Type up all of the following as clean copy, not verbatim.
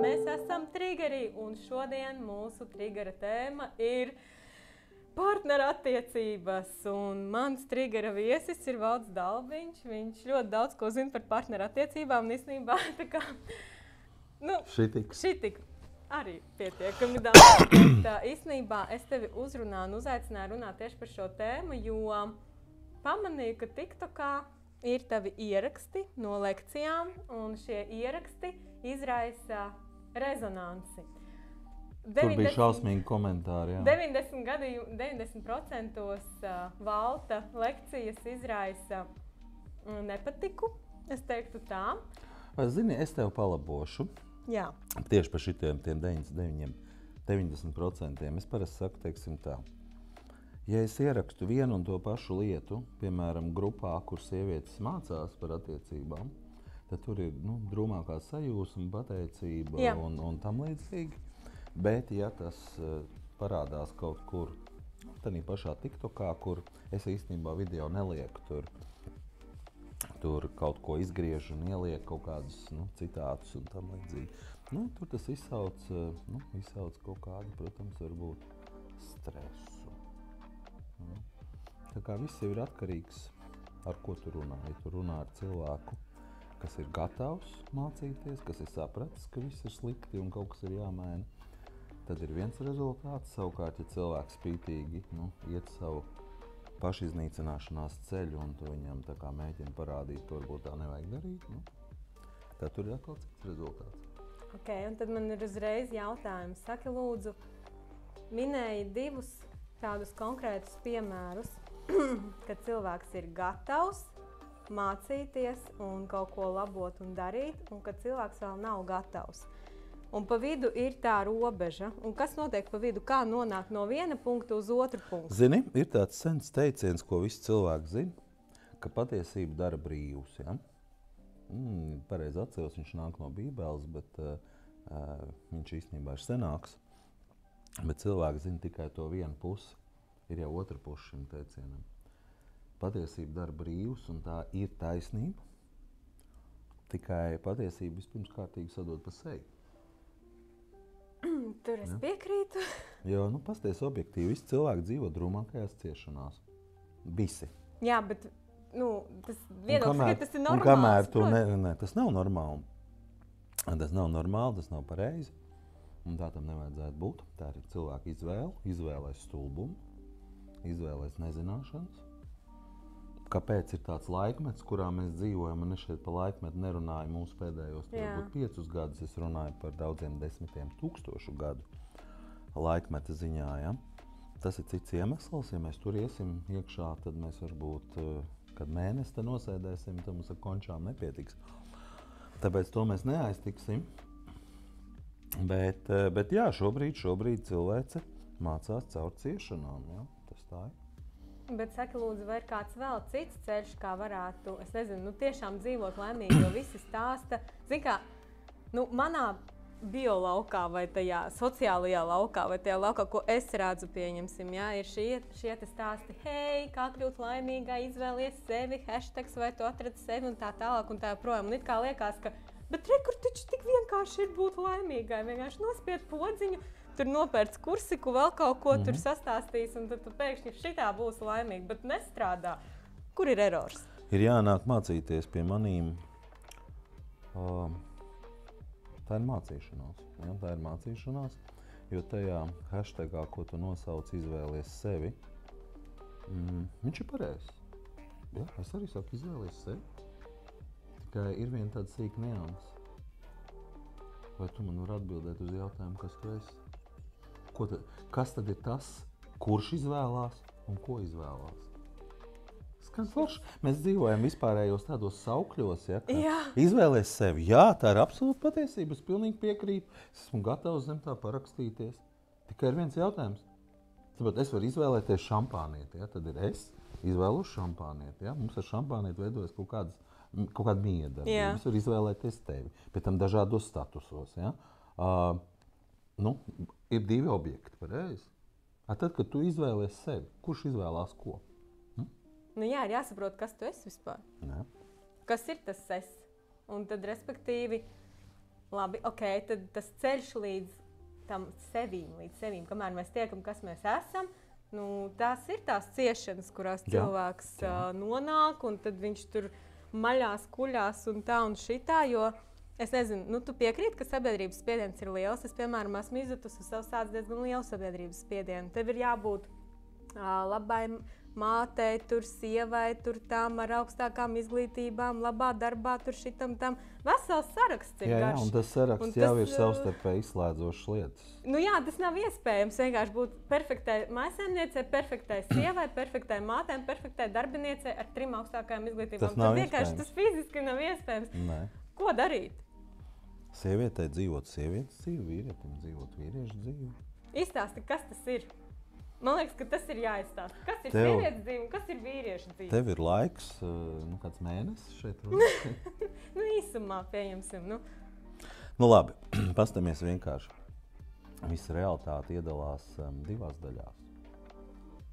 mēs esam triggeri, un šodien mūsu triggera tēma ir partnerattiecības. Un mans triggera viesis ir Valds Dalbiņš. Viņš ļoti daudz ko zina par partnerattiecībām, un īstenībā tā kā, šitik arī pietiekami daudz. Bet īstenībā es tevi uzrunāju un uzaicināju runāt tieši par šo tēmu, jo pamanīju, ka TikTokā ir tavi ieraksti no lekcijām, un šie ieraksti izraisa rezonanci. Tur bija šausmīgi komentāri, jā. 90% Valta lekcijas izraisa nepatiku, es teiktu tā. Zini, es tev palabošu. Jā. Tieši par šitiem 90%. Es parasti saku, teiksim tā. Ja es ierakstu vienu un to pašu lietu, piemēram, grupā, kur sievietes mācās par attiecībām, tad tur ir drūmākā sajūsma, pateicība un tam līdzīgi. Bet, ja tas parādās kaut kur tādā pašā TikTokā, kur es īstenībā video nelieku, tur kaut ko izgriežu un ielieku kaut kādus citātus un tam līdzīgi, tur tas izsauc kaut kādu, protams, varbūt stresu. Tā kā viss jau ir atkarīgs, ar ko tu runā. Ja tu runā ar cilvēku, kas ir gatavs mācīties, kas ir sapratis, ka viss ir slikti un kaut kas ir jāmaina, tad ir viens rezultāts. Savukārt, ja cilvēks spītīgi iet savu pašiznīcināšanās ceļu un tu viņam tā kā mēģina parādīt, ka varbūt tā nevajag darīt, tad tur ir atkal cits rezultāts. Ok, un tad man ir uzreiz jautājums. Saki lūdzu, minēji divus tādus konkrētus piemērus, kad cilvēks ir gatavs mācīties un kaut ko labot un darīt, un kad cilvēks vēl nav gatavs. Un pa vidu ir tā robeža. Un kas notiek pa vidu? Kā nonāk no viena punkta uz otru punktu? Zini, ir tāds sens teiciens, ko visi cilvēki zina, ka patiesība dara brīvus. Ja? Pareizi atceros, viņš nāk no Bībeles, bet viņš īstenībā ir senāks. Bet cilvēki zina tikai to vienu pusi. Ir jau otra puse šim teicienam. Patiesība dara brīvus, un tā ir taisnība. Tikai patiesība vispirms kārtīgi sadod pa seju. Tur es piekrītu. Jo, pasties objektīvi, visi cilvēki dzīvo drūmākajās ciešanās. Visi. Jā, bet tas viedoklis, tas ir normāls. Un kamēr tu tas nav normāli. Tas nav normāli, tas nav pareizi. Un tā tam nevajadzētu būt. Tā ir cilvēka izvēle. Izvēlēs stulbumu, izvēlēs nezināšanas. Kāpēc ir tāds laikmets, kurā mēs dzīvojam? Un es šeit par laikmetu nerunāju mūsu pēdējos 5 gadus. Es runāju par daudziem 10,000 gadu laikmeta ziņā. Ja? Tas ir cits iemesls. Ja mēs tur iesim iekšā, tad mēs varbūt, kad mēnesi te nosēdēsim, tad mums ar končām nepietiks. Tāpēc to mēs neaiztiksim. Bet jā, šobrīd cilvēce mācās caur ciešanām. Ja? Tas tā ir. Bet saki lūdzu, vai ir kāds vēl cits ceļš, kā varētu, es nezinu, tiešām dzīvot laimīgi, jo visi stāsta. Zini kā, manā biolaukā vai tajā sociālajā laukā vai tajā laukā, ko es redzu, pieņemsim, jā, ir šie te stāsti, hei, kā kļūt laimīgai, izvēlies sevi, hashtags, vai tu atradi sevi un tā tālāk un tā projām. Un it kā liekas, ka, bet re, kur taču tik vienkārši ir būt laimīgai, vienkārši nospied podziņu, tur nopērts kursiku, vēl kaut ko tur sastāstīs, un tad tu pēkšņi šitā būs laimīgi, bet nestrādā. Kur ir erors? Ir jānāk mācīties pie manīm. Tā ir mācīšanās. Ja? Tā ir mācīšanās, jo tajā hashtagā, ko tu nosauc, izvēlies sevi, viņš ir pareizs. Ja? Es arī saku, izvēlies sevi. Tikai ir viena tāda sīka nianse. Vai tu man vari atbildēt uz jautājumu, kas tu esi? Kas tad ir tas, kurš izvēlās un ko izvēlās? Skan forši. Mēs dzīvojam vispārējos tādos saukļos, ja, ka izvēlēs sevi. Jā, tā ir absolūta patiesība, es pilnīgi piekrītu. Es esmu gatavs zem tā parakstīties. Tikai ir viens jautājums. Tāpēc es varu izvēlēties šampānieti, ja, tad ir es izvēlos šampānieti. Ja. Mums ar šampānieti veidojas kaut kāda miedarbība. Es varu izvēlēties tevi, pēc tam dažādos statusos. Ja. Ir divi objekti, pareizi. Tad, kad tu izvēlies sevi, kurš izvēlās ko? Jā, ir jāsaprot, kas tu esi vispār. Jā. Kas ir tas es? Un tad, respektīvi, Labi, ok, tad tas ceļš līdz tam sevīm, kamēr mēs tiekam, kas mēs esam, nu, tās ir tās ciešanas, kurās cilvēks nonāk, un tad viņš tur maļās, kuļās un tā un šitā, jo es nezinu, nu, tu piekrīti, ka sabiedrības spiediens ir liels. Es, piemēram, esmu izjutusi uz savu sāc diezgan lielu sabiedrības spiedienu. Tev ir jābūt labai mātei, tur sievai, tur tam ar augstākām izglītībām, labā darbā, tur šitam tam. Vesels saraksts ir garš. Jā, un tas saraksts jau ir savstarpēji izslēdzošas lietas. Nu jā, tas nav iespējams vienkārši būt perfektai mājsaimniecei, perfektai sievai, perfektai mātei, perfektai darbiniecei ar 3 augstākajām izglītībām. Tas nav vienkārši iespējams. Tas fiziski nav iespējams. Nē. Ko darīt? Sievietei dzīvot sievietes dzīvi, vīrietim dzīvot vīriešu dzīvi. Izstāsti, kas tas ir? Man liekas, ka tas ir jāizstāsta. Kas ir Tev- sievietes dzīve un kas ir vīriešu dzīve? Tev ir laiks, kāds mēnesis šeit runāt? Nu, īsumā pieņemsim. Nu. Nu labi, pastamies vienkārši. Visa realitāte iedalās 2 daļās.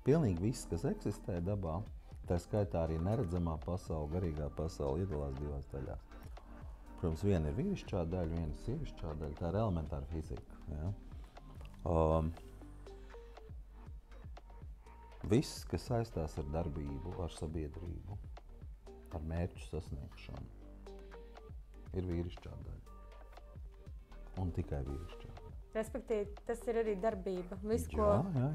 Pilnīgi viss, kas eksistē dabā, tā skaitā arī neredzamā pasaule, garīgā pasaule, iedalās 2 daļās. Protams, viena ir vīrišķā daļa, viena ir sievišķā daļa. Tā ir elementāra fizika. Ja? Viss, kas saistās ar darbību, ar sabiedrību, ar mērķu sasniegšanu, ir vīrišķā daļa. Un tikai vīrišķā daļa. Respektīvi, tas ir arī darbība. Viss, ko Jā.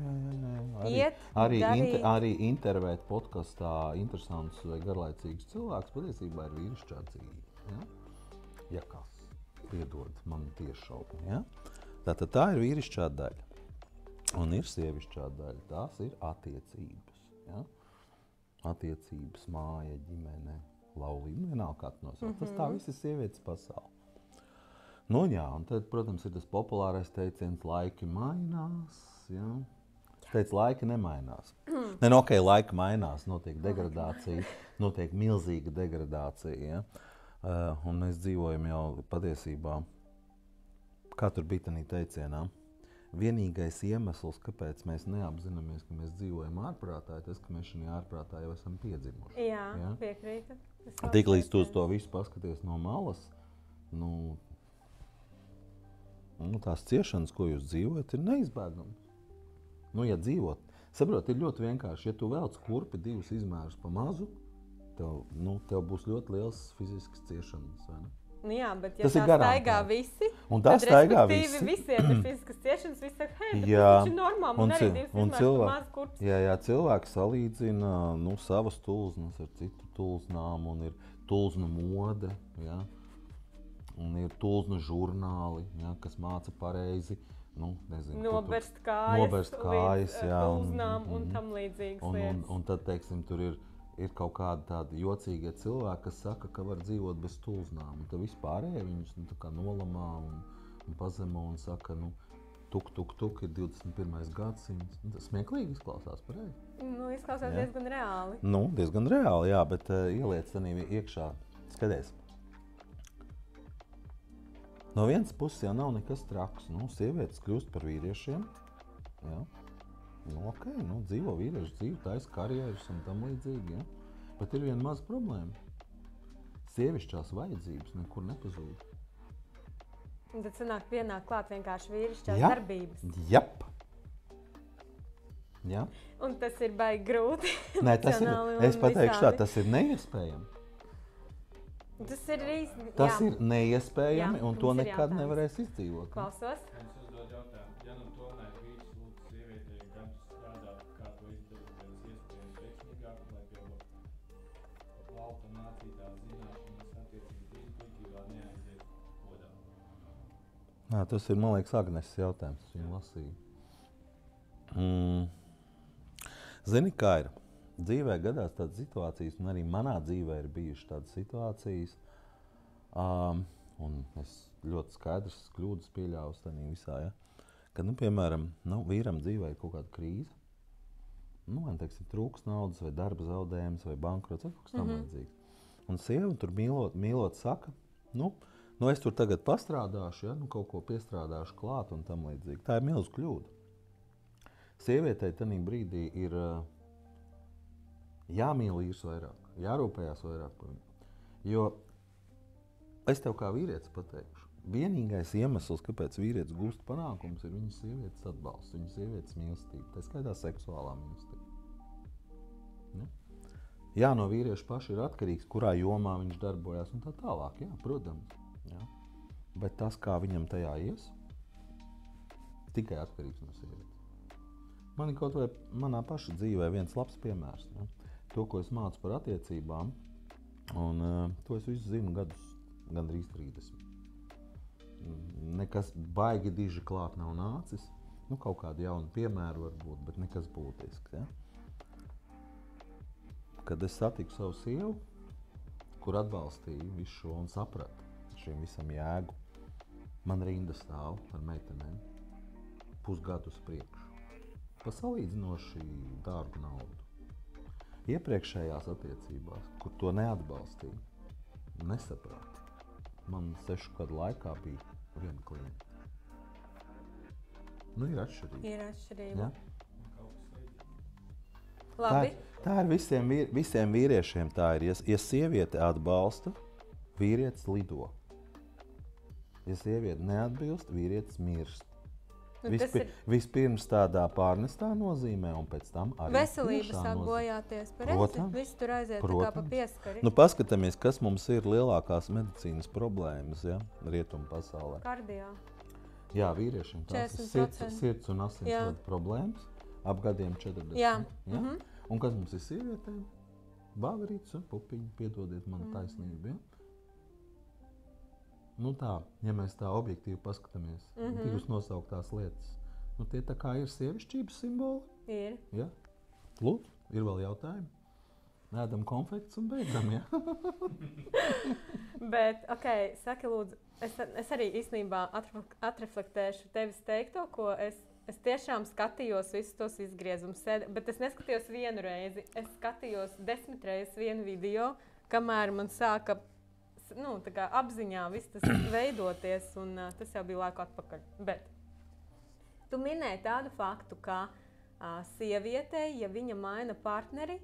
iet, darīt. Arī intervēt podkastā interesants vai garlaicīgs cilvēks patiesībā ir vīrišķā dzīve. Ja? Ja kas, piedod man tiešauku. Ja? Tātad tā ir vīrišķā daļa. Un ir sievišķā daļa. Tās ir attiecības. Ja? Attiecības, māja, ģimene, laulība. Vienalga, kā tu nosauc. Tas tā viss ir sievietes pasaule. Nu jā, un tad, protams, ir tas populārais teiciens, laiki mainās. Ja? Es teicu, laiki nemainās. Ne, nu, ok, laiki mainās, notiek degradācija, notiek milzīga degradācija. Ja? Un mēs dzīvojam jau patiesībā, kā tur bija tādā teicienā, vienīgais iemesls, kāpēc mēs neapzināmies, ka mēs dzīvojam ārprātā, ir tas, ka mēs šajā ārprātā jau esam piedzimuši. Jā, ja? Piekrītu. Tiklīdz tu uz to visu paskaties no malas, nu, tās ciešanas, ko jūs dzīvojat, ir neizbēgamas. Nu, ja dzīvot, saprot, ir ļoti vienkārši. Ja tu velc kurpi 2 izmērus pa mazu, tev būs ļoti liels fizisks ciešanas, vai ne? Nu jā, bet ja Tas tā ir garantēts. staigā visi, Un tā tad staigā respektīvi visi. visiem ir fiziskas ciešanas, visi saka, hei, bet Jā, tas taču ir normāli, man arī 2 izmērs pa mazu kurpes. Jā, cilvēki salīdzina savas tulznas ar citu tulznām, un ir tulzna mode, ja? Un ir tulzna žurnāli, ja? Kas māca pareizi, nezinu, Noberst noberst kājas, līdz jā, tulznām un tam līdzīgas lietas. Un tad, teiksim, tur ir kaut kādi tādi jocīgie cilvēki, kas saka, ka var dzīvot bez tulznām. Un tad vispārējie viņus tā kā nolamā un pazemo un saka, tuk, ir 21. gadsimts. Tas smieklīgi izklausās pareizi. Izklausās diezgan reāli. Diezgan reāli, jā, bet ieliec tanī iekšā. Skaties. No vienas puses jau nav nekas traks. Sievietes kļūst par vīriešiem. Jā. Ok, dzīvo vīriešu dzīvi, taisa karjeras un tam līdzīgi. Ja? Bet ir viena maza problēma. Sievišķās vajadzības nekur nepazūd. Un tad sanāk pienāk klāt vienkārši vīrišķās darbības. Jap. Ja? Un tas ir baigi grūti. Nē, es pateikšu tā, tas ir neiespējami. Tas ir īsti. Tas ir neiespējami, un to mums ir nekad jautājums. nevarēs izdzīvot. Klausos. Es uzdod jautājumu, ja tomēr vīrs lūdz sievietei gan strādāt, kā to izdarīt, iespējams veiksmīgāk, lai pie valta mācītās zināšanas attiecīgi izglītībā neaiziet kodā. Tas ir, man liekas, Agneses jautājums. Viņu lasīju. Zini, kā ir? Dzīvē gadās tādas situācijas, un arī manā dzīvē ir bijušas tādas situācijas. Un es ļoti skaidrs kļūdas pieļāvu tādā visā. Ja? Kad, piemēram, vīram dzīvē ir kaut kāda krīze. Man teiksim, trūks naudas, vai darba zaudējums, vai bankrots, vai kaut kas tam līdzīgs. Un sieva tur mīlot saka, es tur tagad pastrādāšu, ja? Kaut ko piestrādāšu klāt un tam līdzīgi. Tā ir milzu kļūda. Sievietei tajā brīdī ir jāmīl vīrs vairāk, jārūpējās vairāk par viņu. Jo es tev kā vīrietis pateikšu, vienīgais iemesls, kāpēc vīrietis gūst panākumus, ir viņas sievietes atbalsts, viņas sievietes mīlestība, tā skaitā seksuālā mīlestība. Ja? Jā, no vīrieša paša ir atkarīgs, kurā jomā viņš darbojas un tā tālāk, jā, protams. Jā. Bet tas, kā viņam tajā ies, tikai atkarīgs no sievietes. Man ir kaut vai manā paša dzīvē viens labs piemērs. Ja? To, ko es mācu par attiecībām, un to es visu zinu gadus, gandrīz 30. Nekas baigi diži klāt nav nācis. Nu, kaut kādu jaunu piemēru varbūt, bet nekas būtisks. Ja? Kad es satiku savu sievu, kur atbalstīju visu šo un sapratu šim visam jēgu, man rinda stāv ar meitenēm pusgadu uz priekšu. Pa salīdzinoši dārgu naudu. Iepriekšējās attiecībās, kur to neatbalstīja, nesapratu. Man 6 gadu laikā bija viena klienta. Nu, ir atšķirība. Ir atšķirība. Ja? Labi. Tā ir visiem vīriešiem. Tā ir, ja sieviete atbalsta, vīrietis lido. Ja sieviete neatbilst, vīrietis mirst. Nu, Vispirms tādā pārnestā nozīmē, un pēc tam arī veselība sāk bojāties. Viss tur aiziet tā kā pa pieskari. Nu, paskatāmies, kas mums ir lielākās medicīnas problēmas, ja, rietumu pasaulē. Kardio. Jā, vīriešiem tās ir sirds un asinsvadu problēmas, ap gadiem 40. Jā. Ja? Un kas mums ir sievietēm? Bāverītes un pupiņi, piedodiet man taisnību. Ja? Nu tā, ja mēs tā objektīvi paskatāmies, tirgus nosauktās lietas, nu tie tā kā ir sievišķības simboli. Ir. Ja? Lūdzu, ir vēl jautājumi? Ēdam konfekts un beidzam, ja? Bet, saki lūdzu, es arī īstenībā atreflektēšu tevis teikto, ko es tiešām skatījos visus tos izgriezumus, bet es neskatījos vienu reizi. Es skatījos 10 reizes vienu video, kamēr man sāka tā kā apziņā viss tas veidoties, un tas jau bija laiku atpakaļ. Bet tu minēji tādu faktu, ka sievietei, ja viņa maina partneri,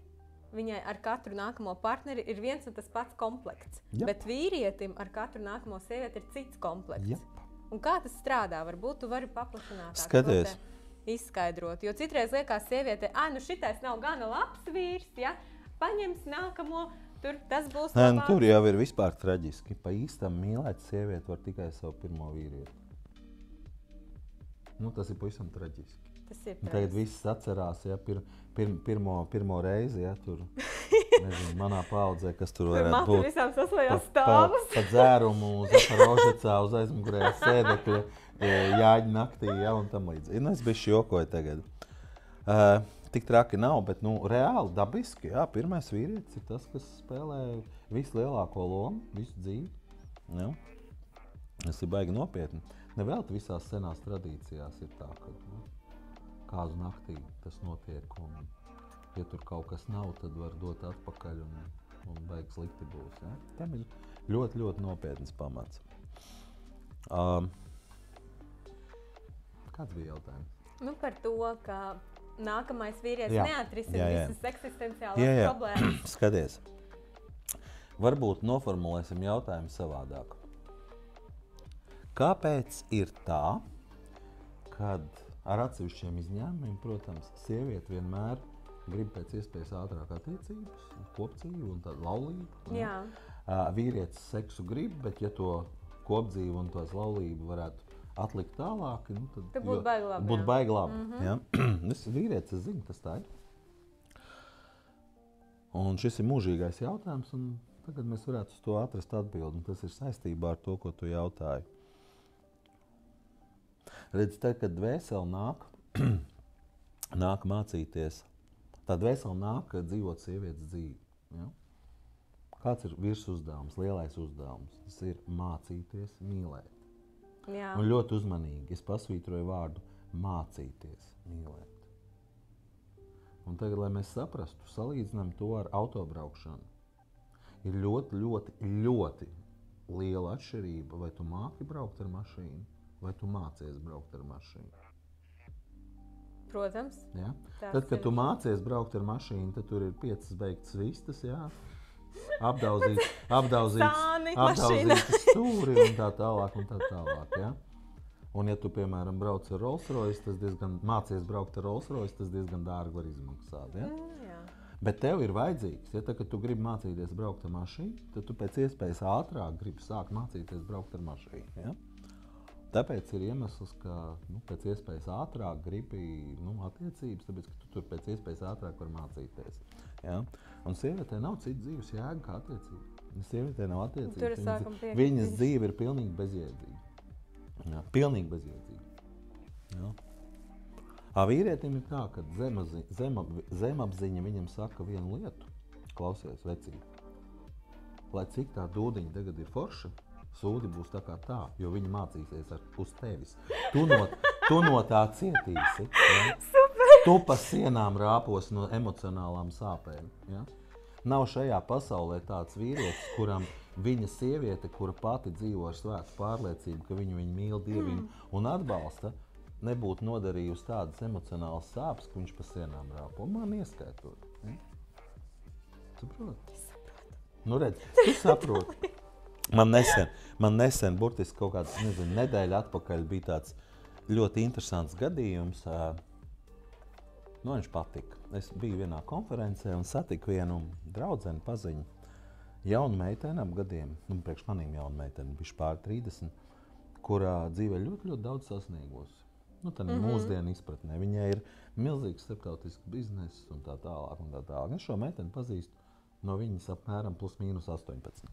viņai ar katru nākamo partneri ir viens un tas pats komplekts. Jep. Bet vīrietim ar katru nākamo sievieti ir cits komplekts. Jep. Un kā tas strādā? Varbūt tu vari paplašināt Skaties. Izskaidrot. Jo citreiz liekas sievietei, nu šitais nav gana labs vīrs, ja? Paņems nākamo, tas būs labāk. Tur jau ir vispār traģiski. Pa īstam mīlēt sievieti var tikai savu pirmo vīrieti. Nu, tas ir pavisam traģiski. Tas ir traģiski. Tagad viss atcerās, ja, pirmo reizi, ja, tur, nezinu, manā paudzē, kas tur varētu būt. Mati visām saslējās stāvus. Pa dzērumu, Zaporožecā, uz aizmugurējā sēdekļa, Jāņa naktī, ja, un tam līdzīgi. Nu, es bišķi jokoju tagad. Tik traki nav, bet reāli, dabiski, jā, pirmais vīrietis ir tas, kas spēlē vislielāko lomu, visu dzīvi. Ja? Tas ir baigi nopietni. Nevēlti visās senās tradīcijās ir tā, ka kāzu naktī tas notiek, un ja tur kaut kas nav, tad var dot atpakaļ, un baigi slikti būs. Ja? Tam ir ļoti, ļoti nopietns pamats. Kāds bija jautājums? Par to, ka nākamais vīrietis neatrisina visas eksistenciālās problēmas. Skaties. Varbūt noformulēsim jautājumu savādāk. Kāpēc ir tā, kad ar atsevišķiem izņēmumiem, protams, sieviete vienmēr grib pēc iespējas ātrāk attiecības, kopdzīvi un tādu laulību? Jā. Vīrietis seksu grib, bet ja to kopdzīvi un tos laulību varētu atlikt tālāk, tad būtu baigi labi. Būtu baigi labi. Ja? Vīrietis, es zinu, tas tā ir. Un šis ir mūžīgais jautājums, un tagad mēs varētu uz to atrast atbildi, un tas ir saistībā ar to, ko tu jautāji. Redz, tad, kad dvēsele nāk mācīties, tā dvēsele nāk dzīvot sievietes dzīvi. Ja? Kāds ir virs uzdevums, lielais uzdevums? Tas ir mācīties mīlēt. Jā. Un ļoti uzmanīgi es pasvītroju vārdu mācīties mīlēt. Un tagad, lai mēs saprastu, salīdzinām to ar autobraukšanu. Ir ļoti, ļoti, ļoti liela atšķirība, vai tu māki braukt ar mašīnu, vai tu mācies braukt ar mašīnu. Protams. Ja? Tad, kad tu mācies braukt ar mašīnu, tad tur ir 5 beigtas vistas, jā. apdauzīts stūri un tā tālāk. Ja? Un, ja tu, piemēram, brauc ar Rolls Royce, mācies braukt ar Rolls Royce, tas diezgan dārgi var izmaksāt. Ja? Jā. Bet tev ir vajadzīgs, ja tā, kad tu gribi mācīties braukt ar mašīnu, tad tu pēc iespējas ātrāk gribi sākt mācīties braukt ar mašīnu. Ja? Tāpēc ir iemesls, ka pēc iespējas ātrāk gribi attiecības, tāpēc, ka tu tur pēc iespējas ātrāk var mācīties. Ja? Un sievietē nav cita dzīves jēga kā attiecība. Sievietē nav attiecības. Viņas dzīve ir pilnīgi bezjēdzīga. Ja? Pilnīgi bezjēdzīga. Ja? Vīrietim ir tā, ka zemapziņa viņam saka vienu lietu. Klausies, vecīt. Lai cik tā dūdiņa tagad ir forša, sūdi būs tā kā tā, jo viņi mācīsies uz tevis. Tu no tā cietīsi. Ja? Tu pa sienām rāpos no emocionālām sāpēm. Ja? Nav šajā pasaulē tāds vīrietis, kuram viņa sieviete, kura pati dzīvo ar svētu pārliecību, ka viņu mīl, dievina un atbalsta, nebūtu nodarījusi tādas emocionālas sāpes, ka viņš pa sienām rāpo. Man ieskaitot. Ja? Saproti? Es saprotu. Nu redz, tu saproti. Man nesen, burtiski kaut kāds, nedēļa atpakaļ bija tāds ļoti interesants gadījums. Viņš patika. Es biju vienā konferencē un satiku vienu draudzeni, paziņu, jaunu meiteni ap gadiem, priekš manīm jaunu meiteni, bišķi pār 30, kurā dzīvē ļoti, ļoti daudz sasniegusi. Tā mūsdienu izpratnē. Viņai ir milzīgs starptautisks bizness un tā tālāk. Es šo meiteni pazīstu no viņas apmēram plus mīnus 18.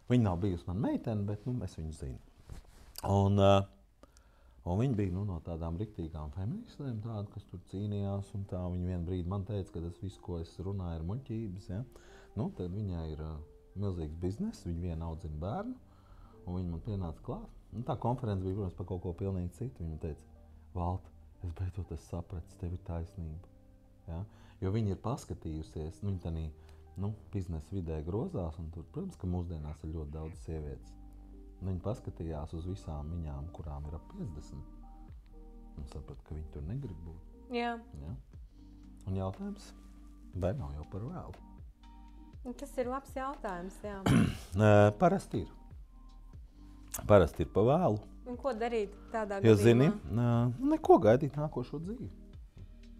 Viņa nav bijusi man meitene, bet es viņu zinu. Un viņa bija no tādām riktīgām feministēm, kas tur cīnījās. Un tā viņa vienu brīdi man teica, ka tas viss, ko es runāju, ir muļķības. Ja? Tad viņai ir milzīgs bizness, viņa viena audzina bērnu, un viņa man pienāca klāt. Tā konference bija, protams, par kaut ko pilnīgi citu. Viņa teica, Valta, es beidzot sapratu, tev ir taisnība. Ja? Jo viņa ir paskatījusies, viņa tādā biznesa vidē grozās, un tur, protams, ka mūsdienās ir ļoti daudz sievietes. Viņa paskatījās uz visām viņām, kurām ir ap 50, un saprata, ka viņi tur negrib būt. Jā. Ja? Un jautājums, vai nav jau par vēlu? Tas ir labs jautājums, jā. Parasti ir. Parasti ir pa vēlu. Un ko darīt tādā gadījumā? Jo, zini, neko gaidīt nākošo dzīvi.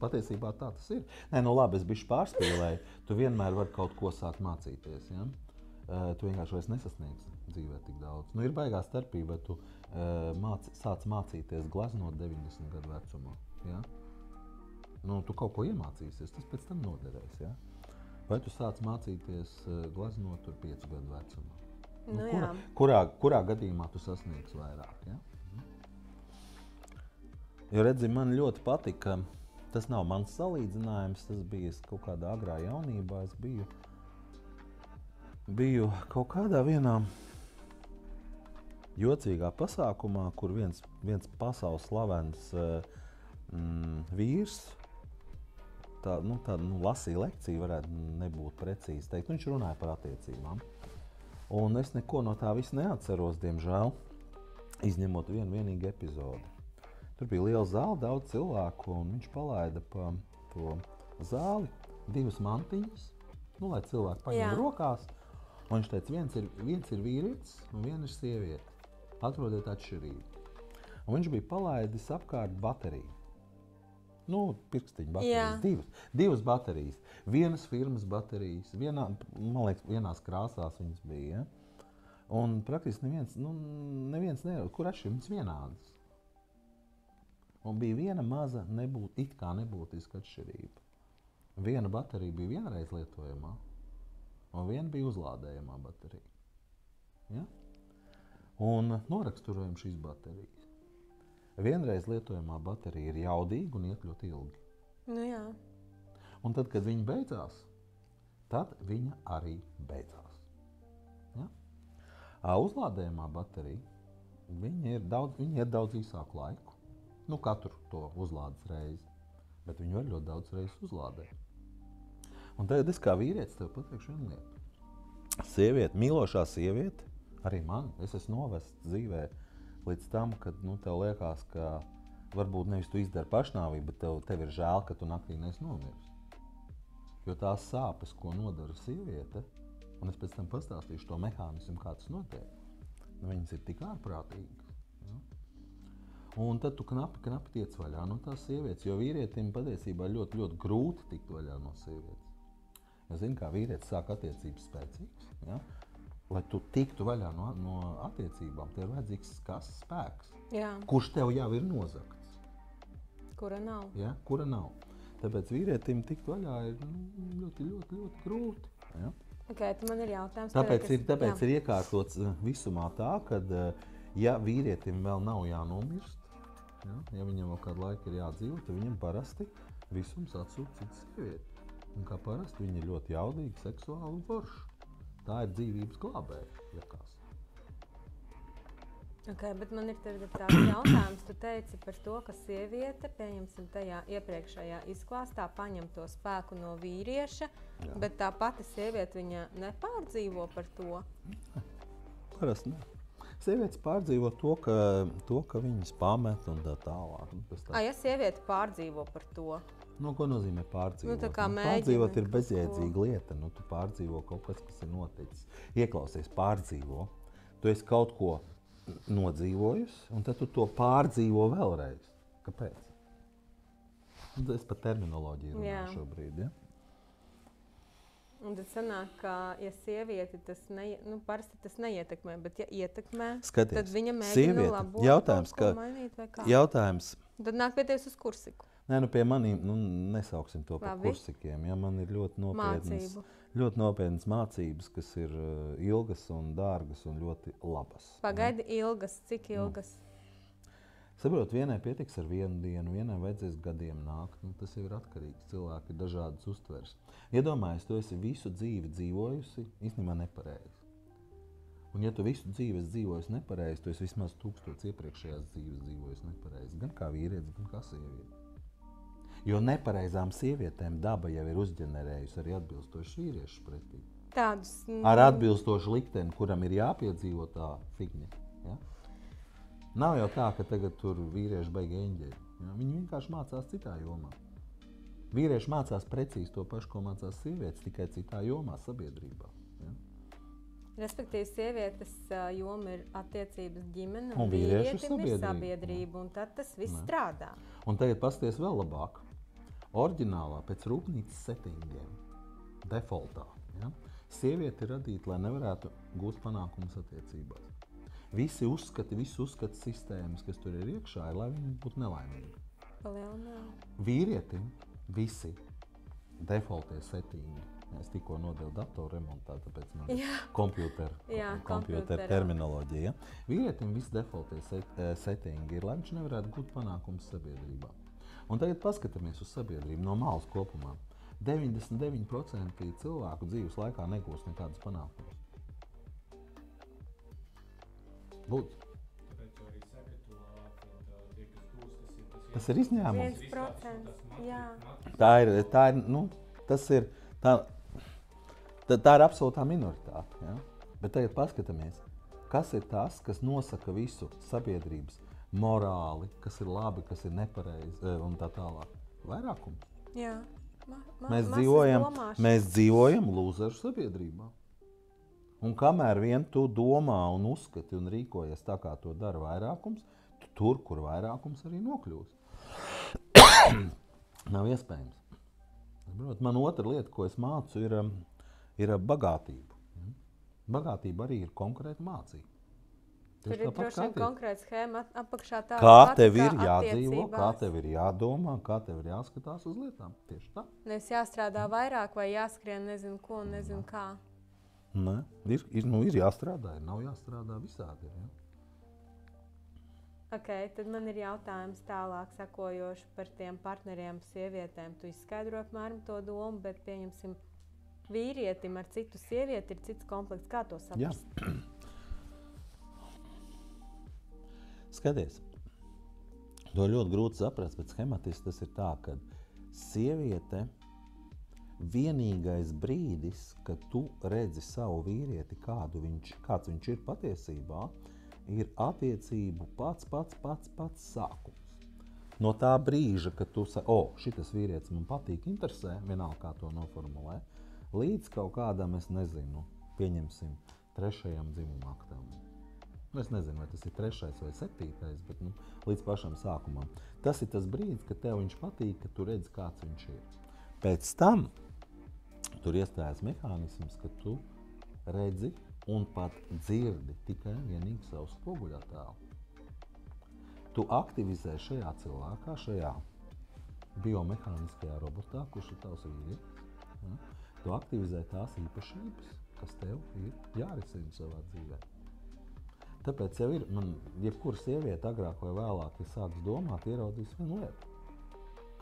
Patiesībā tā tas ir. Labi, es bišķi pārspīlēju. Tu vienmēr vari kaut ko sākt mācīties. Ja? Tu vienkārši vairs nesasniegsi dzīvē tik daudz. Ir baigā starpība, vai tu sāc mācīties gleznot 90 gadu vecumā. Ja? Tu kaut ko iemācīsies, tas pēc tam noderēs. Ja? Vai tu sāc mācīties gleznot 5 gadu vecumā? Kurā gadījumā tu sasniegsi vairāk? Ja? Jo redzi, man ļoti patika, tas nav mans salīdzinājums, tas bija kaut kādā agrā jaunībā. Es biju kaut kādā vienā jocīgā pasākumā, kur viens pasaules slavens vīrs lasīja lekciju, varētu nebūt precīzi teikt. Viņš runāja par attiecībām. Un es neko no tā visu neatceros, diemžēl, izņemot vienīgu epizodi. Tur bija liela zāle, daudz cilvēku, un viņš palaida pa to zāli 2 mantiņas, lai cilvēki paņem rokās. Un viņš teica, viens ir vīrietis un viena ir sieviete. Atrodiet atšķirību. Un viņš bija palaidis apkārt bateriju. Pirkstiņu baterijas. Divas baterijas. Vienas firmas baterijas. Man liekas, vienās krāsās viņas bija. Ja? Un praktiski neviens nevar. Kur atšķirības vienādas? Un bija viena maza, it kā nebūtiska atšķirība. Viena baterija bija vienreiz lietojamā, un viena bija uzlādējamā baterija. Ja? Un noraksturojam šīs baterijas. Vienreiz lietojamā baterija ir jaudīga un iet ļoti ilgi. Jā. Un tad, kad viņa beidzās, tad viņa arī beidzās. Ja? Uzlādējamā baterija, viņa ir daudz īsāku laiku. Katru to uzlādes reizi, bet viņu var ļoti daudz reizes uzlādēt. Un tagad es kā vīrietis tev pateikšu vienu lietu. Sieviete, mīlošā sieviete, arī man, es esmu novests dzīvē līdz tam, kad tev liekas, ka varbūt nevis tu izdari pašnāvību, bet tev ir žēl, ka tu naktī neesi nomiris. Jo tās sāpes, ko nodara sieviete, Un es pēc tam pastāstīšu to mehānismu, kā tas notiek. Nu, viņas ir tik ārprātīgas. Ja? Un tad tu knapi tiec vaļā no tās sievietes, jo vīrietim patiesībā ļoti, ļoti grūti tikt vaļā no sievietes. Jo zini, kā vīrietis sāk attiecības spēcīgas. Ja? Lai tu tiktu vaļā no attiecībām, tev ir vajadzīgs spēks, kurš tev jau ir nozagts. Kura nav. Ja? Kura nav. Tāpēc vīrietim tikt vaļā ir ļoti, ļoti, ļoti grūti. Ja? Okay, man ir jautājums. Tāpēc ir iekārtots visumā tā, ka ja vīrietim vēl nav jānomirst, ja viņam vēl kādu laiku ir jādzīvo, tad viņam parasti visums atsūta cita sieviete. Un kā parasti viņi ir ļoti jaudīgi, seksuāli un forši. Tā ir dzīvības glābēja, jakās. Okay, bet man ir tāds jautājums. Tu teici par to, ka sieviete, pieņemsim tajā iepriekšējā izklāstā, paņem to spēku no vīrieša, bet tā pati sieviete viņa nepārdzīvo par to? Parasti ne. Sievietes pārdzīvo to, ka viņas pamet un tā tālāk. Ja sieviete pārdzīvo par to? Nu, ko nozīmē pārdzīvot? Pārdzīvot ir bezjēdzīga lieta. Nu, tu pārdzīvo kaut kas ir noticis. Ieklausies, pārdzīvo. Tu esi kaut ko nodzīvojusi, un tad tu to pārdzīvo vēlreiz. Kāpēc? Es par terminoloģiju runāju šobrīd, ja? Un tad sanāk, ka, ja sievieti parasti tas neietekmē, bet ja ietekmē, skaties, tad viņa mēģina labot kaut ko mainīt vai kā? Jautājums. Tad nāk pie tevis uz kursiku. Nē, pie manīm, nesauksim to par kursikiem. Ja, man ir ļoti nopietnas mācības, kas ir ilgas un dārgas un ļoti labas. Pagaidi, ilgas. Cik ilgas? Saprot, vienai pietiks ar 1 dienu, vienai vajadzēs gadiem nākt. Tas jau ir atkarīgs. Cilvēki ir dažādas uztveres. Iedomājies, tu esi visu dzīvi dzīvojusi, īstenībā nepareizi. Un ja tu visu dzīvi esi dzīvojusi nepareizi, tu esi vismaz 1000 iepriekšējās dzīves dzīvojusi nepareizi. Gan kā vīrietis, gan kā sieviete. Jo nepareizām sievietēm daba jau ir uzģenerējusi arī atbilstošus vīriešus pretī. Ar atbilstošu likteni, kuram ir jāpiedzīvo tā figņa. Ja? Nav jau tā, ka tagad tur vīrieši baigi eņģeļi. Ja? Viņi vienkārši mācās citā jomā. Vīrieši mācās precīzi to pašu, ko mācās sievietes, tikai citā jomā sabiedrībā. Ja? Respektīvi, sievietes joma ir attiecības ģimene, un vīrietim ir sabiedrība, un tad tas viss strādā. Un tagad pasties vēl labāk. Oriģinālā pēc rūpnīcas settingiem, defaultā, ja? Sieviete ir radīta, lai nevarētu gūt panākumus attiecībās. Visi uzskati sistēmas, kas tur ir iekšā, ir, lai viņi būtu nelaimīgi. Vīrietim visi defaultie settingi. Es tikko nodevu datoru remontā, tāpēc man ir kompjūtera terminoloģija. Ja? Vīrietim visi defaultie settingi ir, lai viņš nevarētu gūt panākumus sabiedrībā. Un tagad paskatāmies uz sabiedrību no malas kopumā. 99% cilvēku dzīves laikā negūs nekādas panākumus. Lūdzu. Tas ir izņēmums. 1%, jā. Tā ir absolūtā minoritāte. Ja? Bet tagad paskatāmies, kas ir tas, kas nosaka visu sabiedrības morāli, kas ir labi, kas ir nepareizi un tā tālāk. Vairākums. Jā. Mēs dzīvojam lūzeru sabiedrībā. Un kamēr vien tu domā un uzskati un rīkojies tā, kā to dara vairākums, tu tur, kur vairākums arī nokļūs. Nav iespējams. Man otra lieta, ko es mācu, ir bagātība. Bagātība arī ir konkrēta mācība. Tur ir droši vien konkrēta schēma apakšā tāda, kā tev ir jādzīvo, kā tev ir jādomā, kā tev ir jāskatās uz lietām. Tieši tā. Nevis jāstrādā vairāk vai jāskrien nezinu ko un nezinu kā. Nē, ir jāstrādā, nav jāstrādā visādi. Ja? Okay, tad man ir jautājums tālāk sekojoši par tiem partneriem, sievietēm. Tu izskaidro apmēram to domu, bet pieņemsim vīrietim ar citu sievieti ir cits komplekts. Kā to saprast? Jā. Skaties, to ļoti grūti saprast, bet schematiski tas ir tā, ka sieviete vienīgais brīdis, kad tu redzi savu vīrieti, kāds viņš ir patiesībā, ir attiecību pats sākums. No tā brīža, kad tu saki, šitas vīrietis man patīk, interesē, vienalga kā to noformulē, līdz kaut kādam, es nezinu, pieņemsim 3. dzimuma aktam. Nu, es nezinu, vai tas ir 3. vai 7. bet līdz pašam sākumam. Tas ir tas brīdis, kad tev viņš patīk, ka tu redzi, kāds viņš ir. Pēc tam tur iestājas mehānisms, ka tu redzi un pat dzirdi tikai vienīgi savu spoguļattēlu. Tu aktivizē šajā cilvēkā, šajā biomehāniskajā robotā, kurš ir tavs vīrietis, tu aktivizē tās īpašības, kas tev ir jārisina savā dzīvē. Tāpēc jau ir, jebkura sieviete agrāk vai vēlāk, ja sāks domāt, ieraudzīs vienu lietu.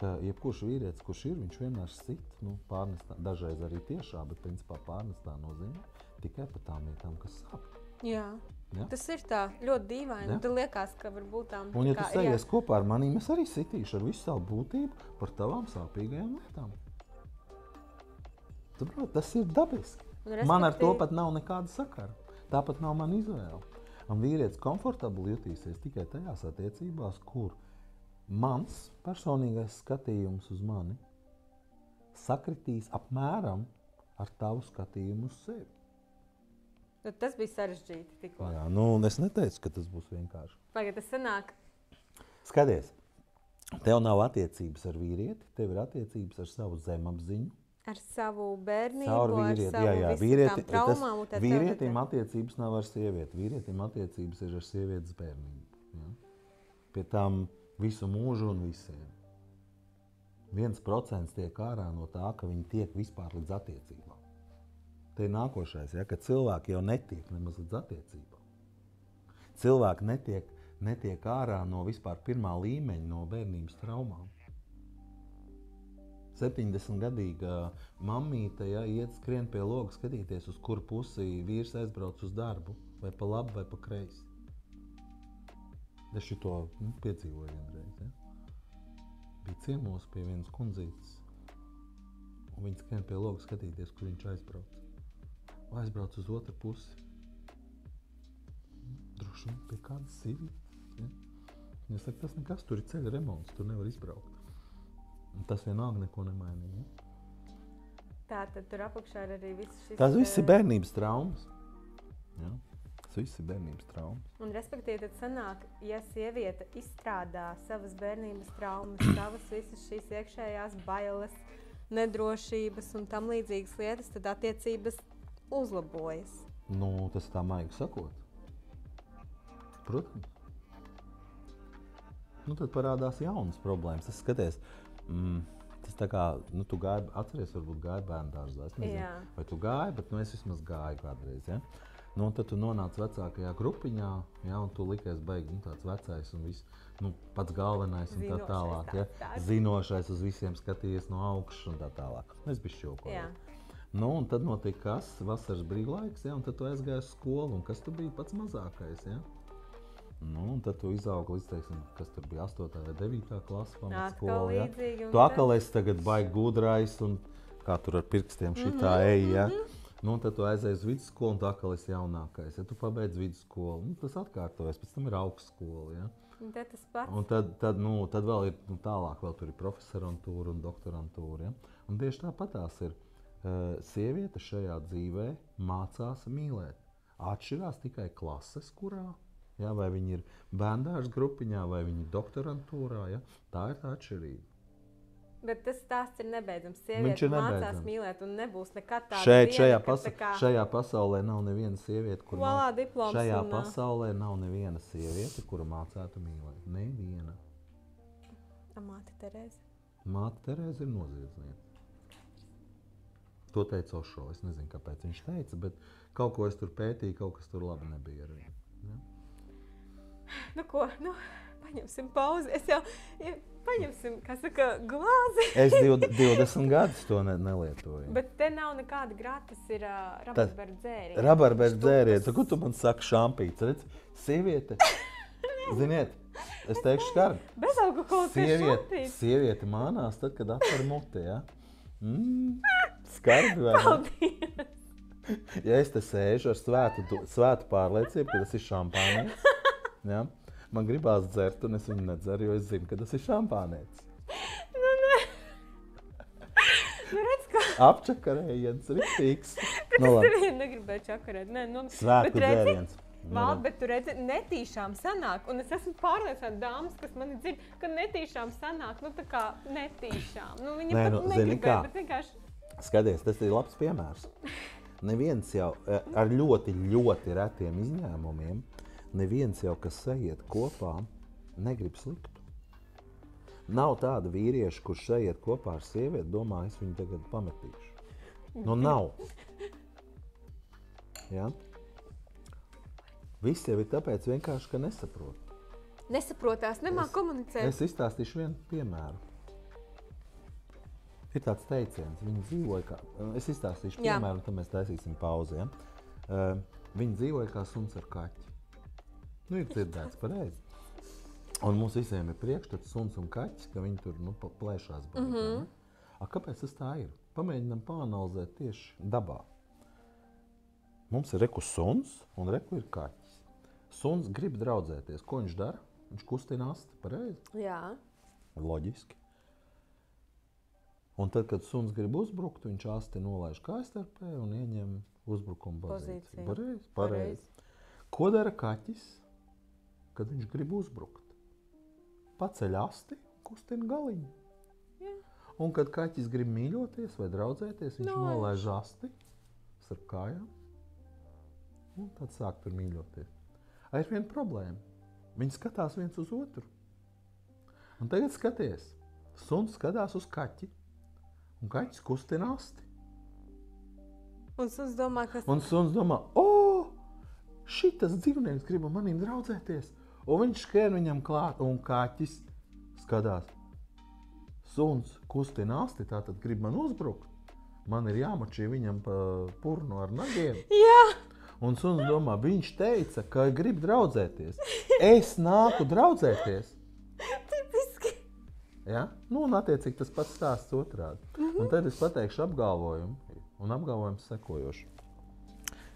Ka jebkurš vīrietis, kurš ir, viņš vienmēr sit, pārnestā, dažreiz arī tiešā, bet principā pārnestā nozīmē tikai par tām vietām, kas sāp. Jā. Ja? Tas ir tā ļoti dīvaini. Ja? Tad liekas, ka varbūt tām... Un ja tu sējies kopā ar manīm, es arī sitīšu ar visu savu būtību par tavām sāpīgajām lietām. Saprot, tas ir dabiski. Man ar to pat nav nekāda sakara. Tāpat nav mana izvēle. Un vīrietis komfortabli jutīsies tikai tajās attiecībās, kur mans personīgais skatījums uz mani sakritīs apmēram ar tavu skatījumu uz sevi. Tas bija sarežģīti tikko. Jā, es neteicu, ka tas būs vienkārši. Pagad, tas sanāk. Skaties, tev nav attiecības ar vīrieti, tev ir attiecības ar savu zemapziņu. Ar savu bērnību, ar savu visām traumām. Vīrietim attiecības nav ar sievieti. Vīrietim attiecības ir ar sievietes bērnību. Ja? Pie tām visu mūžu un visiem. 1% tiek ārā no tā, ka viņi tiek vispār līdz attiecībām. Te ir nākošais, ja, ka cilvēki jau netiek nemaz līdz attiecībām. Cilvēki netiek ārā no vispār pirmā līmeņa, no bērnības traumām. 70-gadīga mammīte iet skrien pie loga skatīties, uz kuru pusi vīrs aizbrauc uz darbu, vai pa labi, vai pa kreisi. Es šito piedzīvoju vienreiz. Ja? Bija ciemos pie vienas kundzītes, un viņi skrien pie loga skatīties, kur viņš aizbrauc. Vai aizbrauc uz otru pusi. Droši vien pie kādas sīvītes. Ja? Viņa saka, tas nekas, tur ir ceļa remonts, tur nevar izbraukt. Un tas vienalga neko nemainīja. Tātad tur apakšā ir arī viss šis... Tas viss ir bērnības traumas. Ja? Tas viss ir bērnības traumas. Un respektīvi tad sanāk, ja sieviete izstrādā savas bērnības traumas, savas visas šīs iekšējās bailes, nedrošības un tam līdzīgas lietas, tad attiecības uzlabojas. Tas tā maigi sakot. Protams. Tad parādās jaunas problēmas. Tas skaties, tas tā kā, tu gāji, atceries, varbūt gāji bērndārzā. Es nezinu, vai tu gāji, bet es vismaz gāju kādreiz. Ja? Un tad tu nonāc vecākajā grupiņā, ja, un tu likies baigi tāds vecais un viss, pats galvenais un tā tālāk. Ja? Zinošais, uz visiem skatījies no augšas un tā tālāk. Es biju šķokoju. Un tad notika kas? Vasaras brīvlaiks, ja? Un tad tu aizgāji uz skolu. Un kas tu biji pats mazākais? Ja? Un tad tu izaugi līdz, teiksim, kas tur bija 8. vai 9. klasa pamatskola. Ja? Tu atkal esi tagad baigi gudrais un kā tur ar pirkstiem šitā eji. Ja? Un tad tu aizēji uz vidusskolu un tu atkal esi jaunākais. Ja tu pabeidz vidusskolu, tas atkārtojas, pēc tam ir augstskola. Ja? Un tas pats. Un tad vēl ir tālāk, vēl tur ir profesorantūra un doktorantūra. Ja? Un tieši tāpatās ir. Sieviete šajā dzīvē mācās mīlēt. Atšķirās tikai klases, kurā. Ja, vai viņi ir bērndārs grupiņā, vai viņi ir doktorantūrā. Ja? Tā ir tā atšķirība. Bet tas stāsts ir nebeidzams. Sieviete mācās mīlēt un nebūs nekad tāda šajā pasaulē nav neviena sieviete, pasaulē nav neviena sieviete, kura mācētu mīlēt. Neviena. Māte Terēze? Māte Terēze ir noziedzniece. To teica Ošo. Es nezinu, kāpēc viņš teica, bet kaut ko es tur pētīju, kaut kas tur labi nebija ar viņu. Ja? Paņemsim pauzi. Es jau paņemsim, glāzi. Es 20 gadus to nelietoju. Bet te nav nekāda grāta, tas ir rabarberu dzēriens. Rabarberu dzēriens. Ko tu man saki šampīts? Redz, sieviete, ziniet, es teikšu skarbi. Bezalkoholisks šampīts. Sieviete mānās tad, kad atver muti, ja? Skarbi, vai ne? Paldies! Ja es te sēžu ar svētu pārliecību, ka tas ir šampānēts, ja? Man gribās dzert, un es viņu nedzeru, jo es zinu, ka tas ir šampānēts. Nē. Redz, kā... Apčakarējiens, ritīgs. Nu, labi. Es negribēju čakarēt. Nē, nu, Svētku bet redzi, dzēriens. Val, bet tu redzi, netīšām sanāk, un es esmu pārliecināta dāmas, kas mani dzird, ka netīšām sanāk, nu tā kā netīšām. Nu, viņa Nē, pat nu, zini negribēja, kā? bet vienkārši... Skaties, tas ir labs piemērs. Neviens jau ar ļoti, ļoti retiem izņēmumiem, neviens jau, kas sajiet kopā, negrib sliktu. Nav tāda vīrieša, kurš sajiet kopā ar sievieti, domā, es viņu tagad pametīšu. Nu, nav. Ja? Viss jau ir tāpēc vienkārši, ka nesaprot. Nesaprotās, nemāk komunicēt. Es izstāstīšu vienu piemēru. Ir tāds teiciens, viņi dzīvoja kā... Es izstāstīšu piemēru, un tad mēs taisīsim pauzi. Ja? Viņi dzīvoja kā suns ar kaķi. Nu, ir dzirdēts pareizi. Un mums visiem ir priekšstats suns un kaķis, ka viņi tur plēšās. Kāpēc tas tā ir? Pamēģinām pāanalizēt tieši dabā. Mums ir reku suns un reku ir kaķis. Suns grib draudzēties. Ko viņš dara? Viņš kustina asti, pareizi? Jā. Loģiski. Un tad, kad suns grib uzbrukt, viņš asti nolaiž kājstarpē un ieņem uzbrukuma pozīciju. Pareizi. Ko dara kaķis, kad viņš grib uzbrukt? Paceļ asti, kustina galiņu. Jā. Un kad kaķis grib mīļoties vai draudzēties, viņš nolaiž asti starp kājām. Un tad sāk tur mīļoties. Ir viena problēma. Viņi skatās viens uz otru. Un tagad skaties. Suns skatās uz kaķi. Un kaķis kustina asti. Un suns domā, kas... Un suns domā, šitas dzīvnieks grib manīm draudzēties. Un viņš skrien viņam klāt. Un kaķis skatās. Suns kustina asti, tātad grib man uzbrukt. Man ir jāmačī viņam pa purnu ar nagiem. Jā. Un suns domā, viņš teica, ka grib draudzēties. Es nāku draudzēties. Tipiski. Ja? Nu, un attiecīgi tas pats stāsts otrādi. Un tad es pateikšu apgalvojumu. Un apgalvojums sekojoši.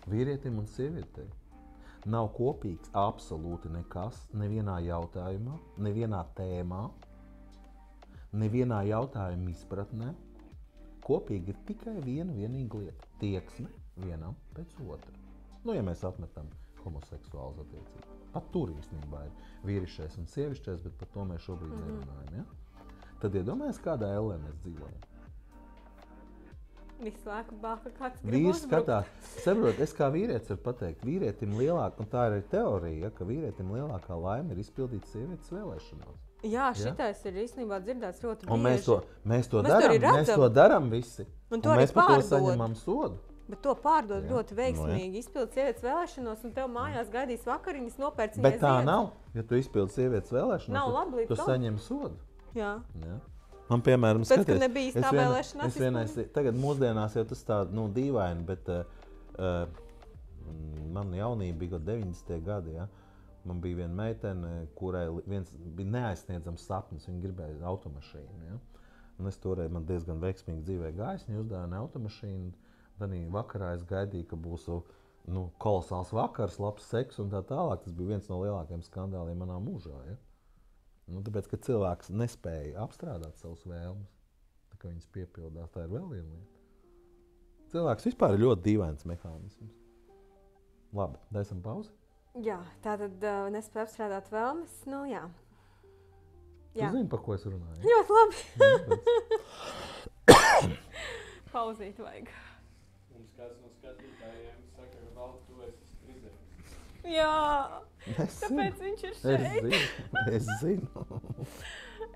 Vīrietim un sievietei nav kopīgs absolūti nekas, nevienā jautājumā, nevienā tēmā, nevienā jautājuma izpratnē. Kopīgi ir tikai viena vienīga lieta – tieksme vienam pēc otra. Nu, ja mēs atmetam homoseksuālas attiecības. Pat tur īstenībā ir vīrišķais un sievišķais, bet par to mēs šobrīd nerunājam. Ja? Tad iedomājies, kādā ellē mēs dzīvojam. Visu laiku bāka kāds grib Vīrs uzbrukt. skatās. Saprot, es kā vīrietis varu pateikt, vīrietim lielāka, un tā ir teorija, ka vīrietim lielākā laime ir izpildīt sievietes vēlēšanās. Jā, šitais ir īstenībā dzirdēts ļoti bieži. Un mēs to redzam. darām visi. Un to arī mēs par to pārdod. saņemam sodu. Bet to pārdod Jā. ļoti veiksmīgi. Izpild sievietes vēlēšanos, un tev mājās gaidīs vakariņas, nopērc viņai Bet tā ziedus. nav. Ja tu izpildi sievietes vēlēšanās, Nav labi līdz tu tam. saņem sodu. Jā. Ja? Man, piemēram, Pēc, ka skaties, nebija īstā vēlēšanās tagad mūsdienās jau tas tā, dīvaini, bet man jaunība bija 90. gadi, ja? Man bija viena meitene, kurai viens bija neaizsniedzams sapnis, viņa gribēja automašīnu, ja? Un es toreiz man diezgan veiksmīgi dzīvē gājis, viņa uzdāvināja automašīnu, tad vakarā es gaidīju, ka būs kolosāls vakars, labs seks un tā tālāk. Tas bija viens no lielākajiem skandāliem manā mūžā, ja? Nu, tāpēc, ka cilvēks nespēja apstrādāt savus vēlmes, tā kā viņas piepildās, tā ir vēl viena lieta. Cilvēks vispār ir ļoti dīvains mehānisms. Labi, daisam pauzi? Jā, tātad nespēja apstrādāt vēlmes, nu jā. Tu zini, par ko es runāju? Ļoti labi. Pauzīt vajag. Mums kāds no skatītājiem saka, ka Valdi, tu esi strizējis. Jā, Es tāpēc zinu. viņš ir šeit. Es zinu.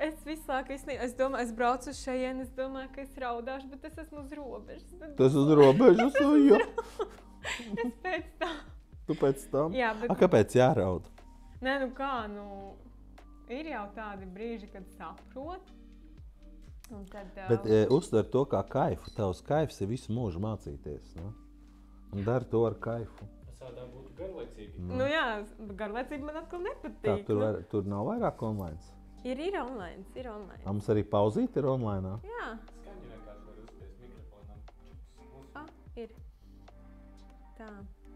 Es visu laiku, es domāju, es braucu uz šejienu, es domāju, ka es raudāšu, bet es esmu uz robežas. Tas uz robežas, jā. Es pēc tam. Tu pēc tam? Jā, bet... Kāpēc jāraud? Nē, nu kā, ir jau tādi brīži, kad saprot. Un tad... Bet uztver to kā kaifu. Tavs kaifs ir visu mūžu mācīties. Ne? Un dari to ar kaifu. Sādā būtu garlaicīgi. Nu jā, garlaicība man atkal nepatīk. Tā, tur nav vairāk online. Ir online, ir online. Mums arī pauzīt ir online. Jā. Skaņu vienkārši var uzspiest mikrofonam. Ir. Tā,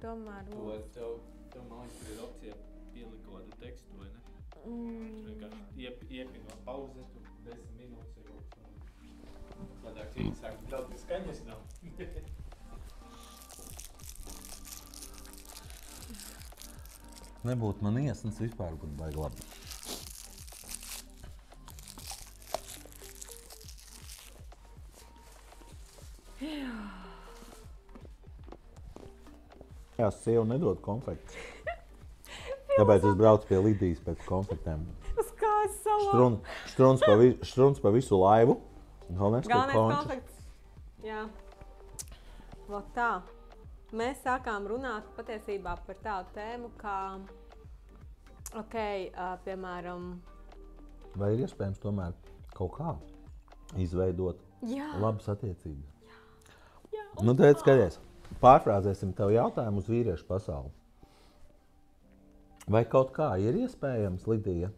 tomēr mums. Tev man liekas, ka ir opcija pielikt kādu tekstu, vai ne? Tu vienkārši iepino pauze, tu 10 minūtes ir kaut kas. Tādāk cīņas sāk, daudz skaņas nav. Nebūtu man iesnas, vispār būtu baigi labi. Jā, sieva nedod konfekts. Tāpēc es braucu pie Lidijas pēc konfektēm. Uz kājas salā. Štruns pa visu laivu. Galvenais konfekts. Jā. Vot tā. Mēs sākām runāt patiesībā par tādu tēmu, kā, piemēram... Vai ir iespējams tomēr kaut kā izveidot labas attiecības? Jā. Nu, teic, skaties, pārfrāzēsim tev jautājumu uz vīriešu pasauli. Vai kaut kā ir iespējams, Lidija,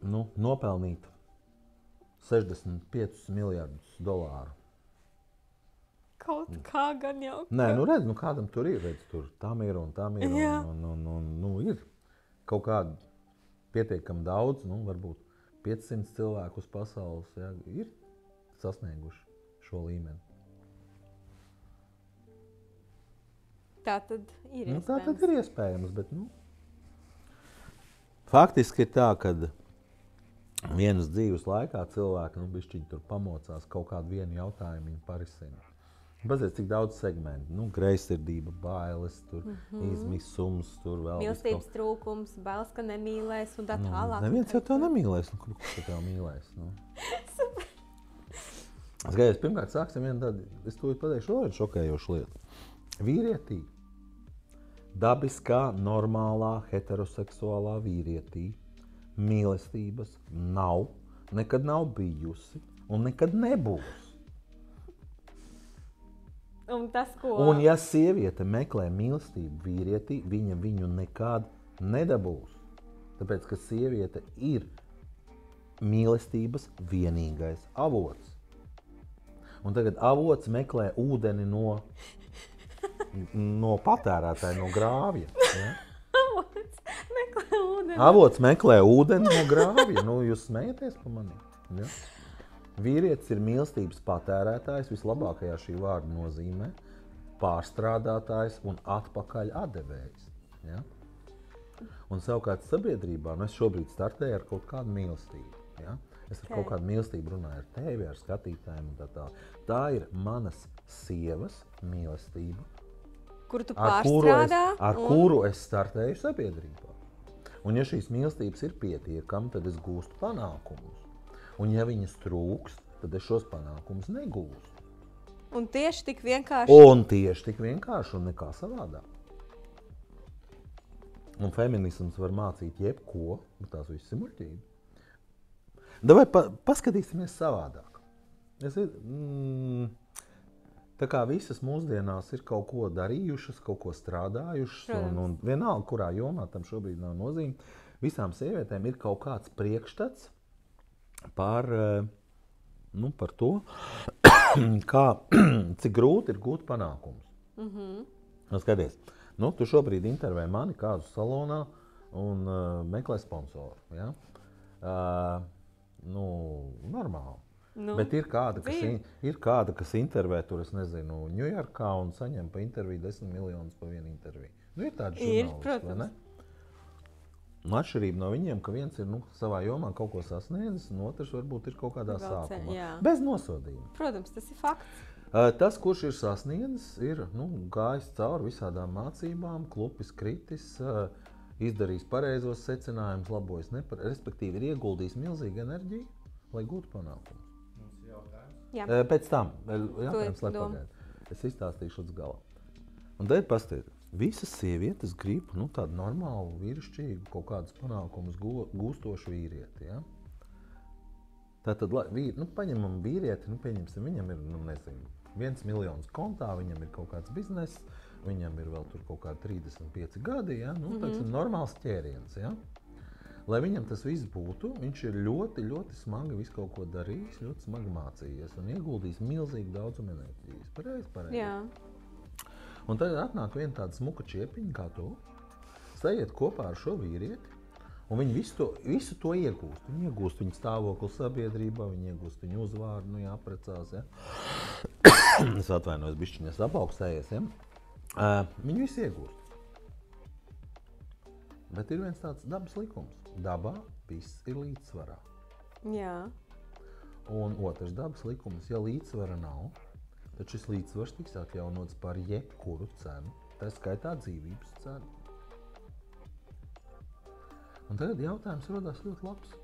nopelnīt 65 miljardus dolāru? Kaut kā gan jau. Nē, redz, kādam tur ir, tam ir un tam ir. Ir kaut kāda pietiekami daudz, varbūt 500 cilvēku uz pasaules, ir sasnieguši šo līmeni. Tā tad ir iespējams. Tā tad ir iespējams, bet, faktiski ir tā, ka vienas dzīves laikā cilvēki, bišķiņi tur pamocās, kaut kādu vienu jautājumu viņi parisina. Paziet, cik daudz segmentu, greizsirdība, bailes, izmisums, tur vēl. Mīlestības trūkums, bailes, ka nemīlēs un tā tālāk. Neviens jau tev nemīlēs, kurš tev mīlēs, Super. Skaties, pirmkārt sāksim vienu tādu, es to pateikšu vēl šokējošu lietu. Vīrietī, dabiskā, normālā, heteroseksuālā vīrietī mīlestības nav, nekad nav bijusi un nekad nebūs. Un tas, ko... Un ja sieviete meklē mīlestību vīrietī, viņa viņu nekad nedabūs. Tāpēc, ka sieviete ir mīlestības vienīgais avots. Un tagad avots meklē ūdeni no patērētāja, no grāvja. Ja? Avots meklē ūdeni no grāvja. Jūs smejaties pa mani? Ja? Vīrietis ir mīlestības patērētājs, vislabākajā šī vārda nozīmē, pārstrādātājs un atpakaļ atdevējs. Ja? Un savukārt sabiedrībā, es šobrīd startēju ar kaut kādu mīlestību. Ja? Es ar kaut kādu mīlestību runāju ar tevi, ar skatītājiem un tā tā. Tā ir manas sievas mīlestība, kuru tu pārstrādā, ar kuru es startēju sabiedrībā. Un ja šīs mīlestības ir pietiekami, tad es gūstu panākumus. Un ja viņas trūkst, tad es šos panākumus negūstu. Un tieši tik vienkārši. Un nekā savādāk. Un feminisms var mācīt jebko, bet tās viss ir muļķība. Davai paskatīsimies savādāk. Tā kā visas mūsdienās ir kaut ko darījušas, kaut ko strādājušas, un vienalga, kurā jomā tam šobrīd nav nozīme, visām sievietēm ir kaut kāds priekšstats par to, cik grūti ir gūt panākumus. Skaties, tu šobrīd intervē mani kāzu salonā un meklē sponsoru. Ja? Normāli. Bet ir kāda, kas intervē tur, es nezinu, Ņujorkā un saņem pa interviju 10 miljonus pa vienu interviju. Ir tādi žurnālisti, vai ne? Un atšķirība no viņiem, ka viens ir savā jomā kaut ko sasniedzis, un otrs varbūt ir kaut kādā sākumā. Bez nosodījuma. Protams, tas ir fakts. Tas, kurš ir sasniedzis, ir gājis cauri visādām mācībām, klupis, kritis, izdarījis pareizos secinājumus, labojis respektīvi ir ieguldījis milzīgu enerģiju, lai gūtu panākumus. Mums jautājums? Jā. Pēc tam, jautājums, lai pagaid. Es izstāstīšu līdz galam. Un tad pastiet. Visas sievietes grib tādu normālu, vīrišķīgu, kaut kādus panākumus gūstošu vīrieti. Ja? Tātad, paņemam vīrieti, pieņemsim, viņam ir, 1 miljons kontā, viņam ir kaut kāds bizness, viņam ir vēl tur kaut kādi 35 gadi, ja? Normāls ķēriens. Ja? Lai viņam tas viss būtu, viņš ir ļoti, ļoti smagi visu kaut ko darījis, ļoti smagi mācījies un ieguldījis milzīgi daudzumu enerģijas. Pareizi. Jā. Un tad atnāk viena tāda smuka čiepiņa kā tu, sajiet kopā ar šo vīrieti, un viņi visu to iegūst. Viņi iegūst viņu stāvokli sabiedrībā, viņi iegūst viņu uzvārdu, jāprecās. Ja? Es atvainojos, bišķiņas apaugstējies. Ja? Viņi visu iegūst. Bet ir viens tāds dabas likums. Dabā viss ir līdzsvarā. Jā. Un otrs dabas likums, ja līdzsvara nav, tad šis līdzsvars tiks atjaunots par jebkuru cenu, tā skaitā dzīvības cenu. Un tagad jautājums rodās ļoti labs.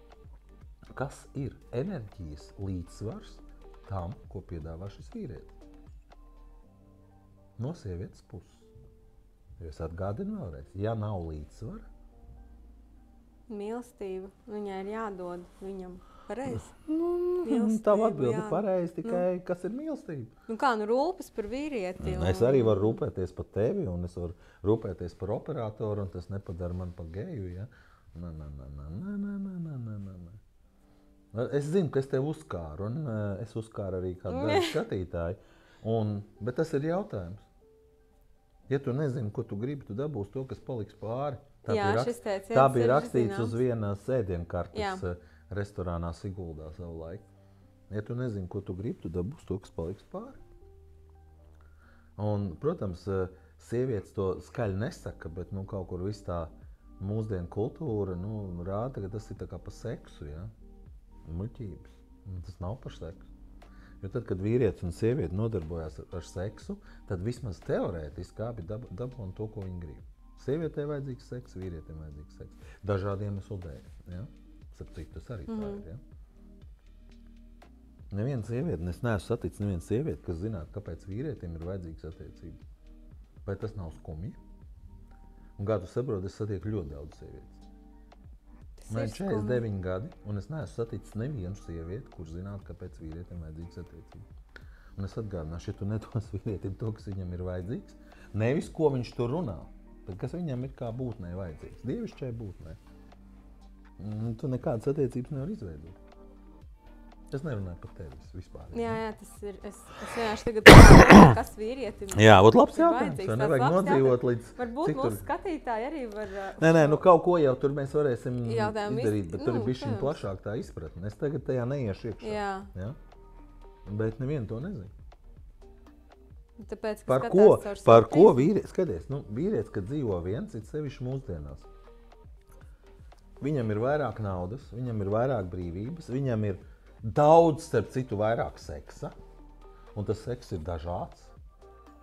Kas ir enerģijas līdzsvars tam, ko piedāvā šis vīrietis? No sievietes puses. Jo es atgādinu vēlreiz, ja nav līdzsvara, Mīlestība. Viņai ir jādod viņam pareizi. Tava atbilde pareizi, tikai kas ir mīlestība? Nu kā, rūpes par vīrieti. Es arī varu rūpēties par tevi, un es varu rūpēties par operatoru, un tas nepadara man par geju, ja? Es zinu, ka es tevi uzkāru, un es uzkāru arī kādu daļu skatītāju, bet tas ir jautājums. Ja tu nezini, ko tu gribi, tu dabūsi to, kas paliks pāri. Tā bija rakstīts uz vienas ēdienkartes restorānā Siguldā savu laiku. Ja tu nezini, ko tu gribi, tu dabūsi to, kas paliks pāri. Un, protams, sievietes to skaļi nesaka, bet kaut kur viss tā mūsdienu kultūra rāda, ka tas ir tā kā pa seksu, ja? Muļķības. Tas nav par seksu. Jo tad, kad vīrietis un sieviete nodarbojās ar seksu, tad vismaz teorētiski abi dabūna to, ko viņi grib. Sievietei vajadzīgs seks, vīrietim vajadzīgs seks. Dažādiem iemeslu dēļ. Ja? Sapcīt, tas arī tā ir. Ja? Neviena sieviete, es neesmu saticis nevienu sievieti, kas zinātu, kāpēc vīrietim ir vajadzīgas attiecības. Vai tas nav skumji? Un kā tu saproti, es satieku ļoti daudz sievietes. Man ir 49 gadi, un es neesmu saticis nevienu sievieti, kurš zinātu, kāpēc vīrietim vajadzīgas attiecības. Un es atgādināšu, ja tu nedos vīrietim to, kas viņam ir vajadzīgs, nevis ko viņš tur runā, bet kas viņam ir kā būtnē vajadzīgs. Dievišķai būtnē. Tu nekādas attiecības nevar izveidot. Es nerunāju par tevis vispār. Jā, tas ir. Es vienkārši tagad domāju, kas vīrietim ir. Jā, labs jautājums. Vai nevajag nodzīvot līdz varbūt citur? Mūsu skatītāji arī var... Nē, kaut ko jau tur mēs varēsim izdarīt, bet tur ir bišķiņ plašāk tā izpratne. Es tagad tajā neiešu iekšā. Jā. Bet nevienu to nezinu. Tāpēc, par ko vīrietis, skaties, vīrietis, kad dzīvo viens, ir sevišķi mūsdienās. Viņam ir vairāk naudas, viņam ir vairāk brīvības, viņam ir daudz, starp citu, vairāk seksa, un tas seks ir dažāds,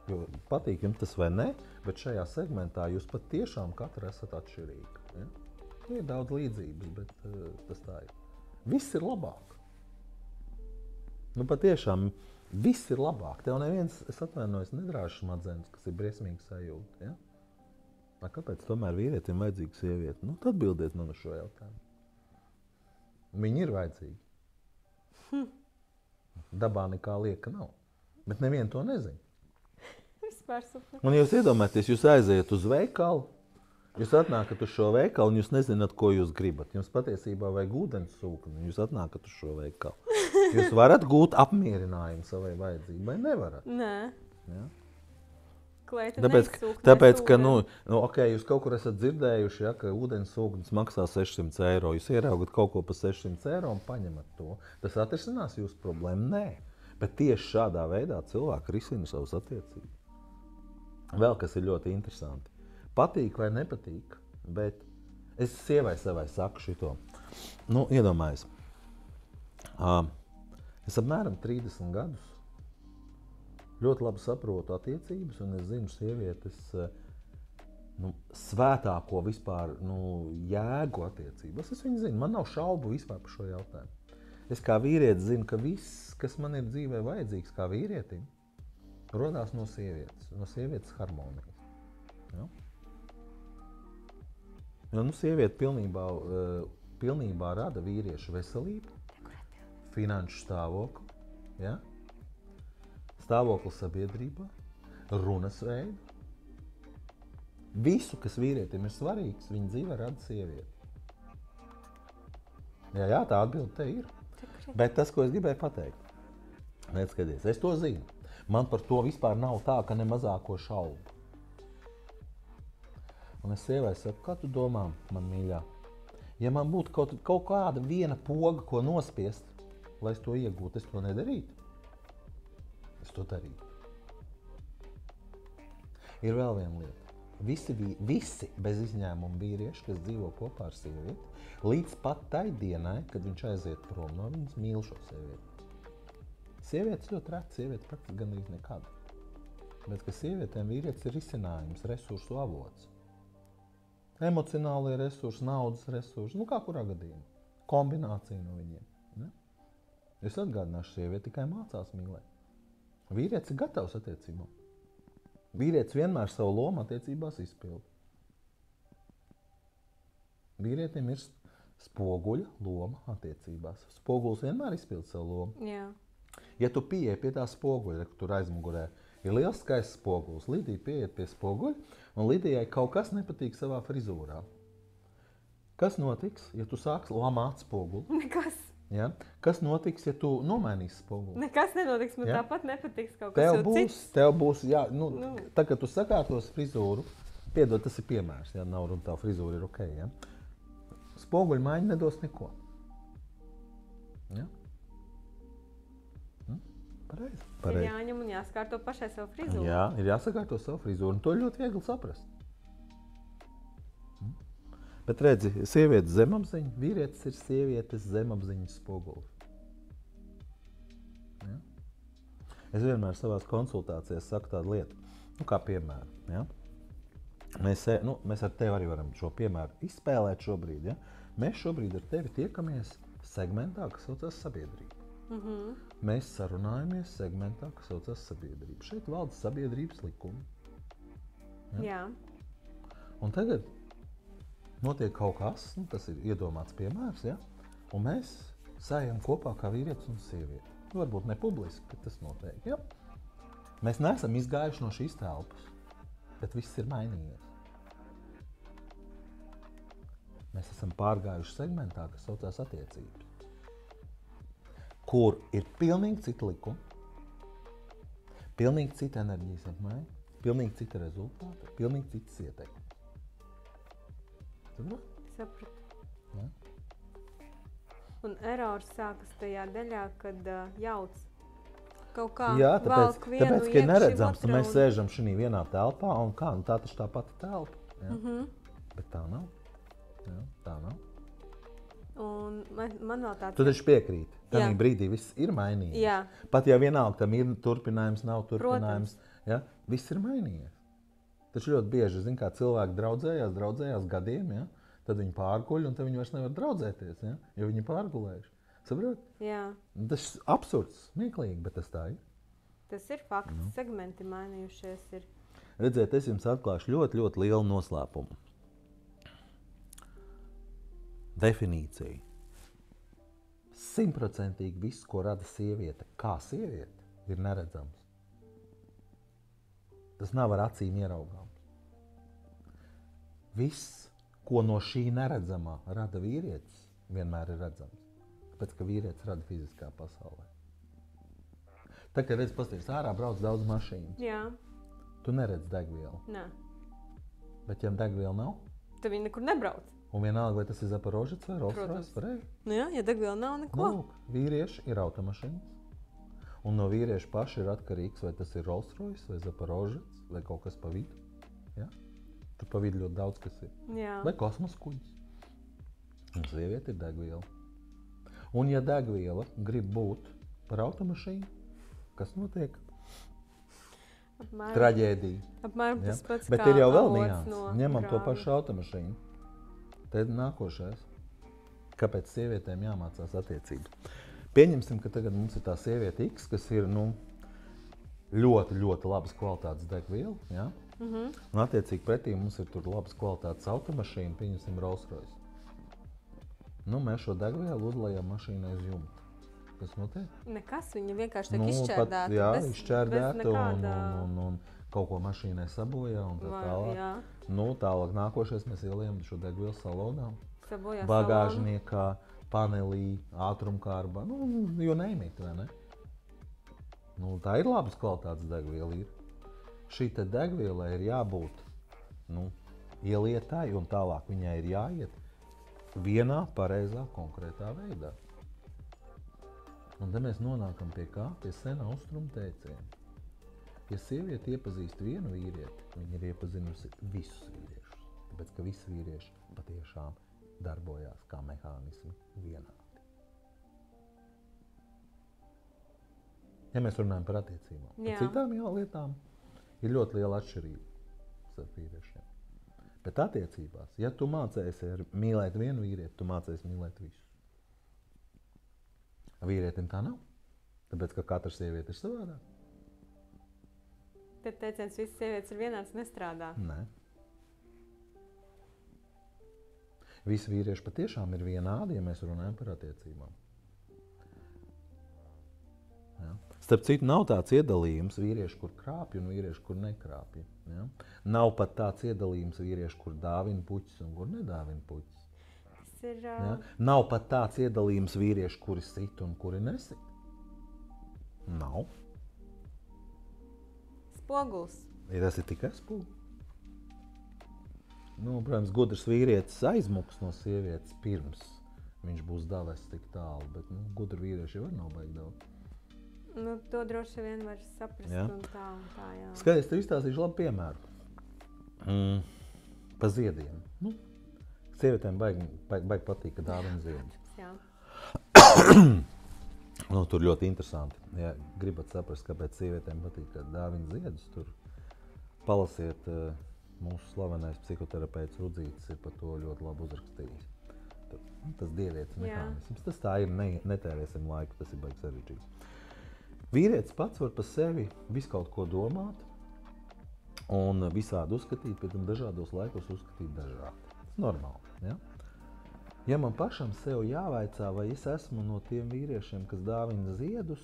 jo patīk jums tas vai ne, bet šajā segmentā jūs pat tiešām katru esat atšķirīgi. Ja? Ir daudz līdzības, bet tas tā ir. Viss ir labāk. Patiešām, viss ir labāk. Tev neviens, es atvainojos, nedrāž smadzenes, kas ir briesmīgi sajūta. Ja? Kāpēc tomēr vīrietim vajadzīga sieviete? Atbildiet man uz šo jautājumu. Viņi ir vajadzīgi. Dabā nekā lieka nav. Bet nevienu to nezina. Un jūs iedomājaties, jūs aiziet uz veikalu, jūs atnākat uz šo veikalu un jūs nezināt, ko jūs gribat. Jums patiesībā vajag ūdens sūkni, un jūs atnākat uz šo veikalu. Jūs varat gūt apmierinājumu savai vajadzībai, nevarat? Nē. Ja? Tāpēc, ka jūs kaut kur esat dzirdējuši, ja, ka ūdens sūknis maksā 600 eiro. Jūs ieraugat kaut ko par 600 eiro un paņemat to. Tas atrisinās jūsu problēmu? Nē. Bet tieši šādā veidā cilvēki risina savas attiecības. Vēl kas ir ļoti interesanti. Patīk vai nepatīk, bet es sievai savai saku šito. Iedomājies. Es apmēram 30 gadus ļoti labi saprotu attiecības, un es zinu sievietes svētāko vispār jēgu attiecības. Es viņu zinu, man nav šaubu vispār par šo jautājumu. Es kā vīrietis zinu, ka viss, kas man ir dzīvē vajadzīgs kā vīrietim, rodās no sievietes harmonijas. Ja? Jo sieviete pilnībā rada vīriešu veselību, finanšu stāvokli, ja? Stāvokli sabiedrībā, runas veidu. Visu, kas vīrietim ir svarīgs, viņa dzīvē rada sievieti. Jā, tā atbilde te ir. Bet tas, ko es gribēju pateikt, neskaties, es to zinu. Man par to vispār nav tā, ka ne mazāko šaubu. Un es sievai saku, kā tu domā, man mīļā? Ja man būtu kaut kāda viena poga, ko nospiest, lai es to iegūtu, es to nedarītu. Es to darītu. Ir vēl viena lieta. visi bez izņēmuma vīrieši, kas dzīvo kopā ar sievieti, līdz pat tai dienai, kad viņš aiziet prom no viņas, mīl šo sievieti. Sievietes ļoti reti, sievietes praktiski gandrīz nekad. Bet, ka sievietēm vīrietis ir risinājums, resursu avots. Emocionālie resursi, naudas resursi, kā kurā gadījumā. Kombinācija no viņiem. Ne? Es atgādināšu, sievieti tikai mācās mīlēt. Vīrietis ir gatavs attiecībām. Vīrietis vienmēr savu lomu attiecībās izpilda. Vīrietim ir spoguļa loma attiecībās. Spogulis vienmēr izpilda savu lomu. Jā. Ja tu pieeji pie tā spoguļa, kur tur aizmugurē ir liels skaists spogulis, Lidija pieiet pie spoguļa, un Lidijai kaut kas nepatīk savā frizūrā. Kas notiks, ja tu sāksi lamāt spoguli? Nekas. Ja? Kas notiks, ja tu nomainīsi spoguli? Nekas nenotiks, man Ja? tāpat nepatiks kaut kas cits. Tev būs, jā, tā, kad tu sakārtos frizūru, piedod, tas ir piemērs, ja nav runa tā frizūra ir ok, ja? Spoguļu maiņa nedos neko. Ja? Pareizi. Ir jāņem un jāskārto pašai savu frizūru. Jā, ir jāsakārto savu frizūru, un to ļoti viegli saprast. Bet redzi, sievietes zemapziņa, vīrietis ir sievietes zemapziņas spogulis. Ja? Es vienmēr savās konsultācijās saku tādu lietu, kā piemēru. Ja? Mēs ar tevi arī varam šo piemēru izspēlēt šobrīd. Ja? Mēs šobrīd ar tevi tiekamies segmentā, kas saucas sabiedrība. Mēs sarunājamies segmentā, kas saucas sabiedrība. Šeit valda sabiedrības likumi. Ja? Jā. Un tagad notiek kaut kas, tas ir iedomāts piemērs, ja? Un mēs sējam kopā kā vīrietis un sieviete. Varbūt ne publiski, bet tas notiek. Ja? Mēs neesam izgājuši no šīs telpas, bet viss ir mainījies. Mēs esam pārgājuši segmentā, kas saucās attiecības, kur ir pilnīgi cita likuma, pilnīgi cita enerģijas apmaiņa, pilnīgi cita rezultāta, pilnīgi citas ieteikumi. Sapratu. Ja? Un erors sākas tajā daļā, kad jauc kaut kā tāpēc, ka ir neredzams, otru, mēs sēžam šī vienā telpā, un tā taču tā pati telpa. Ja? Bet tā nav. Ja? Tā nav. Un man vēl tāds... Tu taču piekrīti. Tādā brīdī viss ir mainījies. Jā. Pat ja vienalga tam ir turpinājums, nav turpinājums, ja? Viss ir mainījies. Taču ļoti bieži, kā cilvēki draudzējās gadiem, ja? Tad viņi pārguļ, un tad viņi vairs nevar draudzēties, ja? Jo viņi pārgulējuši. Saprot? Jā. Tas ir absurds, smieklīgi, bet tas tā ir. Tas ir fakts, segmenti mainījušies ir. Redziet, es jums atklāšu ļoti, ļoti lielu noslēpumu. Definīcija. 100% viss, ko rada sieviete, kā sieviete, ir neredzams. Tas nav ar acīm ieraugāms. Viss, ko no šī neredzamā rada vīrietis, vienmēr ir redzams. Tāpēc, ka vīrietis rada fiziskā pasaulē. Tā kā redz, pasties, ārā brauc daudz mašīnas. Jā. Tu neredz degvielu. Nē. Bet ja degviela nav, tad viņi nekur nebrauc. un vienalga, vai tas ir Zaporožets vai Rolls-Royce, pareizi? Nu jā, ja degviela nav neko. Lūk, vīrieši ir automašīnas. Un no vīrieša paša ir atkarīgs, vai tas ir Rolls-Royce vai Zaporožets vai kaut kas pa vidu. Ja? Tur pa vidu ļoti daudz kas ir. Jā. Vai kosmosa kuģis. Un sieviete ir degviela. Un ja degviela grib būt par automašīnu, kas notiek? Traģēdija. Apmēram tas pats, bet kā ir jau vēl avots nianses. no Ņemam to grāvja. pašu automašīnu. Te nākošais. Kāpēc sievietēm jāmācās attiecības? Pieņemsim, ka tagad mums ir tā sieviete X, kas ir ļoti, ļoti labas kvalitātes degviela. Ja? Un attiecīgi pretī mums ir tur labas kvalitātes automašīna, pieņemsim Rolls-Royce. Mēs šo degvielu uzlējam mašīnai uz jumta. Kas notiek? Nekas, viņa vienkārši tiek izšķērdēta. Jā, bez izšķērdēta nekādā... un kaut ko mašīnai sabojā un tā tālāk. Jā. Tālāk nākošais mēs ieliekam šo degvielu salonā. Sabojā Bagāžniekā, panelī, ātrumkārbā, jo neimīt, vai ne? Tā ir labas kvalitātes degviela. Šī te degviela ir jābūt ielietai un tālāk viņai ir jāiet vienā pareizā konkrētā veidā. Un te mēs nonākam pie kā? Pie sena austrumu teiciena. Ja sieviete iepazīst vienu vīrieti, viņa ir iepazinusi visus vīriešus. Tāpēc, ka visi vīrieši patiešām darbojās kā mehānismi vienādi. Ja mēs runājam par attiecībām, par citām lietām ir ļoti liela atšķirība starp vīriešiem. Bet attiecībās, ja tu mācēsi mīlēt vienu vīrieti, tu mācēsi mīlēt visus. Vīrietim tā nav, tāpēc, ka katra sieviete ir savādāk. Tad teiciens, visas sievietes ir vienāds, nestrādā. Nē. Visi vīrieši patiešām ir vienādi, ja mēs runājam par attiecībām. Ja? Starp citu, nav tāds iedalījums vīrieši, kur krāpj un vīrieši, kur nekrāpj. Ja? Nav pat tāds iedalījums vīrieši, kur dāvina puķis un kur nedāvina puķis. Ja? Nav pat tāds iedalījums vīrieši, kuri sit un kuri nesit. Nav. Spoguls. Ja tas ir tikai spoguls. Nu, protams, gudrs vīrietis aizmuks no sievietes pirms viņš būs davēs tik tālu, bet gudri vīrieši var nav baigi daudz. Nu, to droši vien var saprast un tā, jā. Skaties, tev izstāstīšu labu piemēru. Pa ziediem. Sievietēm baigi patīk, ka dāvina ziedus. Jā. Tur ļoti interesanti. Ja gribat saprast, kāpēc sievietēm patīk, ka dāvina ziedus, tur palasiet mūsu slavenais psihoterapeits Rudzītis ir par to ļoti labi uzrakstījis. Tas dievietes mehānisms. Tas tā ir, netērēsim laiku, tas ir baigi sarežģīts. Vīrietis pats var par sevi visu kaut ko domāt un visādi uzskatīt, pēc tam dažādos laikos uzskatīt dažādi. Tas normāli. Ja? Ja man pašam sev jāvaicā, vai es esmu no tiem vīriešiem, kas dāvina ziedus,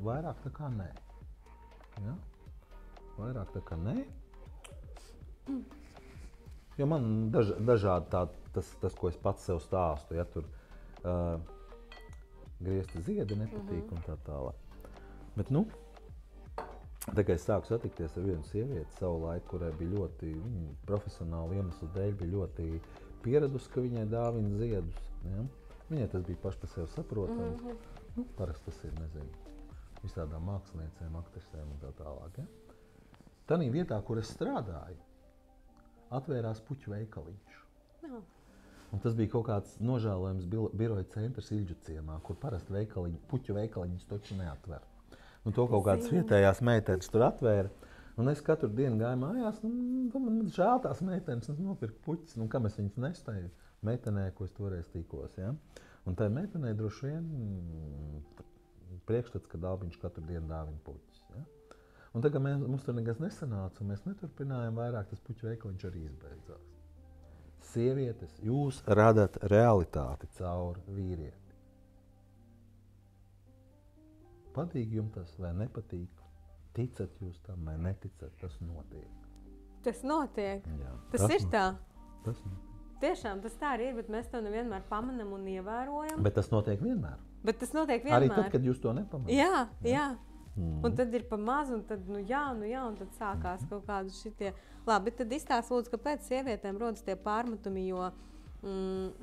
vairāk tā kā nē. Ja? Vairāk tā kā nē. Jo man dažādi tas, ko es pats sev stāstu, ja tur griezti ziedi nepatīk un tā tālāk. Bet, tā kā es sāku satikties ar vienu sievieti savu laiku, kurai bija ļoti, viņa profesionāli iemeslu dēļ bija ļoti pieradusi, ka viņai dāvina ziedus. Ja? Viņai tas bija paši par sevi saprotams. Parasti tas ir, nezinu, visādām māksliniecēm, aktrisēm un tā tālāk. Ja? Tanī vietā, kur es strādāju, atvērās puķu veikaliņš. Un tas bija kaut kāds nožēlojams biroja centrs Ilģu ciemā, kur parasti puķu veikaliņus taču neatver. To kaut kādas vietējās meitenes tur atvēra. Un es katru dienu gāju mājās, man žēl tās meitenes, nopirku puķis, kam es viņas nestāju meitenē, ko es toreiz tikos. Ja? Un tai meitenē droši vien priekšstats, ka Dalbiņš katru dienu dāvina puķis. Ja? Un tagad mums tur nekas nesanāca, un mēs neturpinājām vairāk, tas puķu veikaliņš arī izbeidzās. Sievietes, jūs radat realitāti caur vīrieti. Patīk jums tas vai nepatīk? Ticat jūs tam vai neticat? Tas notiek. Tas notiek? Jā, tas ir tā? Tas notiek. Tiešām tas tā arī ir, bet mēs to nevienmēr pamanam un ievērojam. Bet tas notiek vienmēr. Bet tas notiek vienmēr. Arī tad, kad jūs to nepamanāt. Jā. Un tad ir pa maz, un tad, un tad sākās kaut kādi šitie. Labi, tad izstāst lūdzu, kāpēc sievietēm rodas tie pārmetumi, jo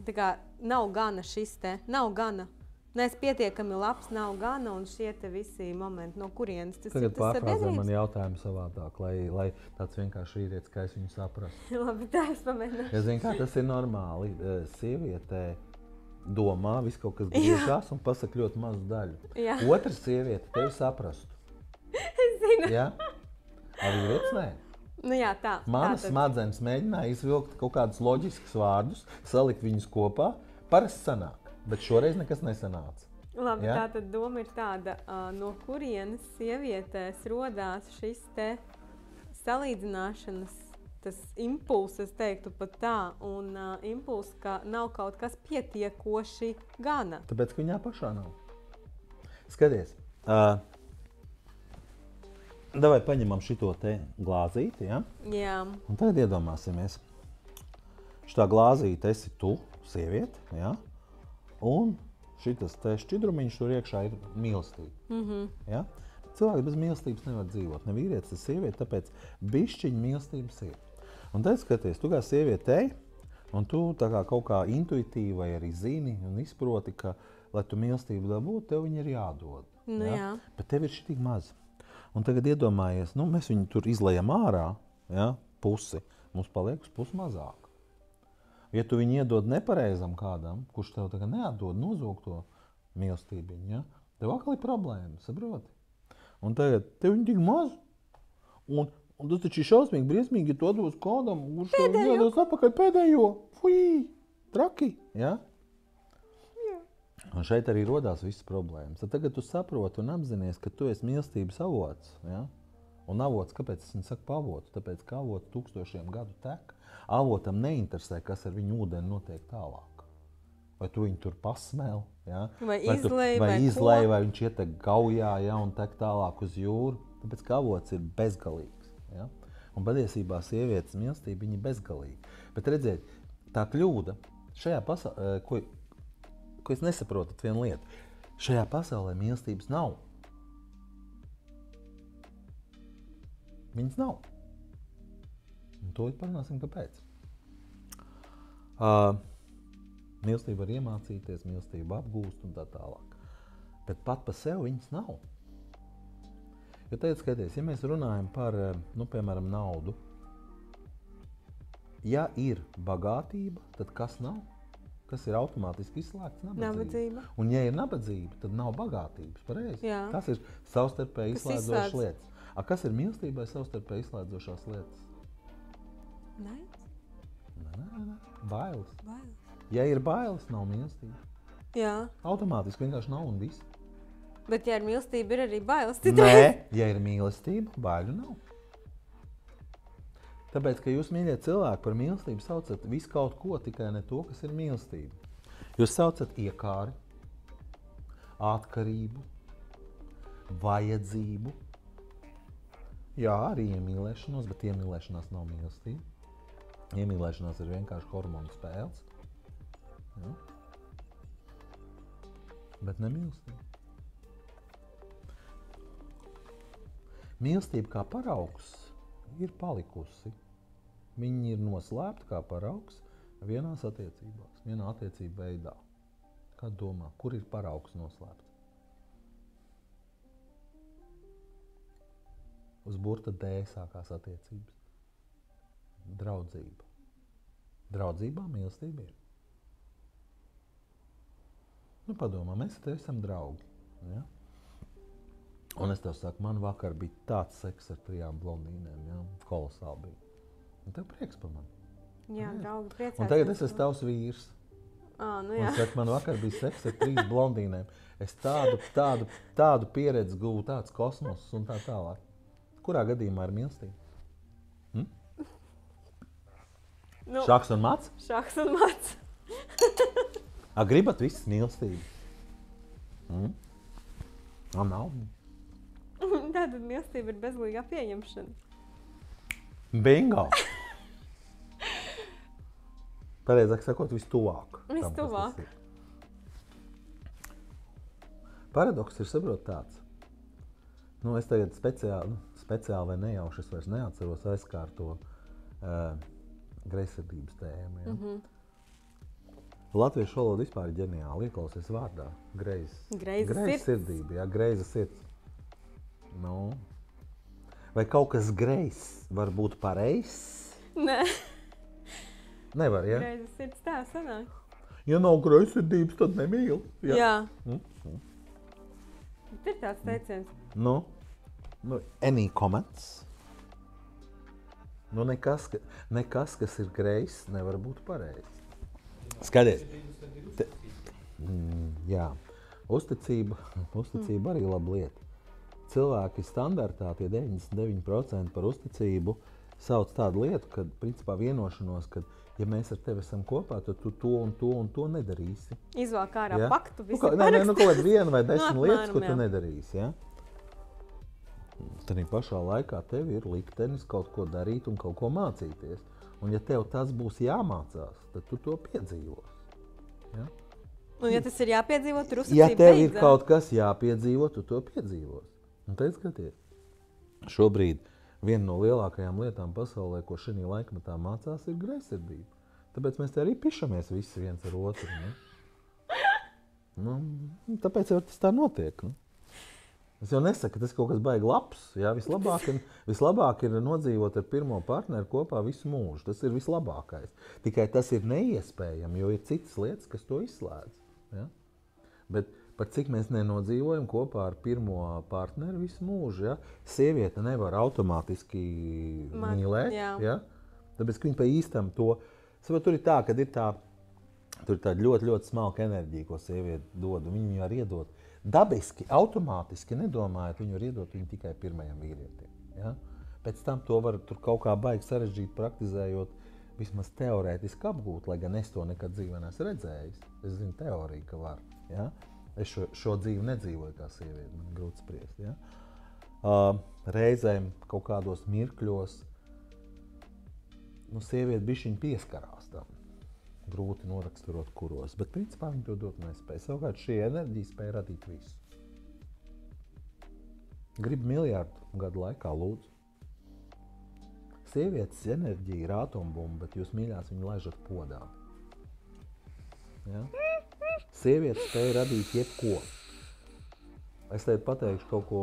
tā kā nav gana šis te, nav gana. Nes pietiekami labs, nav gana, un šie te visi momenti, no kurienes tas tagad ir. Tagad pārfrāzē man jautājumu savādāk, lai tāds vienkārši vīrietis, kā es viņu saprastu. Labi, tā es pamēģināšu. Ja zinu, kā tas ir normāli. Sievietē domā, viss kaut kas griežās un pasaka ļoti mazu daļu. Jā. Otra sieviete tevi saprastu. Es zinu. Ja? Vīrietis nē. Jā, tā. Manas smadzenes mēģināja izvilkt kaut kādus loģiskus vārdus, salikt viņus kopā. Parasti sanāk, bet šoreiz nekas nesanāca. Labi, ja? Tātad doma ir tāda, no kurienes sievietēs rodās šis te salīdzināšanas tas impulss, es teiktu pat tā, un impulss, ka nav kaut kas pietiekoši gana. Tāpēc, ka viņā pašā nav. Skaties, davai paņemam šito te glāzīti, ja? Jā. Un tagad iedomāsimies. Šitā glāzīte esi tu, sieviete, ja? Un šitas te šķidrumiņš tur iekšā ir mīlestība. Ja? Cilvēki bez mīlestības nevar dzīvot. Ne vīrietis, ne sieviete, tāpēc bišķiņa mīlestības ir. Un tad skaties, tu kā sieviete ej, un tu tā kā kaut kā intuitīvi vai arī zini un izproti, ka, lai tu mīlestību dabūtu, tev viņa ir jādod. Nu, jā. Bet tev ir šitīgi maz. Un tagad iedomājies, nu, mēs viņu tur izlejam ārā, ja, pusi, mums paliek uz pusi mazāk. Ja tu viņu iedod nepareizam kādam, kurš tev tagad neatdod, nozog to mīlestībiņu, ja, tev atkal ir problēma, saproti? Un tagad tev viņi tik maz, un tas taču ir šausmīgi, briesmīgi, ja tu atdos kādam, kurš tev viņu iedos atpakaļ pēdējo, traki, ja? Un šeit arī rodās visas problēmas. Tad tagad tu saproti un apzinies, ka tu esi mīlestības avots. Ja? Un avots, kāpēc es viņu saku pa avotu? Tāpēc, ka avots 1000 gadu tek. Avotam neinteresē, kas ar viņu ūdeni notiek tālāk. Vai tu viņu tur pasmēli, ja? Vai izlej, vai viņš ietek gaujā, ja, un tek tālāk uz jūru. Tāpēc, ka avots ir bezgalīgs. Ja? Un patiesībā sievietes mīlestība viņa ir bezgalīga. Bet redziet, tā kļūda šajā pasaulē, ko es nesaprotu, viena lieta. Šajā pasaulē mīlestības nav. Viņas nav. Un to parunāsim, kāpēc. Mīlestība var iemācīties, mīlestība apgūst un tā tālāk. Bet pat pa sev viņas nav. Jo tagad skaties, ja mēs runājam par, nu, piemēram, naudu, ja ir bagātība, tad kas nav? Kas ir automātiski izslēgts? Nabadzība. Un ja ir nabadzība, tad nav bagātības, pareizi? Jā. Tas ir savstarpēji izslēdzošas lietas. Kas ir mīlestībai savstarpēji izslēdzošās lietas? Nē. Bailes. Ja ir bailes, nav mīlestība. Jā. Automātiski vienkārši nav un viss. Bet ja ir mīlestība, ir arī bailes. Nē, ja ir mīlestība, baiļu nav. Tāpēc, ka jūs, mīļie cilvēki, par mīlestību saucat visu kaut ko, tikai ne to, kas ir mīlestība. Jūs saucat iekāri, atkarību, vajadzību. Jā, arī iemīlēšanos, bet iemīlēšanās nav mīlestība. Iemīlēšanās ir vienkārši hormonu spēles. Ja? Bet ne mīlestība. Mīlestība kā paraugs ir palikusi. Viņi ir noslēpti kā paraugs vienās attiecībās, vienā attiecību veidā. Kā domā, kur ir paraugs noslēpts? Uz burta D sākās attiecības. Draudzība. Draudzībā mīlestība ir. Nu, padomā, mēs te esam draugi. Ja? Un es tev saku, man vakar bija tāds seks ar 3 blondīnēm, ja? Kolosāli bija. Un tev prieks par mani. Jā, draugi, priecājos. Un tagad es esmu tavs vīrs. Nu jā. Un es saku, man vakar bija seks ar 3 blondīnēm. Es tādu pieredzi guvu, tāds kosmos un tā tālāk. Kurā gadījumā ir mīlestība? Nu, Šaks un mats? Šaks un mats. Gribat visas mīlestību? Nav. Tātad mīlestība ir bezgalīgā pieņemšana. Bingo! Pareizāk sakot, vistuvāk. Vistuvāk. Paradoks ir, saprot, tāds. Nu, es tagad speciāli vai nejauši, es vairs neatceros aizkārto greizsirdības tēmu. Ja? Latviešu valoda vispār ir ģeniāli. Ieklausies vārdā. Greizsirdība, jā, greiza sirds. Nu. Vai kaut kas greizs var būt pareizs? Nē. Nevar, ja? Greiza sirds tā sanāk. Ja nav greizsirdības, tad nemīl. Jā. Ir tāds teiciens. Nu, any comments? Nu, nekas, kas ir greizs, nevar būt pareizs. Skaties. Jā. Uzticība arī laba lieta. Cilvēki standartā tie 99% par uzticību sauc tādu lietu, kad principā vienošanos, ka ja mēs ar tevi esam kopā, tad tu to un to un to nedarīsi. Izvāk ārā paktu, visi parakstīt. Kaut kāda 1 vai 10 lietas, ko tu nedarīsi. Ja? Tad pašā laikā tev ir liktenis kaut ko darīt un kaut ko mācīties. Un ja tev tas būs jāmācās, tad tu to piedzīvos. Ja? Un ja tas ir jāpiedzīvo, tur uzticība beidzās. Ja tev ir kaut kas jāpiedzīvo, tu to piedzīvos. Un tad skaties, šobrīd viena no lielākajām lietām pasaulē, ko šajā laikmetā mācās, ir greizsirdība. Tāpēc mēs te arī pišamies visi viens ar otru. Ne? Nu, tāpēc jau tas tā notiek. Ne? Es jau nesaku, ka tas kaut kas baigi labs. Jā, vislabāk ir nodzīvot ar pirmo partneri kopā visu mūžu. Tas ir vislabākais. Tikai tas ir neiespējami, jo ir citas lietas, kas to izslēdz. Ja? Bet par cik mēs nenodzīvojam kopā ar pirmo partneri visu mūžu, ja? Sieviete nevar automātiski mīlēt. Ja? Tāpēc, ka viņa pa īstam to... Tur ir tā, ka tur ir tāda ļoti, ļoti smalka enerģija, ko sieviete dod. Viņa viņu var iedot dabiski, automātiski nedomājot, viņu var iedot viņu tikai pirmajam vīrietim. Ja? Pēc tam to var tur kaut kā baigi sarežģīt, praktizējot, vismaz teorētiski apgūt, lai gan es to nekad dzīvē neesmu redzējis. Es zinu teoriju, ka var. Ja? Es šo dzīvi nedzīvoju kā sieviete, man grūti spriest. Ja? Reizēm kaut kādos mirkļos sieviete bišķiņ pieskarās tam. Grūti noraksturot kuros, bet principā viņi to dot nespēja. Savukārt šī enerģija spēja radīt visu. Grib miljardu gadu laikā, lūdzu. Sievietes enerģija ir atombumba, bet jūs mīļās viņu laižat podā. Ja? Sievietes spēja radīt jebko. Es tev pateikšu kaut ko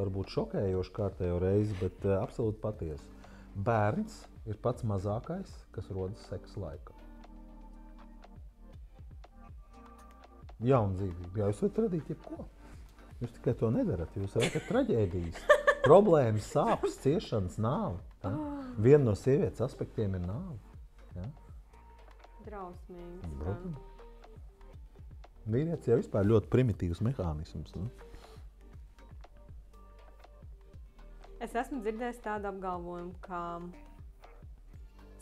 varbūt šokējošu kārtējo reizi, bet absolūti patiesu. Bērns ir pats mazākais, kas rodas seksa laikā. Jauna dzīvība. Jā, jūs varat radīt jebko. Jūs tikai to nedarat. Jūs varat traģēdijas, problēmas, sāpes, ciešanas, nāvi. Ja? Viena no sievietes aspektiem ir nāve. Ja? Drausmīgs. Protams. Vīrietis jau vispār ļoti primitīvs mehānisms. Ne? Es esmu dzirdējis tādu apgalvojumu, ka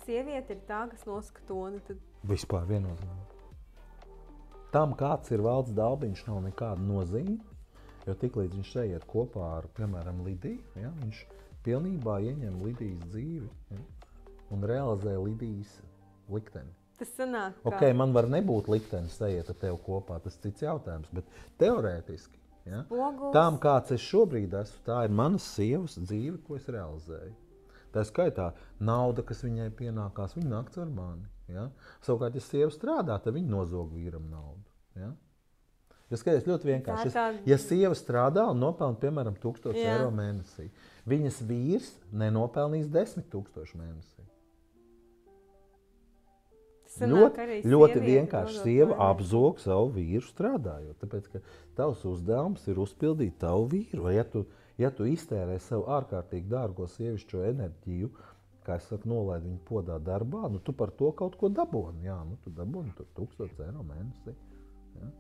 sieviete ir tā, kas nosaka toni. Tad... Vispār viennozīmīgi. Tam, kāds ir Valds Dalbiņš, nav nekāda nozīme, jo tiklīdz viņš šeit iet kopā ar, piemēram, Lidiju, ja, viņš pilnībā ieņem Lidijas dzīvi, ja, un realizē Lidijas likteni. Tas sanāk, ka... Ok, man var nebūt liktenis ejiet ar tevi kopā, tas cits jautājums, bet teorētiski, ja, tam, kāds es šobrīd esmu, tā ir manas sievas dzīve, ko es realizēju. Tā skaitā nauda, kas viņai pienākās, viņa nāk caur mani. Ja? Savukārt, ja sieva strādā, tad viņa nozog vīram naudu. Ja? Ja skaties ļoti vienkārši. Ja sieva strādā un nopelna, piemēram, 1000 eiro mēnesī, viņas vīrs nenopelnīs 10 000 mēnesī. Ļoti vienkārši sieva apzog savu vīru strādājot. Tāpēc, ka tavs uzdevums ir uzpildīt tavu vīru. Ja tu iztērē sev ārkārtīgi dārgo sievišķo enerģiju, kā es saku, nolaid viņu podā darbā, tu par to kaut ko daboni. Jā, tu daboni 1000 eiro mēnesī. Ja?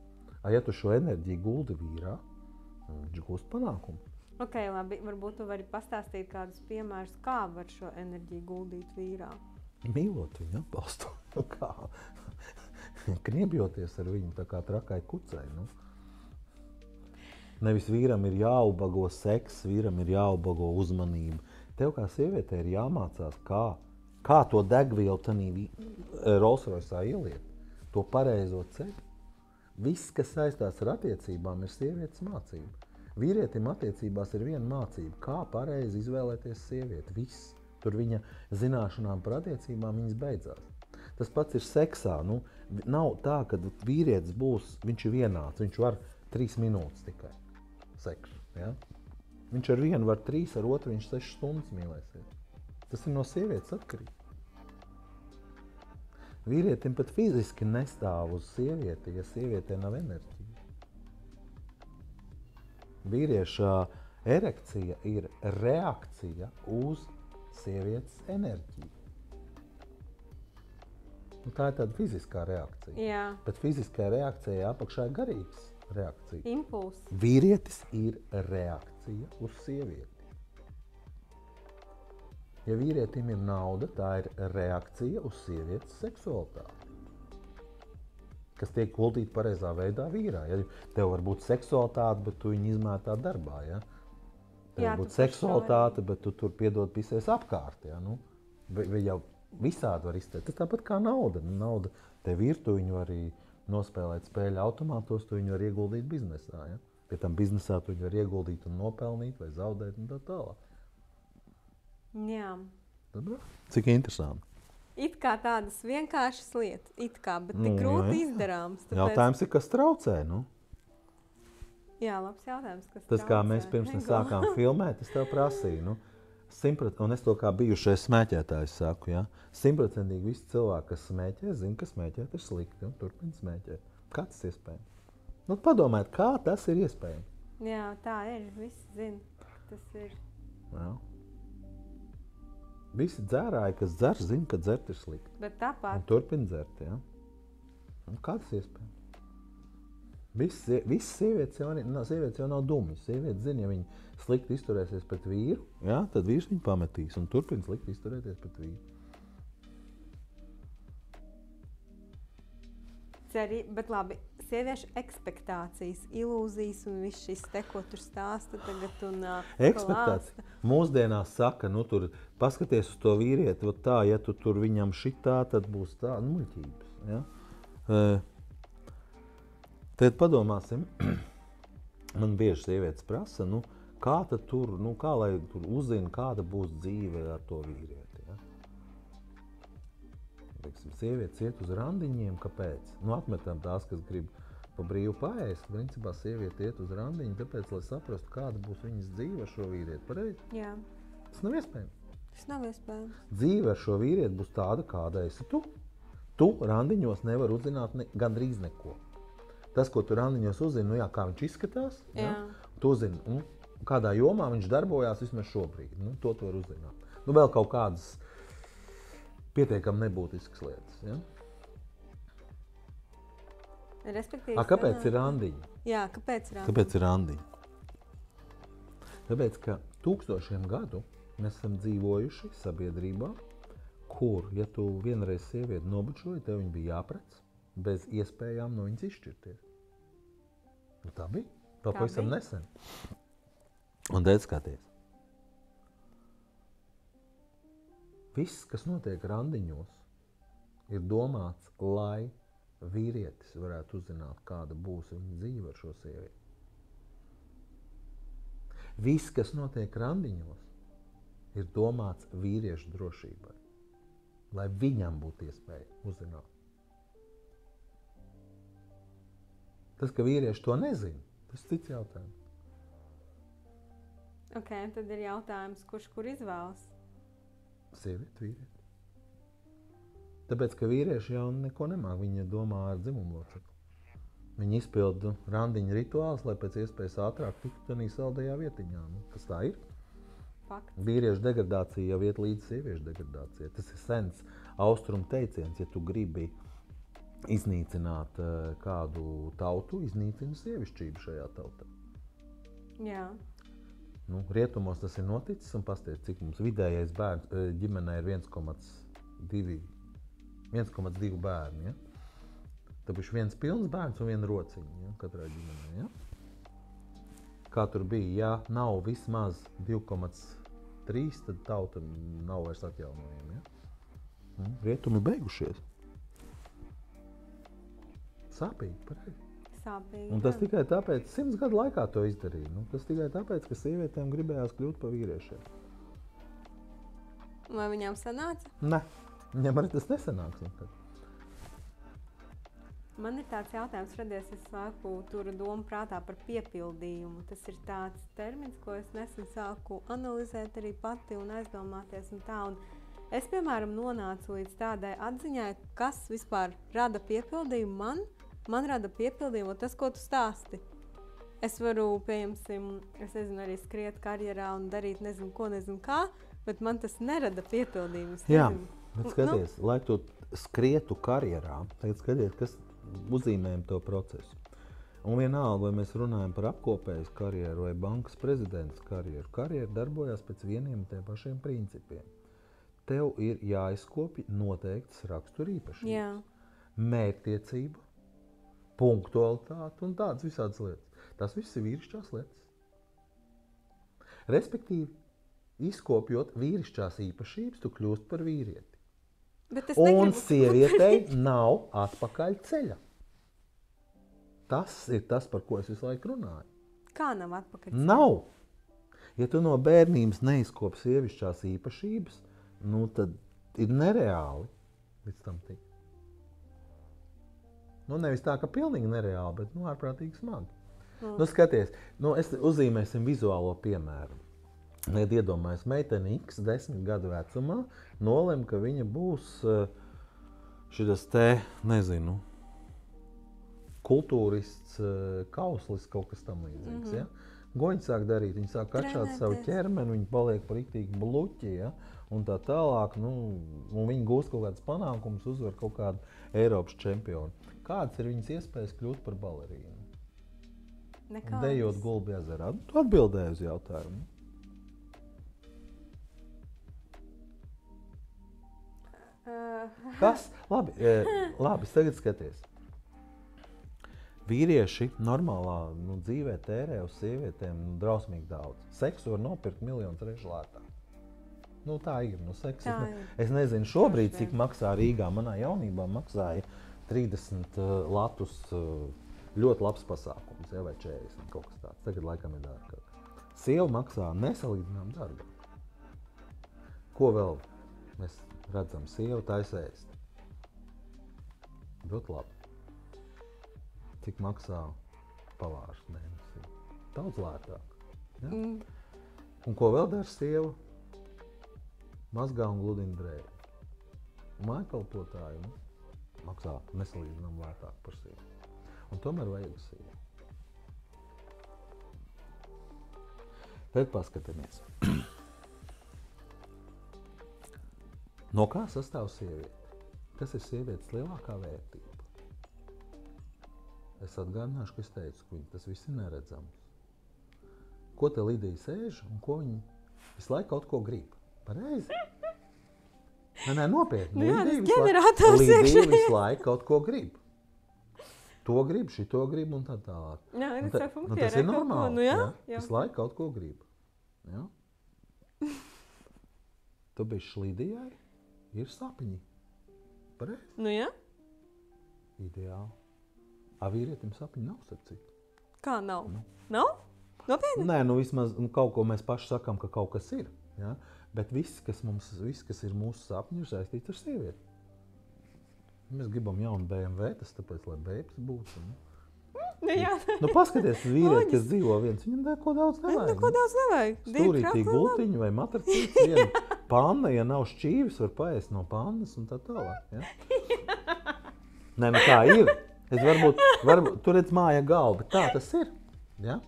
Ja tu šo enerģiju guldi vīrā, viņš gūst panākumu. Ok, labi. Varbūt tu vari pastāstīt kādus piemērus, kā var šo enerģiju guldīt vīrā. Mīlot viņu, atbalstot. Kā? Kniebjoties ar viņu tā kā trakai kucei. Nevis vīram ir jāubago seks, vīram ir jāubago uzmanība. Tev kā sievietē ir jāmācās, kā to degvielu tanī Rolls-Royce'ā ieliet, to pareizo ceļu. Viss, kas saistās ar attiecībām, ir sievietes mācība. Vīrietim attiecībās ir viena mācība, kā pareizi izvēlēties sievieti. Viss. Tur viņa zināšanām par attiecībām viņas beidzās. Tas pats ir seksā. Nav tā, ka vīrietis viņš ir vienāds, viņš var 3 minūtes tikai seksu. Ja? Viņš ar vienu var 3, ar otru viņš 6 stundas mīlēsies. Tas ir no sievietes atkarīgi. Vīrietim pat fiziski nestāv uz sievieti, ja sievietē nav enerģija. Vīrieša erekcija ir reakcija uz sievietes enerģiju. Tā ir tāda fiziskā reakcija. Jā. Bet fiziskā reakcija apakšā ir garīgs reakcija. Impulss. Vīrietis ir reakcija uz sievieti. Ja vīrietim ir nauda, tā ir reakcija uz sievietes seksualitāti, kas tiek guldīta pareizā veidā vīrā. Ja tev var būt seksualitāte, bet tu viņu izmētā darbā. Ja? Tev var būt seksualitāte, bet tu tur piedod pisēs apkārt. Ja? Vai jau visādi var izteikt. Tas tāpat kā nauda. Nauda tev ir, tu viņu arī nospēlēt spēļu automātos, tu viņu var ieguldīt biznesā. Ja? Pie tam biznesā tu viņu var ieguldīt un nopelnīt vai zaudēt un tā tālāk. Jā. Tad, cik interesanti. It kā tādas vienkāršas lietas, bet tik grūti izdarāms. Jautājums ir, kas traucē, Jā, labs jautājums. Tas, kā mēs pirms tam sākām filmēt, es tev prasīju. Nu, un es to kā bijušais smēķētājs saku, ja? 100% visi cilvēki, kas smēķē, zina, ka smēķēt ir slikti un turpina smēķēt. Kā tas iespējams? Nu, padomājiet, kā tas ir iespējams? Jā, tā ir. Visi zina, tas ir. Jā. Visi dzērāji, kas dzer, zina, ka dzert ir slikti. Bet tāpat. Un turpina dzert, ja? Un kā tas iespējams? Visas sievietes jau nav dumjas. Sievietes zina, ja viņi slikti izturēsies pret vīru, ja, tad vīrs viņu pametīs un turpina slikti izturēties pret vīru. Bet labi, sieviešu ekspektācijas, ilūzijas un viss šis te, ko tur stāsta tagad un ekspektācija. Mūsdienās saka, nu tur paskaties uz to vīrieti, tā, ja tu tur viņam šitā, tad būs tā, muļķības. Ja? Tad padomāsim, man bieži sievietes prasa, nu, kā tad tur, nu, kā lai tur uzzina, kāda būs dzīve ar to vīrieti. Ja? Teiksim, sievietes iet uz randiņiem, kāpēc? Nu, atmetam tās, kas grib pa brīvu paēst. Principā sieviete iet uz randiņu, tāpēc, lai saprastu, kāda būs viņas dzīve ar šo vīrieti. Pareizi? Jā. Tas nav iespējams. Tas nav iespējams. Dzīve ar šo vīrieti būs tāda, kāda esi tu. Tu randiņos nevar uzzināt gandrīz neko. Tas, ko tu randiņos uzzini, nu jā, kā viņš izskatās, jā. Tu uzzini, kādā jomā viņš darbojās vismaz šobrīd. Nu, to tu var uzzināt. Nu, vēl kaut kādas pietiekami nebūtiskas lietas. Ja? Respektīvi, kāpēc ir randiņi? Jā, kāpēc ir randiņi? Kāpēc ir randiņi? Tāpēc, ka tūkstošiem gadu mēs esam dzīvojuši sabiedrībā, kur, ja tu vienreiz sievieti nobučoji, tev viņa bija jāprec, bez iespējām no viņas izšķirties. Nu, tā bija. Tā pavisam nesen. Un dēļ skaties. Viss, kas notiek randiņos, ir domāts, lai vīrietis varētu uzzināt, kāda būs viņa dzīve ar šo sievieti. Viss, kas notiek randiņos, ir domāts vīriešu drošībai, lai viņam būtu iespēja uzzināt. Tas, ka vīrieši to nezina, tas ir cits jautājums. Ok, tad ir jautājums, kurš kur izvēlas? Sieviete, vīrieti. Tāpēc, ka vīrieši jau neko nemāk, viņi domā ar dzimumlocekli. Viņi izpilda randiņu rituālus, lai pēc iespējas ātrāk tiktu tādā saldajā vietiņā. Nu, tas tā ir. Fakts. Vīriešu degradācija jau iet līdz sieviešu degradācijai. Tas ir sens austrumu teiciens, ja tu gribi iznīcināt kādu tautu, iznīcina sievišķību šajā tautā. Jā. Nu, rietumos tas ir noticis, un pasties, cik mums vidējais bērns ģimenē ir 1,2 bērni. Ja? Tāpēc viens pilns bērns un viena rociņa, ja? Katrā ģimenē. Ja? Kā tur bija, ja nav vismaz 2,3, tad tauta nav vairs atjaunojama. Ja? Rietumi beigušies. Sāpīgi, pareizi. Sāpīgi. Un tas tikai tāpēc, 100 gadu laikā to izdarīja. Nu, tas tikai tāpēc, ka sievietēm gribējās kļūt par vīriešiem. Vai viņām sanāca? Ne, viņam arī tas nesanāks nekad. Man ir tāds jautājums radies, es sāku turu domu prātā par piepildījumu. Tas ir tāds termins, ko es nesen sāku analizēt arī pati un aizdomāties un tā. Un es, piemēram, nonācu līdz tādai atziņai, kas vispār rada piepildījumu man rada piepildījumu tas, ko tu stāsti. Es varu, piemēram, arī skriet karjerā un darīt nezinu ko, nezinu kā, bet man tas nerada piepildījumu. Jā, bet skaties, lai tu skrietu karjerā, tagad skaties, kas uzzīmējam to procesu. Un vienalga, vai mēs runājam par apkopējas karjeru vai bankas prezidents karjeru, karjera darbojās pēc vieniem un tiem pašiem principiem. Tev ir jāizkopja noteiktas raksturīpašības. Jā. Mērķtiecība, punktualitāte un tādas visādas lietas. Tas viss ir vīrišķās lietas. Respektīvi, izkopjot vīrišķās īpašības, tu kļūst par vīrieti. Un sievietei nav atpakaļ ceļa. Tas ir tas, par ko es visu laiku runāju. Kā nav atpakaļ ceļa? Nav! Ja tu no bērnības neizkopi sievišķās īpašības, nu tad ir nereāli līdz tam tikt. Nu, nevis tā, ka pilnīgi nereāli, bet ārprātīgi smagi. Nu, skaties, es uzzīmēsim vizuālo piemēru. Kad iedomājas meiteni X 10 gadu vecumā, nolem, ka viņa būs šitas te, nezinu, kultūrists, kauslis, kaut kas tam līdzīgs. Ja? Ko viņi sāk darīt? Viņi sāk kačāt savu ķermeni, viņi paliek par riktīgi bluķi, ja? Un tā tālāk, un viņi gūst kaut kādas panākumus, uzvar kaut kādu Eiropas čempionu. Kādas ir viņas iespējas kļūt par balerīnu? Nekādas. Dejot Gulbi ezerā. Tu atbildēji uz jautājumu. Kas? Labi, tagad skaties. Vīrieši normālā dzīvē tērē uz sievietēm drausmīgi daudz. Seksu var nopirkt miljonus reižu lētāk. Tā ir. Seksu. Es nezinu šobrīd, cik maksā Rīgā. Manā jaunībā maksāja 30 latus ļoti labs pasākums, ja, vai 40 kaut kas tāds. Tagad laikam ir dārgāk. Sieva maksā nesalīdzinām dārgāk. Ko vēl mēs redzam? Sieva taisa ēst. Ļoti labi. Cik maksā pavārs mēnesī? Daudz lētāk. Ja? Un ko vēl dara sieva? Mazgā un gludina drēbi. Mājkalpotāji maksā nesalīdzinām lētāk par sievu. Un tomēr vajag sievu. Tad paskatāmies. No kā sastāv sieviete? Kas ir sievietes lielākā vērtība? Es atgādināšu, ka es teicu, ka tas viss ir neredzams. Ko te Lidija sēž un ko viņa visu laiku kaut ko grib? Pareizi? Nē, nopietni. Lidija visu laiku kaut ko grib. To grib, šito grib un tā tālāk. Tas ir normāli. Visu laiku kaut ko grib. Ja? Tu bišķi Lidijai ir sapņi. Pareizi? Ideāli. A vīrietim sapņi nav, starp citu. Kā nav? Nav? Nopietni? Nē, vismaz kaut ko mēs paši sakam, ka kaut kas ir. Ja? Bet viss, kas ir mūsu sapņi, ir saistīts ar sievieti. Mēs gribam jaunu BMW, tas tāpēc, lai bēbs būtu. Paskaties, vīrieti, kas dzīvo viens, viņam neko daudz nevajag. Neko daudz nevajag. Stūrītī gultiņu vai matracīti, viena panna, ja nav šķīvis, var paēst no pannas un tā tālāk. Ja? Nē, tā ir. Es varbūt tu redz māja galva, bet tā tas ir. Ja?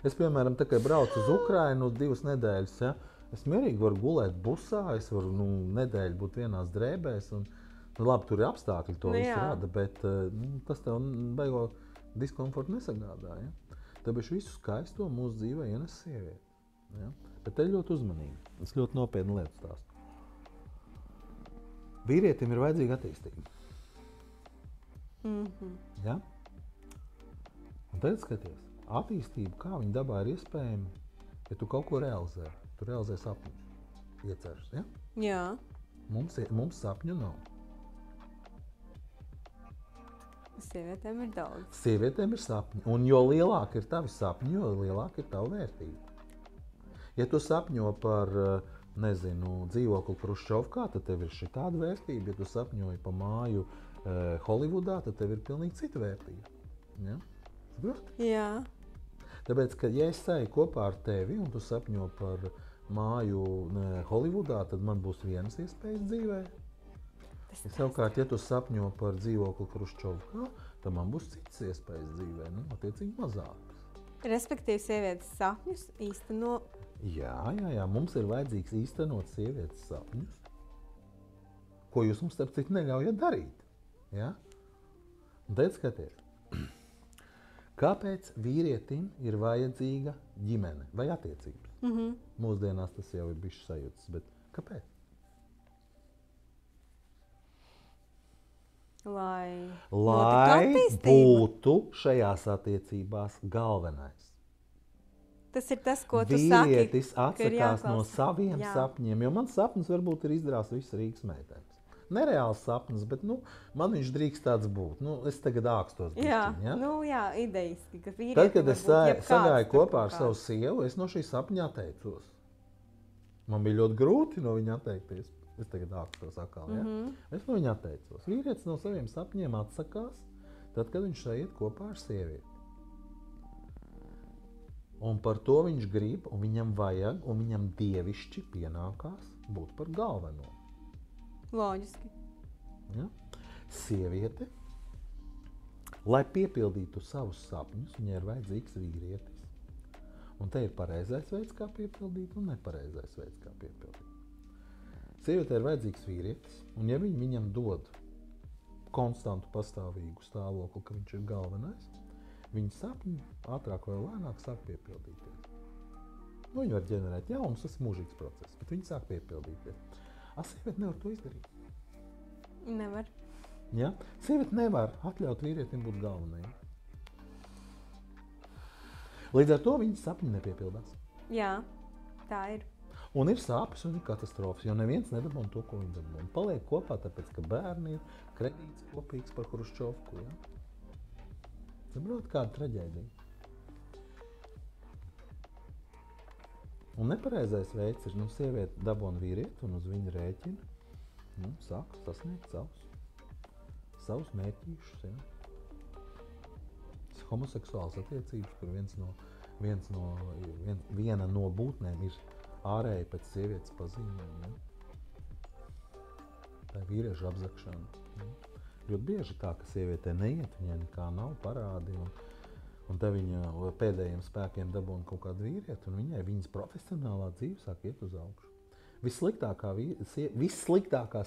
Es, piemēram, tā kā braucu uz Ukrainu 2 nedēļas, ja? Es mierīgi varu gulēt busā, es varu nedēļu būt vienās drēbēs. Un, labi, tur ir apstākļi, to visu rada, bet tas tev beigo diskomfortu nesagādā. Ja? Tāpēc visu skaisto mūsu dzīvē ienes sievieti. Ja? Bet te ļoti uzmanīgi. Es ļoti nopietni lietu stāstu. Vīrietim ir vajadzīga attīstība. Ja? Un tad skaties, attīstība, kā viņa dabā ir iespējama, ja tu kaut ko realizē. Tu realizē sapņus, iecerus, ja? Jā. Mums sapņu nav. Sievietēm ir daudz. Sievietēm ir sapņi, un jo lielāka ir tavi sapņi, jo lielāka ir tava vērtība. Ja tu sapņo par, dzīvokli Hruščovkā, tad tev ir šitāda vērtība. Ja tu sapņoji par māju Holivudā, tad tev ir pilnīgi cita vērtība. Ja? Jā. Tāpēc, ka ja es eju kopā ar tevi un tu sapņo par māju Holivudā, tad man būs vienas iespējas dzīvē. Savukārt, ja tu sapņo par dzīvokli Hruščovkā, tad man būs citas iespējas dzīvē, attiecīgi mazākas. Respektīvi, sievietes sapņus īsteno. Jā, mums ir vajadzīgs īstenot sievietes sapņus, ko jūs mums starp citu neļaujat darīt. Ja? Un tad skaties. Kāpēc vīrietim ir vajadzīga ģimene vai attiecības? Mūsdienās tas jau ir bišķi sajūtas, bet kāpēc? Lai būtu šajās attiecībās galvenais. Tas ir tas, ko tu saki. Vīrietis atsakās no saviem sapņiem, jo mans sapnis varbūt ir izdarās visu Rīgas meitenes. Nereāls sapnis, bet man viņš drīkst tāds būt. Es tagad ākstos bišķiņ, ja? Idejiski, ka vīrietim tad, kad es sagāju kopā ar savu sievu, es no šī sapņa atteicos. Man bija ļoti grūti no viņa atteikties. Es tagad ākstos atkal, ja? Es no viņa atteicos. Vīrietis no saviem sapņiem atsakās, tad, kad viņš iet kopā ar sievieti. Un par to viņš grib, un viņam vajag, un viņam dievišķi pienākās būt par galveno. Loģiski. Ja? Sieviete, lai piepildītu savus sapņus, viņai ir vajadzīgs vīrietis. Un te ir pareizais veids, kā piepildīt, un nepareizais veids, kā piepildīt. Sievietei ir vajadzīgs vīrietis, un ja viņi viņam dod konstantu pastāvīgu stāvokli, ka viņš ir galvenais, viņa sapņi ātrāk vai lēnāk sāk piepildīties. Nu, viņi var ģenerēt jaunus, tas ir mūžīgs process, bet viņi sāk piepildīties. Sieviete nevar to izdarīt. Nevar. Ja? Sieviete nevar atļaut vīrietim būt galvenajam. Līdz ar to viņas sapņi nepiepildās. Jā, tā ir. Un ir sāpes un ir katastrofas, jo neviens nedabūna to, ko viņi dabūna. Paliek kopā, tāpēc, ka bērni ir kredīts kopīgs par Hruščovku. Ja? Saprot, kāda traģēdija. Un nepareizais veids ir, sieviete dabūna vīrieti un uz viņu rēķina, sāk sasniegt savus mērķīšus. Ja? Homoseksuāls attiecības, kur viena no būtnēm ir ārēji pēc sievietes pazīmēm. Ja? Tā ir vīriešu apzakšana. Ja? Ļoti bieži tā, ka sievietē neiet, viņai nekā nav parādi, un te viņa pēdējiem spēkiem dabūna kaut kādu vīrieti, un viņas profesionālā dzīve sāk iet uz augšu. Vissliktākā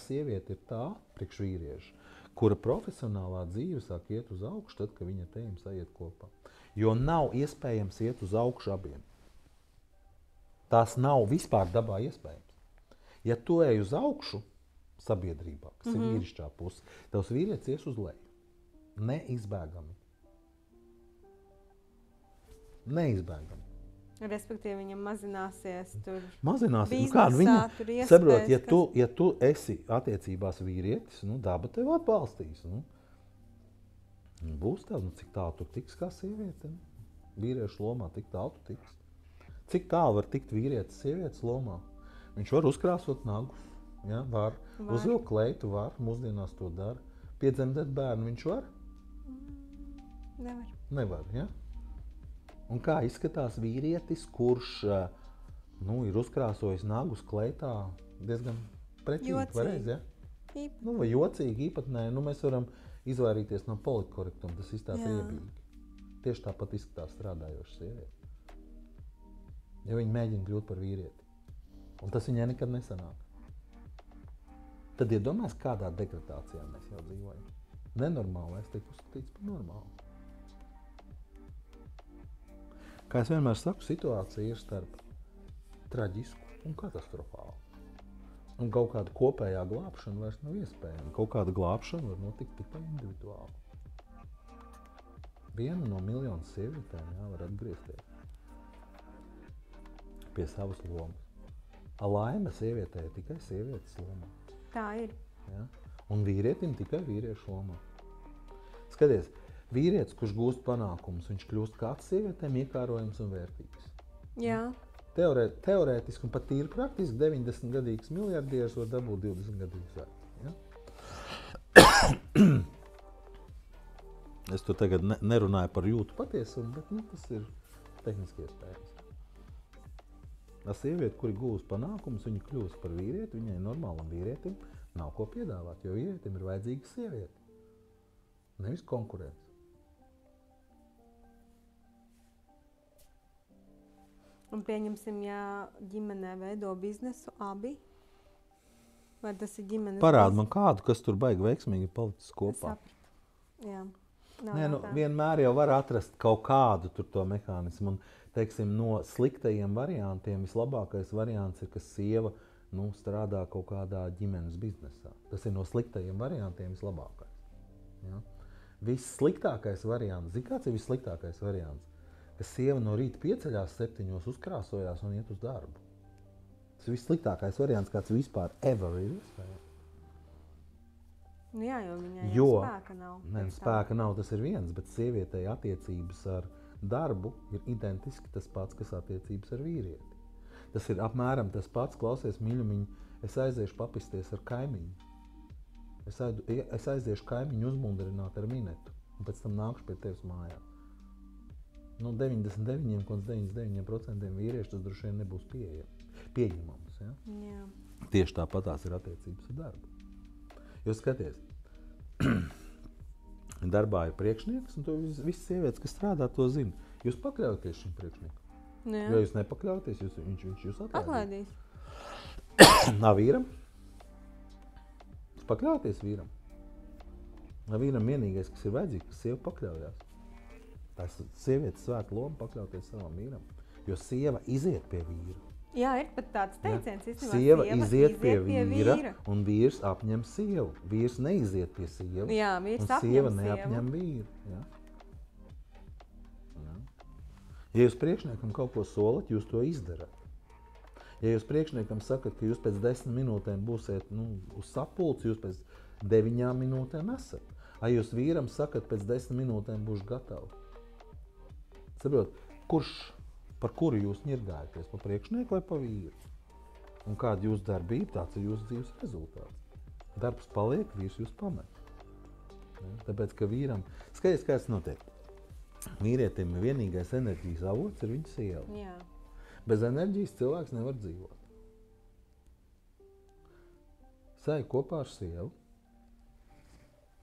sieviete ir tā, priekš vīrieša, kura profesionālā dzīve sāk iet uz augšu, tad, kad viņa tējiem saiet kopā. Jo nav iespējams iet uz augšu abiem. Tās nav vispār dabā iespējams. Ja tu ej uz augšu sabiedrībā, kas ir vīrišķā puse, tavs vīrietis ies uz leju. Neizbēgami. Neizbēgami. Respektīvi, viņam mazināsies tur Mazināsies. biznesā, tur iespējas. Saprot, ja tu esi attiecībās vīrietis, daba tev atbalstīs. Būs tā, cik tālu tu tiks kā sieviete. Vīriešu lomā tik tālu tu tiks. Cik tālu var tikt vīrietis sievietes lomā? Viņš var uzkrāsot nagus, ja? Var. Uzvilkt kleitu var, mūsdienās to dara. Piedzemdēt bērnu viņš var? Nevar. Nevar, ja? Un kā izskatās vīrietis, kurš ir uzkrāsojis nagus kleitā diezgan precīzi, pareizi, ja? Vai jocīgi, īpatnē. Mēs varam izvairīties no politkorektuma, tas izstāst riebīgi. Tieši tāpat izskatās strādājoša sieviete. Ja viņi mēģina kļūt par vīrieti. Un tas viņai nekad nesanāk. Tad iedomājies, kādā degradācijā mēs jau dzīvojam. Nenormāli, es teiktu uzskatīts par normālu. Kā es vienmēr saku, situācija ir starp traģisku un katastrofālu. Un kaut kāda kopējā glābšana vairs nav iespējama. Kaut kāda glābšana var notikt tikai individuāli. Viena no miljonu sievietēm var atgriezties pie savas lomas. Laime sievietē ir tikai sievietes lomā. Tā ir. Ja? Un vīrietim tikai vīriešu lomā. Skaties, vīrietis, kurš gūst panākumus, viņš kļūst kāds sievietēm iekārojams un vērtīgs. Jā. Teorētiski un pat tīri praktiski 90-gadīgs miljardieris var dabūt 20-gadīgs vērts. Ja? Es to tagad nerunāju par jūtu patiesumu, bet tas ir tehniski iespējams. Sieviete, kuri gūst panākumus, viņa kļūst par vīrieti, viņai normālam vīrietim nav ko piedāvāt, jo vīrietim ir vajadzīga sieviete, nevis konkurence. Un pieņemsim, ja ģimenē veido biznesu abi, vai tas ir ģimenes Parādi man kādu, kas tur baigi veiksmīgi palicis kopā. Jā. Nē, vienmēr jau var atrast kaut kādu tur to mehānismu. Un, teiksim, no sliktajiem variantiem vislabākais variants ir, ka sieva strādā kaut kādā ģimenes biznesā. Tas ir no sliktajiem variantiem vislabākais. Ja? Vissliktākais variants, zini, kāds ir vissliktākais variants? Ka sieva no rīta pieceļās 7, uzkrāsojās un iet uz darbu. Tas ir vissliktākais variants, kāds vispār ever ir iespējams. Jā, jo viņai spēka nav. Spēka nav, tas ir viens, bet sievietei attiecības ar darbu ir identiski tas pats, kas attiecības ar vīrieti. Tas ir apmēram tas pats, klausies, mīļumiņ, es aiziešu papisties ar kaimiņu. Es aiziešu kaimiņu uzmundrināt ar minetu, un pēc tam nākšu pie tevis mājā. Nu, 99,99% vīrieši tas droši vien nebūs pieņemams. Ja? Jā. Tieši tāpat tās ir attiecības ar darbu. Jūs skaties, darbā ir priekšnieks, un to visas sievietes, kas strādā, to zina. Jūs pakļaujaties šim priekšniekam. Jā. Ja jūs nepakļauties, viņš jūs atlaidīs. Atlaidīs. Nav vīram? Jūs pakļauties vīram? Nav vīram vienīgais, kas ir vajadzīgs, kas sieva pakļaujās. Tas sievietes svēta loma pakļauties savam vīram. Jo sieva iziet pie vīra. Jā, ir pat tāds teiciens, īstenībā, Sieva iziet pie vīra, un vīrs apņem sievu. Vīrs neiziet pie sievas, Jā, vīrs un apņem sieva sievu. neapņem vīru. Ja? Ja. Ja jūs priekšniekam kaut ko solat, jūs to izdarat. Ja jūs priekšniekam sakat, ka jūs pēc 10 minūtēm būsiet uz sapulci, jūs pēc 9 minūtēm esat. Ja jūs vīram sakat, pēc 10 minūtēm būšu gatavi. Saprot, par kuru jūs ņirgājaties? Par priekšnieku vai par vīru? Un kāda jūsu darbība, tāds ir jūsu dzīves rezultāts. Darbs paliek, vīrs jūs pamet. Ja? Tāpēc, ka vīram, skaties, kāds notiek. Vīrietim vienīgais enerģijas avots ir viņa sieva. Jā. Bez enerģijas cilvēks nevar dzīvot. Sēju kopā ar sievu,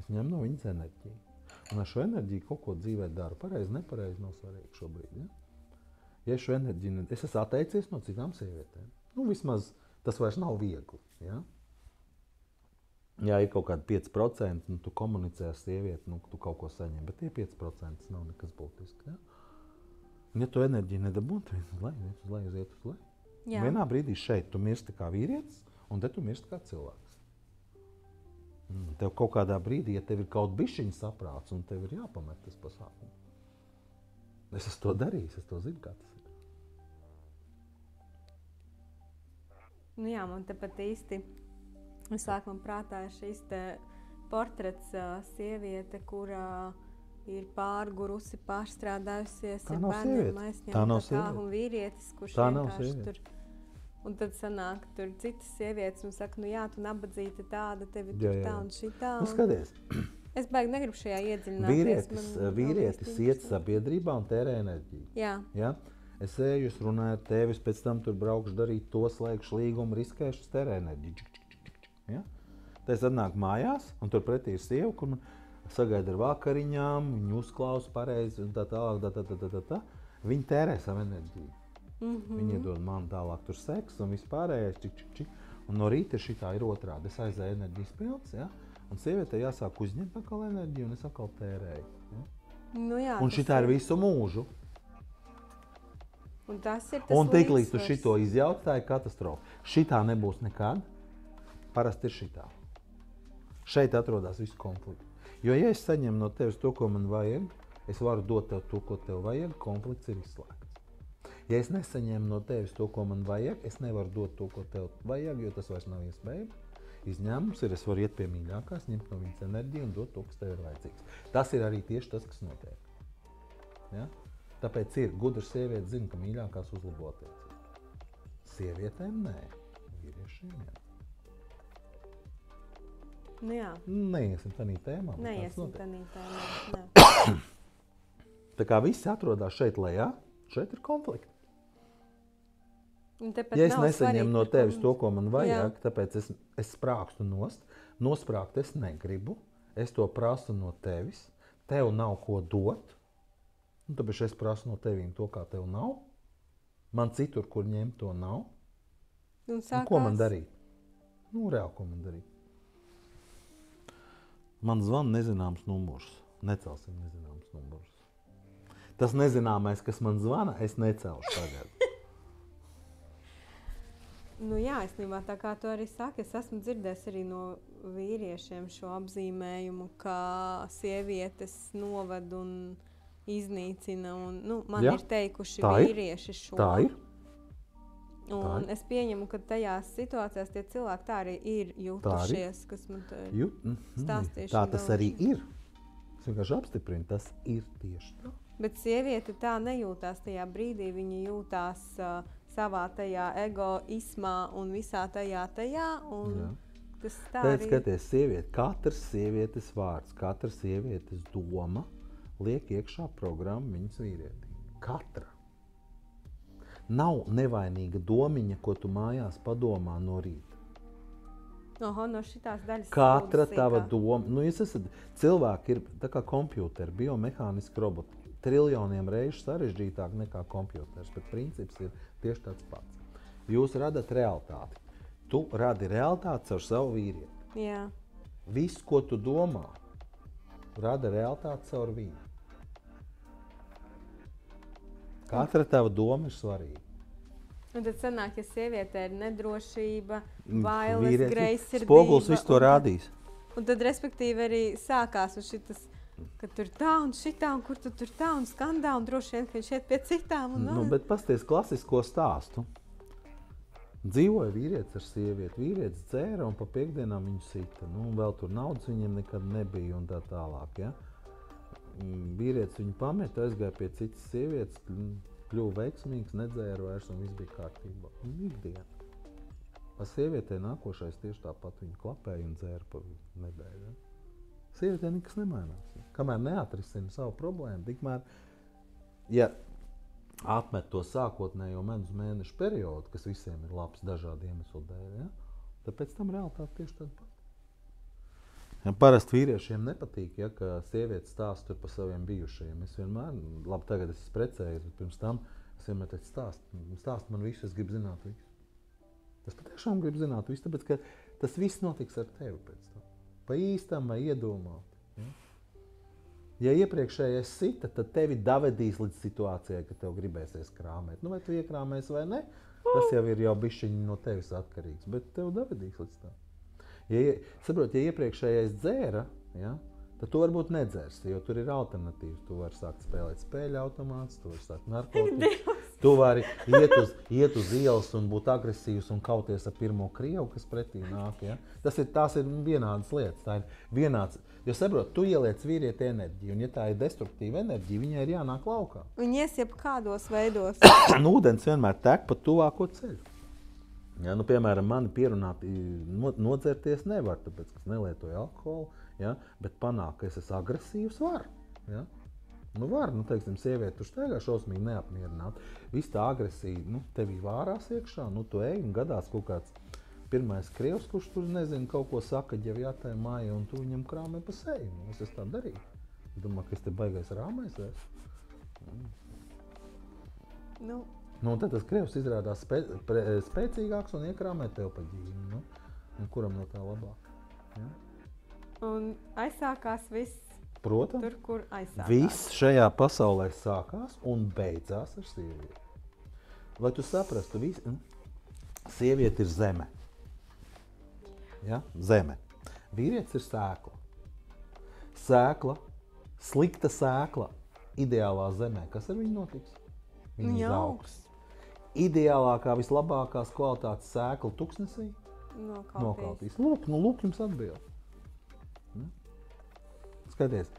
es ņemu no viņas enerģiju. Un ar šo enerģiju kaut ko dzīvē daru. Pareizi, nepareizi nav svarīgi šobrīd. Ja? Ja šo enerģiju, es esmu atteicies no citām sievietēm. Vismaz tas vairs nav viegli. Ja? Ja ir kaut kādi 5%, tu komunicē ar sievieti, tu kaut ko saņem, bet tie 5% nav nekas būtisks. Ja? Un ja tu enerģiju nedabūni, tad uz leju, iet uz leju. Jā. Vienā brīdī šeit tu mirsti kā vīrietis, un te tu mirsti kā cilvēks. Tev kaut kādā brīdī, ja tev ir kaut bišķiņa saprāts, un tev ir jāpamet tas pasākums. Es esmu to darījis, es to zinu, kā tas ir. Jā, man tepat īsti sāk man prātā šis te portrets sieviete, kurā ir pārgurusi, pārstrādājusies, Tā ir nav bērniem sieviete. aizņemta Tā nav tā, sieviete. un vīrietis, kurš Tā nav vienkārši sieviete. tur. Un tad sanāk tur citas sievietes un saka, jā, tu nabadzīta tāda, tevi Jā, tur jā, tā jā. un šitā. Nu, skaties, Es baigi negribu šajā iedziļināties. vīrietis iet sabiedrībā un tērē enerģiju. Jā, Ja? Es eju, es runāju ar tevi, pēc tam tur braukšu darīt to, slēgšu līgumu, riskēšu, tērē enerģiju. Ja? Tad es atnāku mājās, un tur pretī ir sieva, kur man sagaida ar vakariņām, viņu uzklausa pareizi un tā tālāk. Tā. Viņi tērē savu enerģiju. Viņi iedod man tālāk tur seksu un vispārējais. Un no rīta šitā ir otrādi. Es aizēju enerģijas pilns, ja? Un sievietei jāsāk uzņemt atkal enerģiju, un es atkal tērēju. Ja? nu jā. Un tas šitā ir visu mūžu. Un tas ir tas Un tiklīdz tu līdzsvars. šito izjauc, tā ir katastrofa. Šitā nebūs nekad. Parasti ir šitā. Šeit atrodas viss konflikts. Jo, ja es saņemu no tevis to, ko man vajag, es varu dot tev to, ko tev vajag, konflikts ir izslēgts. Ja es nesaņemu no tevis to, ko man vajag, es nevaru dot to, ko tev vajag, jo tas vairs nav iespējams. Izņēmums ir, es varu iet pie mīļākās, ņemt no viņas enerģiju un dot to, kas tev ir vajadzīgs. Tas ir arī tieši tas, kas notiek. Ja? Tāpēc ir gudra sieviete zina, ka mīļākās uzlabo attiecības. Sievietēm nē, vīriešiem jā. Nu jā, Neiesim tādā tēmā. bet tāds neiesim notiek. tādā tēmā. Tā kā viss atrodas šeit lejā, šeit ir konflikti. Un tepat Ja es nav nesaņemu svarīgi, no par ko tevis mums- to, ko man vajag, Jā. tāpēc es sprākstu nost. Nosprākt es negribu, es to prasu no tevis, tev nav ko dot. Un tāpēc es prasu no tevīm to, kā tev nav. Man citur, kur ņemt, to nav. Un Nu, ko man sākās- darīt? Reāli, ko man darīt? Man zvana nezināms numurs. Necelsim nezināms numurs. Tas nezināmais, kas man zvana, es necelšu tagad. Nu jā, īstenībā tā kā tu arī saki, es esmu dzirdējis arī no vīriešiem šo apzīmējumu, ka sievietes noved un iznīcina. Un, man Jā, ir teikuši tā ir. vīrieši šo. Tā ir. Un tā ir. es pieņemu, ka tajās situācijās tie cilvēki tā arī ir jutušies, kas man te ir. Stāstīšana Tā tas arī dalīšana. ir. Es vienkārši apstiprinu, tas ir tieši tā. Bet sieviete tā nejūtās tajā brīdī. Viņa jūtās savā tajā egoismā un visā tajā. Un Jā. tas tā Tad arī skaties, sieviete, katrs sievietes vārds, katrs sievietes doma liek iekšā programmu viņas vīrietim. Katra. Nav nevainīga domiņa, ko tu mājās padomā no rīta. Oho, no šitās daļas. Katra lūdzu, tava sīkāk. doma, nu, jūs esat, cilvēki ir tā kā kompjuteri, biomehāniski roboti, triljoniem reižu sarežģītāk nekā kompjuters, bet princips ir tieši tāds pats. Jūs radat realitāti. Tu radi realitāti caur savu vīrieti. Jā. Viss, ko tu domā, rada realitāti caur viņu. Katra tava doma ir svarīga. Un tad sanāk, ja sieviete ir nedrošība, Mm, bailes, vīrietis- greizsirdība. Spogulis visu to un tad- rādīs. Un tad, respektīvi, arī sākās uz šitas, ka tur tā un šitā, un kur tu tur tā un skandā, un droši vien, ka viņš iet pie citām. Un, Nu, bet pasties klasisko stāstu. Dzīvoja vīrietis ar sievieti. Vīrietis dzēra un pa piekdienām viņu sita. Nu, vēl tur naudas viņiem nekad nebija un tā tālāk. Ja? Vīrietis viņu pameta, aizgāja pie citas sievietes, kļuva veiksmīgs, nedzēra vairs un viss bija kārtībā. Ikdiena. Ar sievietē nākošais tieši tāpat viņa klapēja un dzēra pa nedēļu. Ja? Sievietē nekas nemainās. Ja? Kamēr neatrisina savu problēmu, tikmēr, ja apmet to sākotnējo medus mēnešu periodu, kas visiem ir labs dažādu iemeslu dēļ, ja? Tad pēc tam realitāte tieši tāda pat. Ja, parasti vīriešiem nepatīk, ja, ka sievietes stāsta tur par saviem bijušajiem. Es vienmēr, labi, tagad es esmu precējies, bet pirms tam es vienmēr teicu, stāst man visu, es gribu zināt visu. Es patiešām gribu zināt visu, tāpēc, ka tas viss notiks ar tevi pēc tam. Pa īstam vai iedomāt. Ja? Ja iepriekšējais sita, tad tevi davedīs līdz situācijai, ka tev gribēsies krāmēt. Nu, vai tu iekrāmēsi vai ne, tas jau ir jau bišķiņi no tevis atkarīgs, bet tev davedīs līdz tam. Saprot, ja iepriekšējais dzēra, ja, tad tu varbūt nedzērsi, jo tur ir alternatīvas. Tu vari sākt spēlēt spēļu automātus, tu vari sākt narkotikas. Tu vari iet uz ielas un būt agresīvs un kauties ar pirmo krievu, kas pretī nāk. Ja? Tās ir vienādas lietas. Tā ir vienāds, jo saprot, tu ieliec vīrieti enerģiju, un ja tā ir destruktīva enerģija, viņai ir jānāk laukā. Viņi ies jebkādos veidos. Un ūdens vienmēr tek pa tuvāko ceļu. Ja, nu, piemēram, mani pierunāt nodzerties nevar, tāpēc, ka es nelietoju alkoholu, ja, bet panāk, ka es esmu agresīvs, var. Ja. Nu, var, nu, teiksim, sieviete tur staigā šausmīgi neapmierināt. Viss tā agresija, nu, tevī vārās iekšā, nu, tu ej un gadās kaut kāds pirmais krievs, kurš tur, nezinu, kaut ko saka, ja jātai māja, un tu viņam krāmē pa seju. Nu, es tā darīju. Domāju, ka es te baigais rāmais vairs. Nu, tad tas krievs izrādās spēcīgāks un iekrāmē tev pa ģīmi. Nu, kuram no tā labāk? Ja? Un aizsākās viss Protams, tur, kur aizsākās. viss šajā pasaulē sākās un beidzās ar sievieti. Lai tu saprastu, sieviete ir zeme. Ja? Zeme. Vīrietis ir sēkla. Sēkla, slikta sēkla, ideālā zemē. Kas ar viņu notiks? Viņa izaugs. Ideālākā, vislabākās kvalitātes sēkla tuksnesī nokautīs. Lūk, jums atbild. Skaties,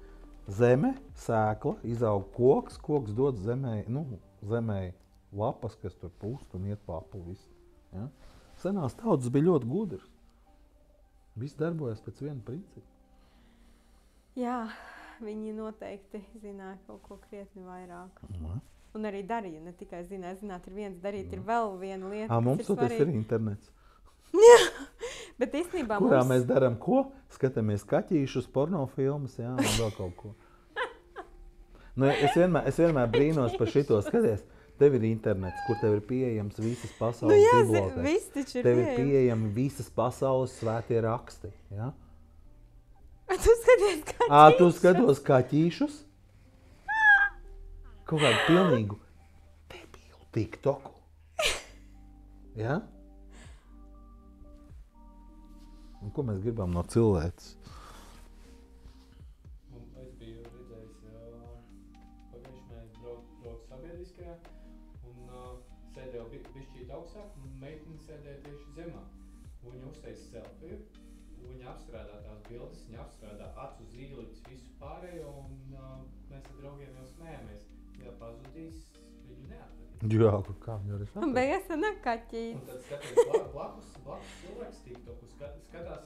zeme, sēkla, izaug koks, koks dod zemē lapas, kas tur pūst un iet pa apli visu. Ja? Senās tautas bija ļoti gudras. Viss darbojas pēc viena principa. Jā, viņi noteikti zināja kaut ko krietni vairāk. Un arī darīja, ne tikai zināja. Zināt ir viens, darīt ir vēl viena lieta. Mums tas ir internets. Bet īstenībā Kurā mēs darām ko? Skatāmies kaķīšus, pornofilmas, jā, un vēl kaut ko. Nu, es vienmēr brīnos par šito. Skaties, tev ir internets, kur tev ir pieejams visas pasaules bibliotēkas. Viss taču ir Tev ir pieejams. pieejami visas pasaules svētie raksti. Ja? Tu skaties kaķīšus. Tu skatos kaķīšus? Kaut kādu pilnīgu debilu TikToku. Ja? Un ko mēs gribam no cilvēces? Es biju redzējis, pagājušajā mēs braucu sabiedriskajā un sēdēju bišķīt augstāk, un meitene sēdēja tieši zemā. Viņa uztais selfiju, viņa apstrādā tās bildes, viņa apstrādā acu zīliņus, visu pārējo, un mēs ar draugiem jau smējamies. ja pazudīs, viņu neatradīs. Jā, kā viņi var Un beigās sanāk kaķītis. Un tad skaties blakus cilvēks TikToku, skatās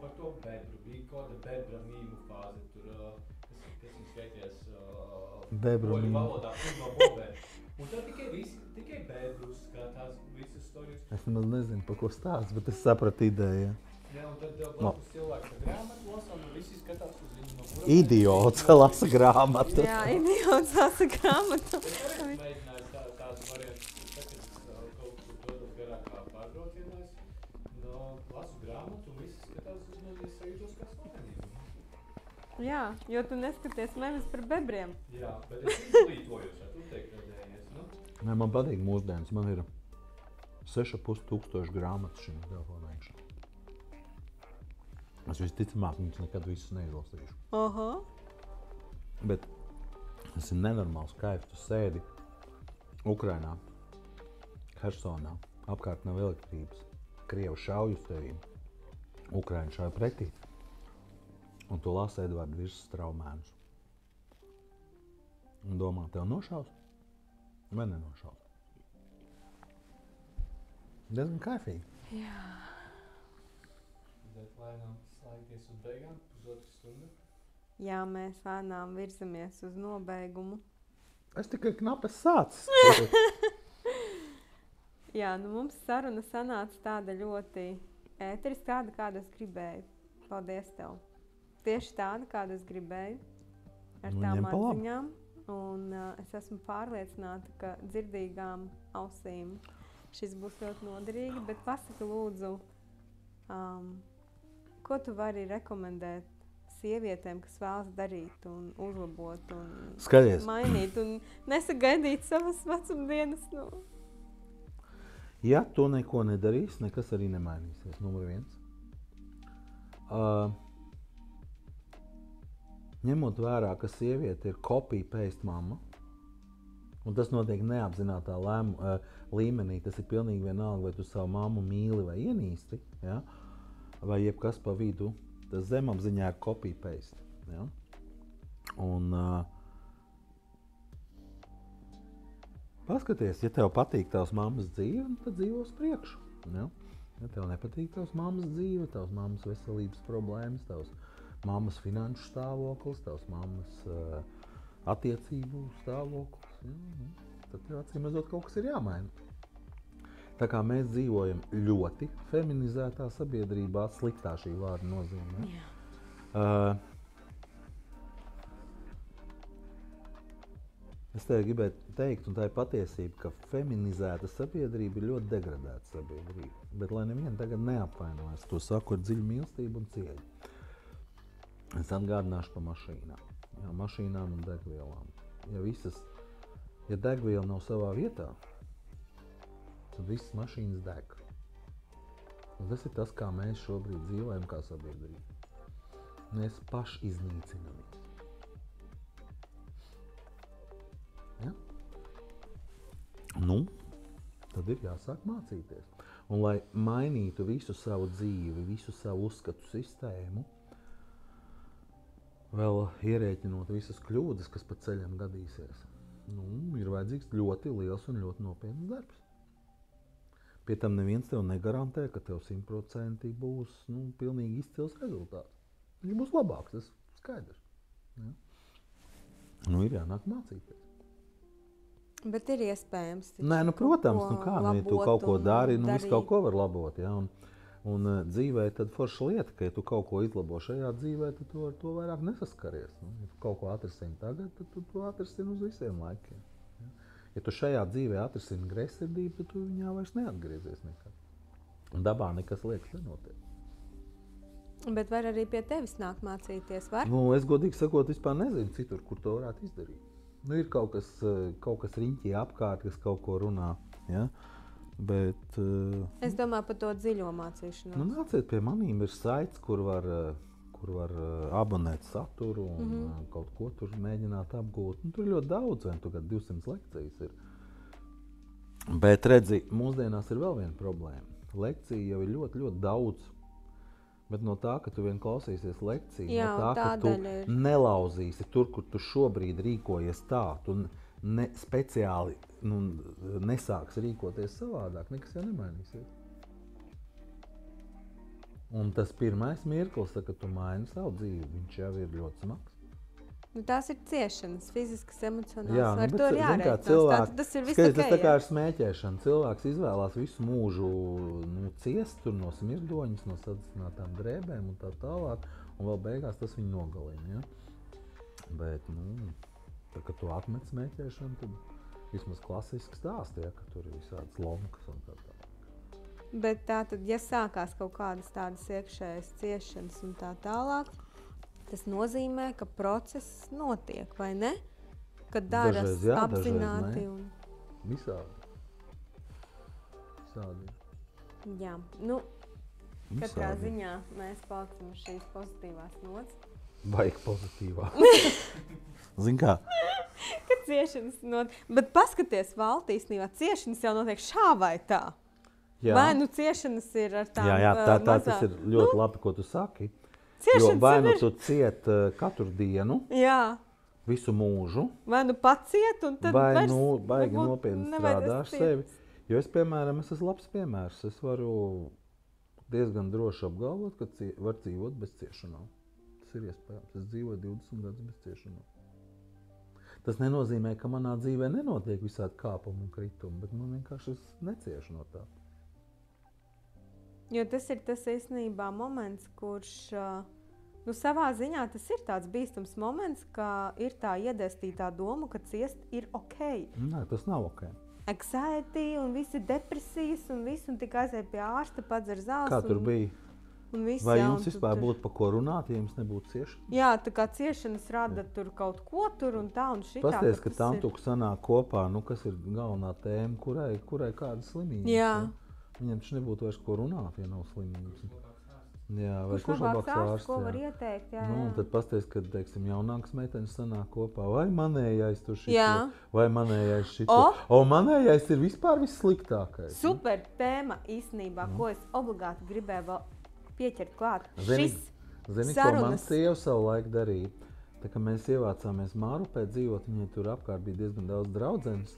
par to bebru. Bija kaut kāda bebra mīmu fāze, tur, kas viņu skaities Bebra poļu mīmu. valodā, pirmā bobē. Un tad tikai bebrus skatās visas storijas. Es nemaz nezinu, par ko stāsts, bet es sapratu ideju. Jā, un tad blakus cilvēks ar grāmatu lasa, un visi skatās uz viņu no kura. Idiots lasa grāmatu. Jā, idiots lasa grāmatu. Es arī mēģināju tādu variantu, kad kaut kur dodos garākā pārbraucienās, lasu grāmatu, un visi skatās uz mani, es sajūtos kā slavenība. Jā, jo tu neskaties memes par bebriem. Jā, bet es izglītojos, ja tu teikt redzējies, nu? Nē, man patīk mūsdienas. Man ir 6500 grāmatas šim telefonā iekšā. Es visticamāk, viņus nekad visus neizlasīšu. Aha. Bet tas ir nenormāls kaifs. Tu sēdi Ukrainā, Hersonā, apkārt nav elektrības. Krievi šauj uz tevīm. Ukraiņi šauj pretī. Un tu lasi Edvardu Virsas Straumēnus. Un domā, tev nošaus? Vai nenošaus? Diezgan kaifīgi. Jā. Bet lēnām slēgties uz beigām, pusotru stundu. Jā, mēs lēnām virzamies uz nobeigumu. Es tikai knapi sācis. Jā, nu mums saruna sanāca tāda ļoti ēteriska, tāda, kādu es gribēju. Paldies tev. Tieši tāda, kādu es gribēju. Ar Nu, tām ņem pa labu. atziņām. Un es esmu pārliecināta, ka dzirdīgām ausīm šis būs ļoti noderīgi. Bet pasaki lūdzu, ko tu vari rekomendēt sievietēm, kas vēlas darīt un uzlabot un Skaties. mainīt un nesagaidīt savas vecumdienas. Nu. Ja tu neko nedarīsi, nekas arī nemainīsies. Numur 1. Ņemot vērā, ka sieviete ir copy-paste mamma, un tas notiek neapzinātā līmenī, tas ir pilnīgi vienalga, vai tu savu mammu mīli vai ienīsti, ja? Vai jebkas pa vidu, tas zemapziņā ir copy-paste. Ja? Un paskaties, ja tev patīk tavs mammas dzīve, tad dzīvo uz priekšu. Ja? Ja tev nepatīk tavs mammas dzīve, tavs mammas veselības problēmas, tavs mammas finanšu stāvoklis, tavs mammas attiecību stāvoklis, tad tev acīmredzot kaut kas ir jāmaina. Tā kā mēs dzīvojam ļoti feminizētā sabiedrībā, sliktā šī vārda nozīmē. Es tev gribētu teikt, un tā ir patiesība, ka feminizēta sabiedrība ir ļoti degradēta sabiedrība. Bet lai neviena tagad neapvainojas, to saku ar dziļu mīlestību un cieņu. Es atgādināšu par mašīnām. Jā, mašīnām un degvielām. Ja degviela nav savā vietā, tad visas mašīnas deg. Un tas ir tas, kā mēs šobrīd dzīvojam kā sabiedrība. Mēs paši iznīcinamies. Ja? Nu, tad ir jāsāk mācīties. Un lai mainītu visu savu dzīvi, visu savu uzskatu sistēmu, vēl ierēķinot visas kļūdas, kas pa ceļam gadīsies, ir vajadzīgs ļoti liels un ļoti nopietns darbs. Pie tam neviens tev negarantē, ka tev 100% būs pilnīgi izcils rezultāts. Viņš būs labāks, tas skaidrs. Ja? Ir jānāk mācīties. Bet ir iespējams. Nē, protams, ja tu kaut ko dari, visu kaut ko var labot. Ja? Un dzīvē tad forša lieta, ka ja tu kaut ko izlabo šajā dzīvē, tad tu ar to vairāk nesaskaries. Ja tu kaut ko atrisini tagad, tad tu to atrisini uz visiem laikiem. Ja tu šajā dzīvē atrisini greizsirdību, tad tu viņā vairs neatgriezies nekad. Un dabā nekas liekas nenotiek. Bet var arī pie tevis nāk mācīties, var? Es godīgi sakot, vispār nezinu citur, kur to varētu izdarīt. Ir kaut kas riņķī apkārt, kas kaut ko runā. Ja? Bet, es domāju par to dziļo mācīšanos. Nāciet pie manīm, ir saits, kur var abonēt saturu un kaut ko tur mēģināt apgūt. Tur ir ļoti daudz, vien tur 200 lekcijas ir. Bet redzi, mūsdienās ir vēl viena problēma. Lekcija jau ir ļoti, ļoti daudz. Bet no tā, ka tu vien klausīsies lekciju, no tā, ka tu nelauzīsi tur, kur tu šobrīd rīkojies tā, tu speciāli nesāks rīkoties savādāk, nekas jau nemainīsies. Un tas pirmais mirklis, kad tu maini savu dzīvi, viņš jau ir ļoti smags. Nu, tās ir ciešanas, fiziskas, emocionālas. Jā, ar to ir cilvēks, tas ir viss skaties, ok, tas tā kā ar smēķēšanu. Cilvēks izvēlās visu mūžu ciest tur no smirdoņas, no sadedzinātām drēbēm un tā tālāk, un vēl beigās tas viņu nogalina. Ja? Bet, tā, kad tu atmet smēķēšanu, tad vismaz klasiski stāsti, ja, ka tur ir visādas lonkas un tā tālāk. Bet tā tad, ja sākās kaut kādas tādas iekšējas ciešanas un tā tālāk, tas nozīmē, ka process notiek, vai ne? Kad daras Dažreiz jā, apzināti. Visādi. Visādi. Jā, nu, katrā Visādi. ziņā mēs paliksim uz šīs pozitīvās nots. Vajag pozitīvā. Zin kā? Kad ciešanas notiek, bet paskaties, Valti, īstenībā ciešanas jau notiek šā vai tā. Jā. Vai nu ciešanas ir ar tām Jā, tā mazā... tas ir ļoti labi, ko tu saki. Jo Ciešanas vai nu ir... tu ciet katru dienu, Jā. visu mūžu, Vai nu paciet, un tad vai vairs baigi varbūt nopietni nevajag strādā ar ciest. sevi. Jo es, piemēram, esmu labs piemērs. Es varu diezgan droši apgalvot, ka var dzīvot bez ciešanām. Tas ir iespējams. Es dzīvoju 20 gadus bez ciešanām. Tas nenozīmē, ka manā dzīvē nenotiek visādi kāpumi un kritumi, bet man vienkārši es neciešu no tā. Jo tas ir tas īstenībā moments, kurš savā ziņā tas ir tāds bīstams moments, ka ir tā iedēstītā doma, ka ciest ir ok. Nē, tas nav ok. Anxiety un visi depresijas un viss, un tik aiziet pie ārsta, padzer zāles. Kā tur bija? Un viss, Vai jā, jums un vispār tur... būtu par ko runāt, ja jums nebūtu ciešanas? Jā, tā kā ciešanas rada tur kaut ko tur un tā un šitā. Pasties, ka tas tam ir- tuk sanāk kopā, kas ir galvenā tēma, kurai kāda slimības. Jā. Viņam taču nebūtu vairs ko runāt, ja nav slimības. Jā, vai Kurš labāks ārsts, ko var ieteikt? Jā, Un tad pasties, kad, teiksim, jaunāks meitenes sanāk kopā, vai manējais tur šito, Jā. vai manējais šito. O, manējais ir vispār vissliktākais. Super tēma īstenībā, ko es obligāti gribēju vēl pieķert klāt. Zini, ko man sarunas- sieva savu laiku darīja? Tā kā mēs ievācāmies Mārupē dzīvot, viņai tur apkārt bija diezgan daudz draudzenes.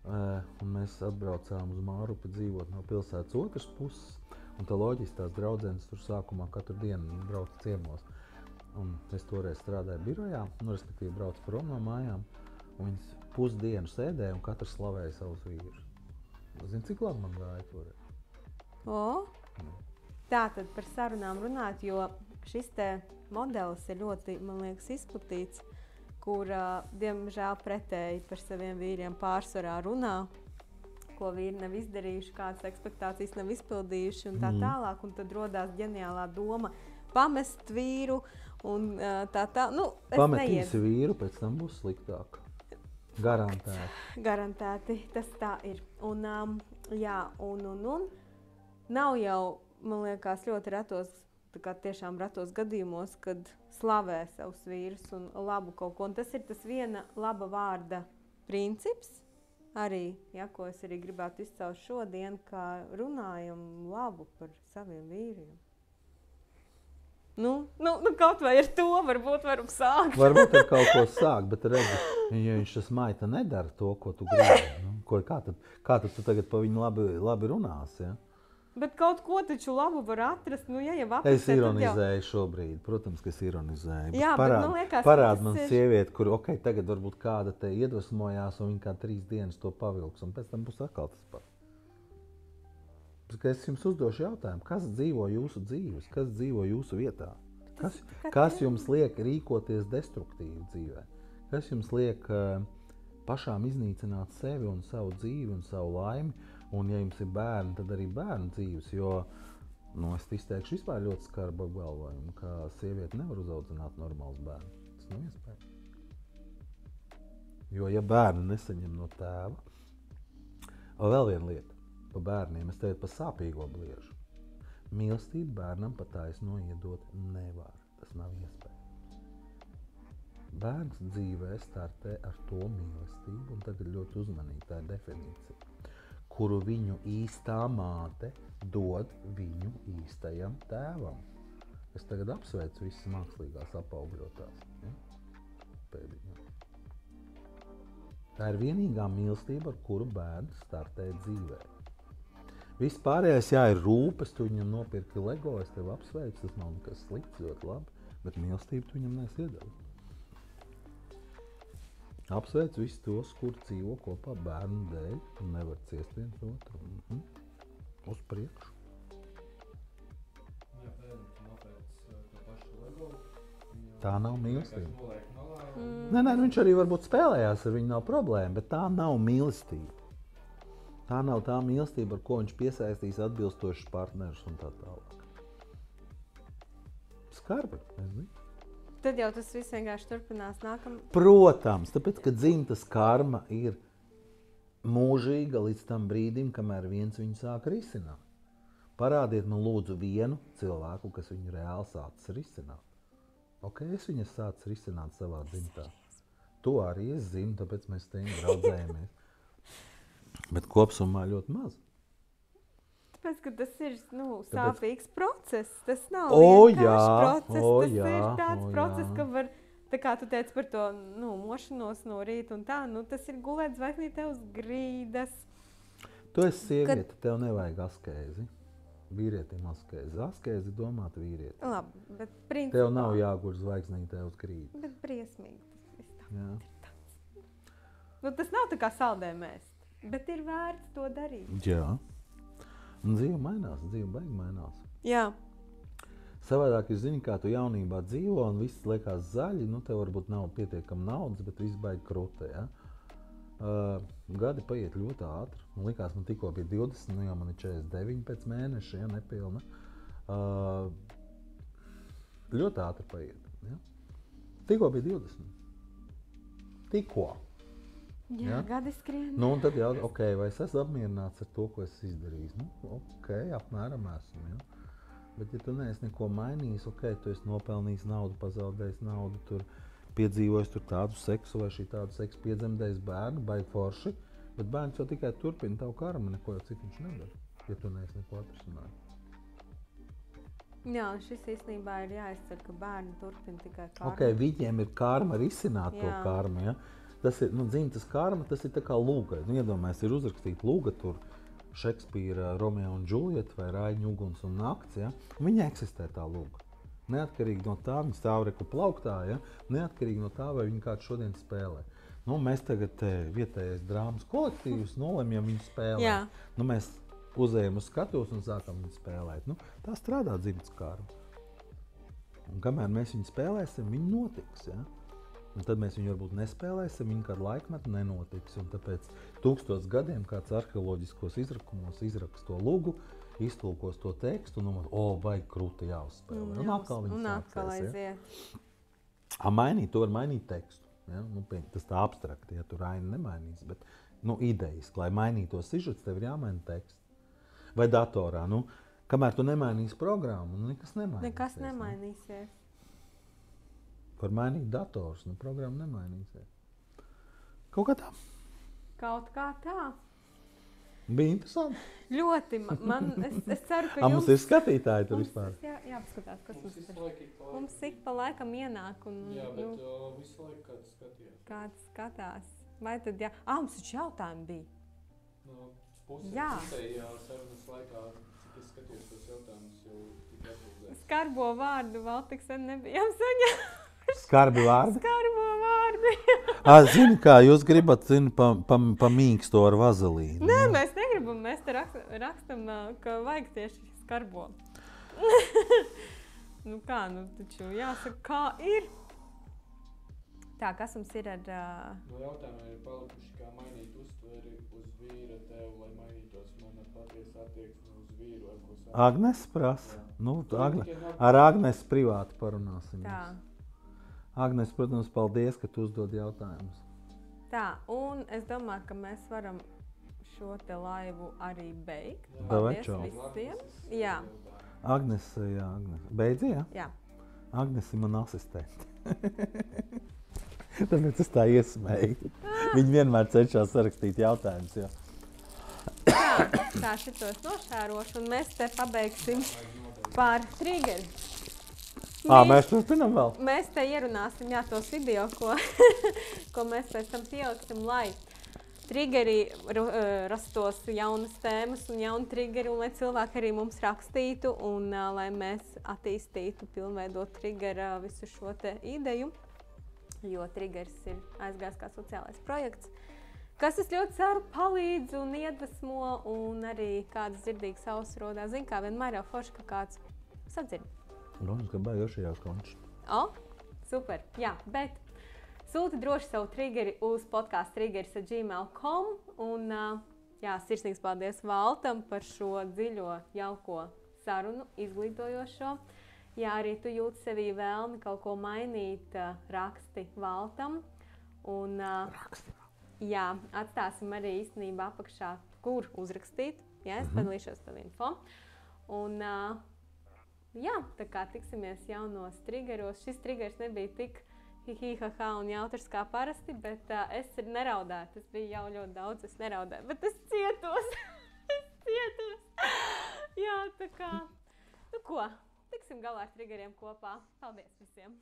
Un mēs atbraucām uz Mārupi dzīvot no pilsētas otras puses. Un tā loģiski tās draudzenes tur sākumā katru dienu brauca ciemos. Un es toreiz strādāju birojā, respektīvi braucu prom no mājām. Un viņas pusdienu sēdēja un katrs slavēja savus vīrus. Zini, cik labi man gāja toreiz? Tā tad par sarunām runāt, jo šis te modelis ir ļoti, man liekas, izplatīts, kur, diemžēl, pretēji par saviem vīriem pārsvarā runā, ko vīri nav izdarījuši, kādas ekspektācijas nav izpildījuši un tā tālāk. Un tad rodās ģeniālā doma pamest vīru un tā. Nu, Pametīsi vīru, pēc tam būs sliktāk. Garantēti. Garantēti, tas tā ir. Un, jā, un nav jau, man liekas, ļoti retos, tā kā tiešām retos gadījumos, kad slavē savus vīrus un labu kaut ko. Un tas ir tas viena laba vārda princips. Arī, ja, ko es arī gribētu izcelt šodien, kā runājam labu par saviem vīriem. Nu, kaut vai ar to varbūt varam sākt. Varbūt ar kaut ko sākt, bet redzi, ja viņš tas maita nedara to, ko tu gribi. Kā tad tu tagad pa viņu labi runāsi? Ja? Bet kaut ko taču labu var atrast. Nu, ja jau aprisē, Es ironizēju šobrīd. Protams, ka es ironizēju. Jā, bet man liekas, ka parād tas man ir- sievieti, kur, tagad varbūt kāda te iedvesmojās un viņa kā 3 dienas to pavilks, un pēc tam būs atkal tas pats. Es jums uzdošu jautājumu, kas dzīvo jūsu dzīves, kas dzīvo jūsu vietā? Kas jums liek rīkoties destruktīvi dzīvē? Kas jums liek pašām iznīcināt sevi un savu dzīvi un savu laimi? Un, ja jums ir bērni, tad arī bērnu dzīves, jo es izteikšu vispār ļoti skarbu apgalvojumu, ka sieviete nevar uzaudzināt normāls bērnu. Tas nav iespējams. Jo, ja bērni nesaņem no tēva, vēl viena lieta par bērniem, es teiktu par sāpīgo bliežu. Mīlestību bērnam pa taisno iedot nevar. Tas nav iespējams. Bērns dzīvē startē ar to mīlestību, un tagad ļoti uzmanīgi tā ir definīcija, kuru viņu īstā māte dod viņu īstajam tēvam. Es tagad apsveicu visas mākslīgās apaugļotās. Ja? Pēdiņā. Tā ir vienīgā mīlestība, ar kuru bērns startē dzīvē. Viss pārējais, jā, ir rūpes, tu viņam nopirki Lego, es tevi apsveicu, tas nav nekas slikts, ļoti labi, bet mīlestību tu viņam neesi iedevis. Apsveicu visus tos, kur dzīvo kopā bērnu dēļ un nevar ciest viens otru. Uz priekšu. Jā, pēdējais nopēc to pašu Lego. Tā nav mīlestība. Noliek malā. Nē, viņš arī varbūt spēlējās ar viņu, nav problēma, bet tā nav mīlestība. Tā nav tā mīlestība, ar ko viņš piesaistīs atbilstošus partnerus un tā tālāk. Skarbi, es zinu. Tad jau tas viss vienkārši turpinās Protams, tāpēc, ka dzimtas karma ir mūžīga līdz tam brīdim, kamēr viens viņu sāk risināt. Parādiet man lūdzu vienu cilvēku, kas viņu reāli sācis risināt. Ok, es viņu sācis risināt savā dzimtā. To arī es zinu, tāpēc mēs te draudzējamies. Bet kopsumā ļoti maz. Tāpēc, ka tas ir sāpīgs process. Tas nav vienkārši process. Tas jā, ir tāds process, ka var, tā kā tu teici par to mošanos no rīta un tā, tas ir gulēt zvaigznītē uz grīdas. Tu esi sieviete, tev nevajag askēzi. Vīrietim askēzi. Askēzi domāt vīrieti. Labi, bet principā. Tev nav jāguļ zvaigznītē uz grīdas. Bet briesmīgi tas viss tā Jā. ir tāds. Tas nav tā kā saldē mēst, bet ir vērts to darīt. Jā. Un dzīve mainās, dzīve baigi mainās. Jā. Savādāk ir zini, kā tu jaunībā dzīvo un viss liekas zaļi, tev varbūt nav pietiekama naudas, bet viss baigi krūtē, ja? Gadi paiet ļoti ātri. Man likās, man tikko bija 20, jau man ir 49 pēc mēneša, ja, nepilna. Ļoti ātri paiet, ja? Tikko bija 20. Tikko. Jā, gadi skrien. Un tad jautā, ok, vai es esmu apmierināts ar to, ko es izdarīju? Ok, apmēram esmu, ja? Bet ja tu neesi neko mainījis, ok, tu esi nopelnījis naudu, pazaudējis naudu, tur piedzīvojis tur tādu seksu vai šī tādu seksu piedzemdējis bērnu, baigi forši, bet bērns jau tikai turpina tavu karmu, neko jau citu viņš nedara, ja tu neesi neko atrisinājis. Jā, un šis īstenībā ir jāizcer, ka bērni turpina tikai karmu. Ok, viņiem ir karma risināt to karmu, ja? Tas ir, dzimtas karma, tas ir tā kā lūga. Iedomājies, ir uzrakstīta lūga tur Šekspīra, Romeo un Džuljeta vai Raiņa uguns un nakts, ja? Viņa eksistē tā lūga. Neatkarīgi no tā, viņa stāv reku plauktā, ja? Neatkarīgi no tā, vai viņa kāds šodien spēlē. Mēs tagad vietējais drāmas kolektīvus nolemjam viņu spēlēt. Jā. Mēs uzējam uz skatuves un sākam viņu spēlēt. Tā strādā dzimtas karma. Un kamēr mēs viņu spēlēsim, viņa notiks, ja? Un tad mēs viņu varbūt nespēlēsim, viņa kādu laikmetu nenotiks. Un tāpēc 1000 gadiem kāds arheoloģiskos izrakumos izraksta to lūgu, iztulkos to tekstu un baigi krūti jāuzspēlē. Un atkal viņi sāksies. Ja? Mainīt, tu var mainīt tekstu. Ja? Tas tā abstrakti, ja tu Raini nemainīs, bet idejiski, lai mainītos sižets, tev ir jāmaina teksts. Vai datorā. Kamēr tu nemainīsi programmu, nekas nemainīsies. Nekas nemainīsies. Var mainīt dators, programma nemainīsies. Kaut kā tā. Kaut kā tā. Bija interesanti. Ļoti. Es ceru, ka mums ir skatītāji tur vispār. Jāpaskatās, kas mums ir. Mums ik pa laikam ienāk. Jā, bet visu laiku kāds skatījās. Kāds skatās. Vai tad mums taču jautājumi bija. Pusēji sarunas laikā, cik es skatījos tos jautājumus, jau tik atbildēju. Skarbo vārdu vēl tik sen nebijām saņēmuši. Skarbi vārdi? Skarbo vārdi. Zini kā, jūs gribat, pa mīksto ar vazelīnu. Nē, mēs negribam, mēs te rakstam, ka vajag tieši skarbo. Taču jāsaka, kā ir. Tā, kas mums ir ar... No jautājumiem ir palikuši, kā mainīt uztveri uz vīra tev, lai mainītos mana patiesa attieksme uz vīru, ar ko sākt. Agnes prasa. Ar Agnes privāti parunāsim. Tā. Agnes, protams, paldies, ka tu uzdod jautājumus. Tā, un es domāju, ka mēs varam šo te laivu arī beigt. Paldies visiem. Jā. Agnes, jā, Agnes. Beidzi, jā? Jā. Agnes ir man asistente. Tāpēc es tā iesmēju. Viņi vienmēr cenšas sarakstīt jautājumus, jā. Tā šitos nošērošu, un mēs te pabeigsim par triggeri. Mēs turpinām vēl. Mēs te ierunāsim tos video, ko mēs pēc tam pieliksim, lai triggeri rastos jaunas tēmas un jauni triggeri, un lai cilvēki arī mums rakstītu, un lai mēs attīstītu, pilnveidot triggera visu šo te ideju, jo triggers ir aizgājis kā sociālais projekts, kas es ļoti ceru palīdz un iedvesmo, un arī kādas dzirdīgas ausis rodās. Zin kā, vienmēr jau forši, ka kāds sadzird. Domāju, ka beigušajās končs. Super, jā, bet sūti droši savu triggeri uz podcastriggeris@gmail.com, un sirsnīgs paldies Valtam par šo dziļo, jauko sarunu, izglītojošo. Ja arī tu jūti sevī vēlmi kaut ko mainīt, raksti Valtam, un atstāsim arī īstenībā apakšā, kur uzrakstīt, es padalīšos tavu info, un tā kā tiksimies jaunos triggeros. Šis triggers nebija tik hi-hi-ha-ha un jautrs kā parasti, bet es neraudāju. Tas bija jau ļoti daudz, es neraudāju, bet es cietos. Jā, tā kā, tiksim galā ar triggeriem kopā. Paldies visiem!